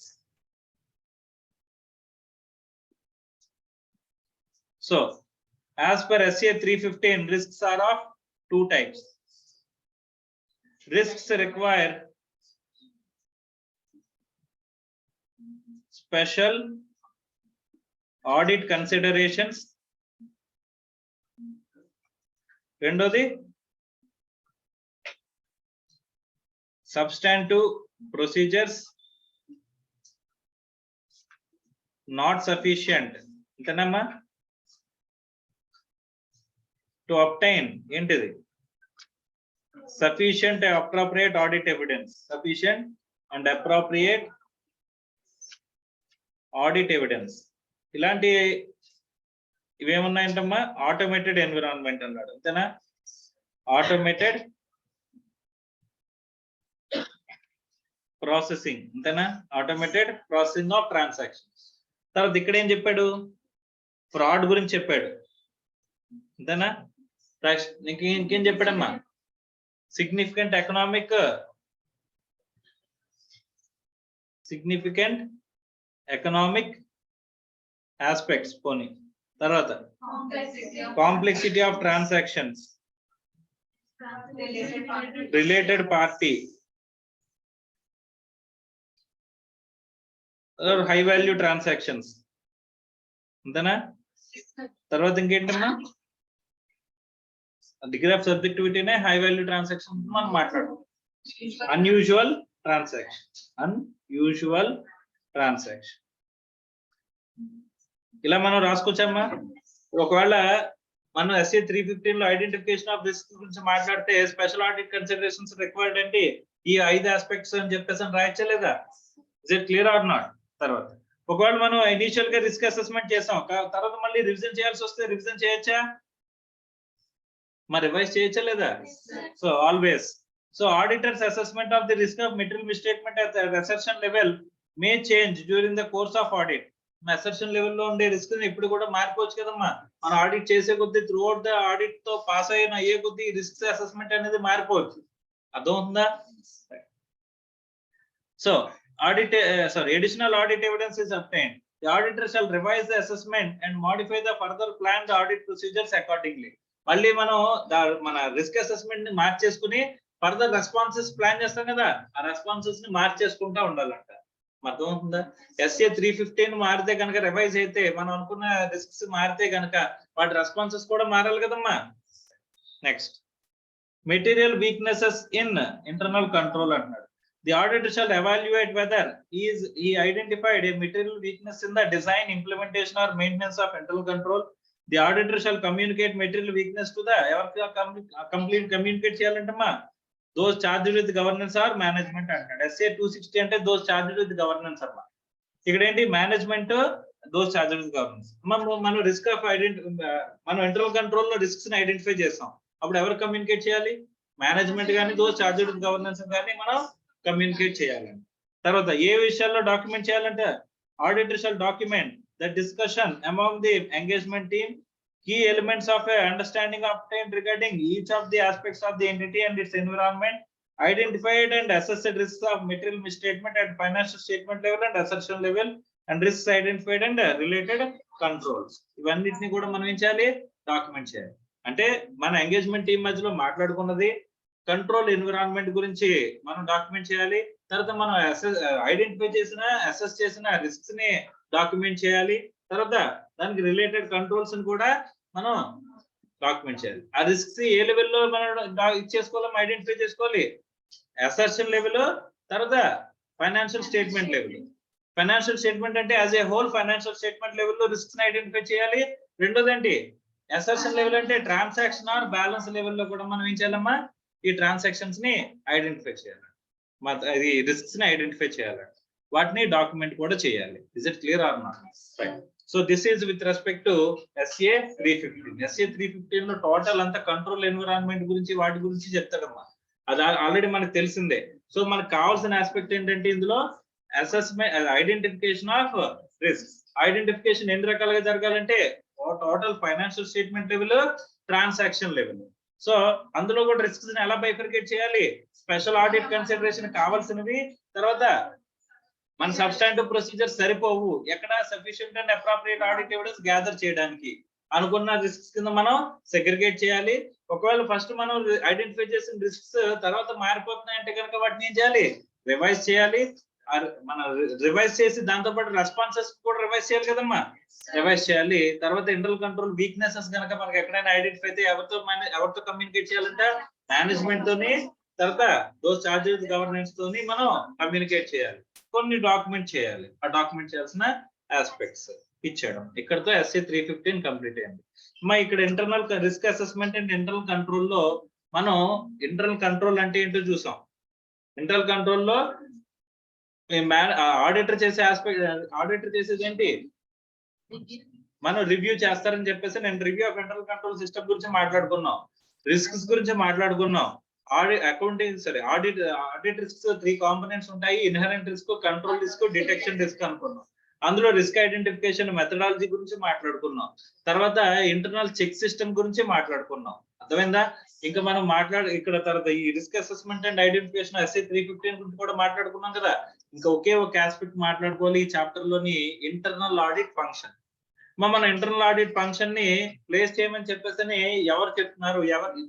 So as per SA 315, risks are of two types. Risks require special audit considerations, రెండోది substantive procedures not sufficient ఇంతనమ్మా to obtain ఏంటిది sufficient and appropriate audit evidence. Sufficient and appropriate audit evidence ఇలాంటి ఇవేమున్నాయంటమ్మా ఆటోమేటెడ్ ఎన్విరాన్మెంట్ అన్నాడు అంతేనా. ఆటోమేటెడ్ ప్రాసెసింగ్ అంతేనా, ఆటోమేటెడ్ ప్రాసెసింగ్ ఆఫ్ ట్రాన్సాక్షన్స్. తర్వాత ఇక్కడ ఏం చెప్పాడు? ఫ్రాడ్ గురించి చెప్పాడు అంతేనా. ఇంకేం చెప్పాడమ్మా? సిగ్నిఫికెంట్ ఎకనామిక్ ఆస్పెక్ట్స్ పోనీ. తర్వాత complexity of transactions, related party, high value transactions అంతేనా. తర్వాత ఇంకేంటమ్మా? డిగ్రీ ఆఫ్ సబ్జెక్టివిటీనే హై వాల్యూ ట్రాన్సాక్షన్ మనం మాట్లాడుతాం. అన్యూజువల్ ట్రాన్సాక్షన్ ఇలా మనం రాసుకోవచ్చమ్మా. ఒకవేళ మనం SA 315 లో ఐడెంటిఫికేషన్ ఆఫ్ రిస్క్ గురించి మాట్లాడితే స్పెషల్ ఆడిట్ కన్సిడరేషన్స్ రిక్వైర్డ్ అంటే ఈ 5 ఆస్పెక్ట్స్ అని చెప్పేసి రాయచ్చా లేదా? Is it clear or not? తర్వాత ఒకవేళ మనం ఇనిషియల్ గా రిస్క్ అసెస్మెంట్ చేసాం, తర్వాత మళ్ళీ రివిజన్ చేయాల్సి వస్తే రివిజన్ చేయొచ్చా? మరి రివైజ్ చేయొచ్చా లేదా? So always so auditors assessment of the risk of material misstatement at assertion level May change during the course of audit. Assertion level లో ఉండే రిస్క్ ఇప్పుడు కూడా మారిపోవచ్చు కదమ్మా. మనం ఆడిట్ చేసే కొద్దీ త్రూ అవుట్ ద ఆడిట్ తో పాస్ అయిన అయ్యే కొద్దీ రిస్క్ అసెస్మెంట్ అనేది మారిపోవచ్చు. అర్థమవుతుందా? So additional audit evidence is obtained. The auditor shall revise the assessment and modify the further planned audit procedures accordingly. మళ్ళీ మనం మన రిస్క్ అసెస్మెంట్ ని మార్చేసుకుని ఫర్దర్ రెస్పాన్సెస్ ప్లాన్ చేస్తాం కదా, ఆ రెస్పాన్సెస్ ని మార్చేసుకుంటా ఉండాలంట. అర్థమవుతుందా? SA 315 మారితే కనుక రివైజ్ అయితే మనం అనుకున్న రిస్క్స్ మారితే కనుక వాటి రెస్పాన్సెస్ కూడా మారాలి కదమ్మా. Next material weaknesses in internal control అంటున్నాడు. The auditor shall evaluate whether he identified a material weakness in the design, implementation or maintenance of internal control. The auditor shall communicate material weakness to the complete communicate cheyalantama those charged with governance or management antadu. SA 260 ante those charged with governance amma. ఇక్కడ ఏంటి management those charged with governance. మనం రిస్క్ ఆఫ్ మనం ఇంటర్నల్ కంట్రోల్ లో రిస్క్స్ ని ఐడెంటిఫై చేస్తాం. అప్పుడు ఎవరు కమ్యూనికేట్ చేయాలి? మేనేజ్మెంట్ కానీ దోస్ చార్జ్డ్ విత్ గవర్నెన్స్ కానీ మనం కమ్యూనికేట్ చేయాలి. తర్వాత ఏ విషయాల్లో డాక్యుమెంట్ చేయాలంటే auditor shall document the discussion among the engagement team, key elements of a understanding obtained regarding each of the aspects of the entity and its environment, identified and assessed risks of material misstatement at financial statement level and assertion level, and risks identified and related controls. ఇవన్నిటిని కూడా మనం ఏం చేయాలి? డాక్యుమెంట్ చేయాలి. అంటే మన ఎంగేజ్మెంట్ టీం మధ్యలో మాట్లాడుకున్నది కంట్రోల్ ఎన్విరాన్మెంట్ గురించి మనం డాక్యుమెంట్ చేయాలి. తర్వాత మనం ఐడెంటిఫై చేసిన అసెస్ చేసిన రిస్క్స్ ని డాక్యుమెంట్ చేయాలి. తర్వాత దానికి రిలేటెడ్ కంట్రోల్స్ ని కూడా మనం డాక్యుమెంట్ చేయాలి. ఆ రిస్క్స్ ఏ లెవెల్లో మనం ఇచ్చేసుకోవాలి, ఐడెంటిఫై చేసుకోవాలి. అసర్షన్ లెవెల్, తర్వాత financial statement level. Financial statement అంటే as a whole financial statement లెవెల్లో రిస్క్స్ ని ఐడెంటిఫై చేయాలి. రెండోదండి అసర్షన్ లెవెల్ అంటే ట్రాన్సాక్షన్ ఆర్ బ్యాలెన్స్ లెవెల్లో కూడా మనం ఏం చేయాలమ్మా? ఈ ట్రాన్సాక్షన్స్ ని ఐడెంటిఫై చేయాలి, అది రిస్క్స్ ని ఐడెంటిఫై చేయాలి, వాటిని డాక్యుమెంట్ కూడా చేయాలి. Is it clear or not? Right. So this is with respect to SA 315. SA 315 లో టోటల్ అంతా కంట్రోల్ ఎన్విరాన్మెంట్ గురించి వాటి గురించి చెప్తాడమ్మా. అది ఆల్రెడీ మనకు తెలిసిందే. సో మనకు కావాల్సిన ఆస్పెక్ట్ ఏంటంటే ఇందులో assessment, identification of risk. Identification ఎన్ని రకాలుగా జరగాలంటే total financial statement level, transaction level. So అందులో కూడా రిస్క్స్ ని ఎలా బైఫర్కేట్ చేయాలి? స్పెషల్ ఆడిట్ కన్సిడరేషన్ కావాల్సినవి, తర్వాత మన సబ్స్టాంటివ్ ప్రొసీజర్ సరిపోవు, ఎక్కడ sufficient and appropriate audit evidence gather చేయడానికి అనుకున్న రిస్క్స్ కింద మనం సెగ్రిగేట్ చేయాలి. ఒకవేళ ఫస్ట్ మనం ఐడెంటిఫై చేసిన రిస్క్స్ తర్వాత మారిపోతున్నాయంటే కనుక వాటిని ఏం చేయాలి? రివైజ్ చేయాలి. మనం రివైజ్ చేసి దాంతో పాటు రెస్పాన్సెస్ కూడా రివైజ్ చేయాలి కదమ్మా, రివైజ్ చేయాలి. తర్వాత ఇంటర్నల్ కంట్రోల్ వీక్నెసెస్ కనుక మనకి ఎక్కడైనా ఐడెంటిఫై అయితే ఎవరితో కమ్యూనికేట్ చేయాలంటే మేనేజ్మెంట్ తోని, తర్వాత దోస్ చార్జెస్ గవర్నెన్స్ తోని మనం కమ్యూనికేట్ చేయాలి. కొన్ని డాక్యుమెంట్ చేయాలి. ఆ డాక్యుమెంట్ చేయాల్సిన ఆస్పెక్ట్స్ ఇచ్చాడు. ఇక్కడతో SA 315 కంప్లీట్ అయింది. ఇక్కడ internal risk assessment and internal control లో మనం ఇంటర్నల్ కంట్రోల్ అంటే ఏంటో చూసాం. ఇంటర్నల్ కంట్రోల్ లో ఆడిటర్ చేసే ఆస్పెక్ట్, ఆడిటర్ చేసేది ఏంటి? మనం రివ్యూ చేస్తారని చెప్పేసి నేను review of internal control system గురించి మాట్లాడుకున్నాం, రిస్క్స్ గురించి మాట్లాడుకున్నాం. ఆడిట్ రిస్క్ 3 కాంపోనెంట్స్ ఉంటాయి. Inherent risk, control risk, detection risk అనుకున్నాం. అందులో రిస్క్ ఐడెంటిఫికేషన్ మెథడాలజీ గురించి మాట్లాడుకున్నాం. తర్వాత ఇంటర్నల్ చెక్ సిస్టమ్ గురించి మాట్లాడుకున్నాం. అర్థమైందా? ఇంకా మనం ఇక్కడ తర్వాత ఈ risk assessment and identification SA 315 గురించి కూడా మాట్లాడుకున్నాం కదా. ఇంకా ఒకే ఒక ఆస్పెక్ట్ మాట్లాడుకోవాలి ఈ చాప్టర్ లోని, ఇంటర్నల్ ఆడిట్ ఫంక్షన్. మన ఇంటర్నల్ ఆడిట్ ఫంక్షన్ ని ప్లేస్ చేయమని చెప్పేసి ఎవరు చెప్తున్నారు?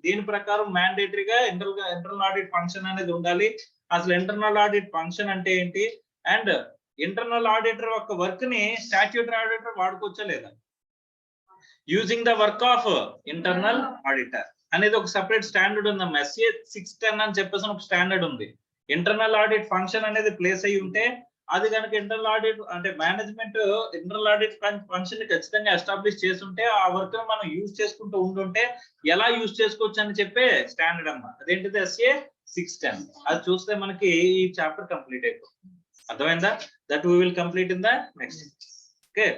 దీని ప్రకారం మ్యాండేటరీగా ఇంటర్నల్ ఆడిట్ ఫంక్షన్ అనేది ఉండాలి. అసలు ఇంటర్నల్ ఆడిట్ ఫంక్షన్ అంటే ఏంటి, అండ్ ఇంటర్నల్ ఆడిటర్ యొక్క వర్క్ ని స్టాట్యూటరీ ఆడిటర్ వాడుకోవచ్చా లేదా? Using the work of internal auditor అనేది ఒక సెపరేట్ స్టాండర్డ్ ఉందమ్మా. SA 610 అని చెప్పేసి ఒక స్టాండర్డ్ ఉంది. ఇంటర్నల్ ఆడిట్ ఫంక్షన్ అనేది ప్లేస్ అయ్యి ఉంటే అది కనుక ఇంటర్నల్ ఆడిట్ అంటే మేనేజ్మెంట్ ఇంటర్నల్ ఆడిట్ ఫంక్షన్ ని ఖచ్చితంగా ఎస్టాబ్లిష్ చేస్తుంటే ఆ వర్క్ ని మనం యూజ్ చేసుకుంటూ ఉంటుంటే ఎలా యూజ్ చేసుకోవచ్చు అని చెప్పే స్టాండర్డ్ అమ్మా. అదేంటిది? SA 610. అది చూస్తే మనకి ఈ చాప్టర్ కంప్లీట్ అయిపోతుంది. అర్థమైందా? That we will complete in the next. Okay.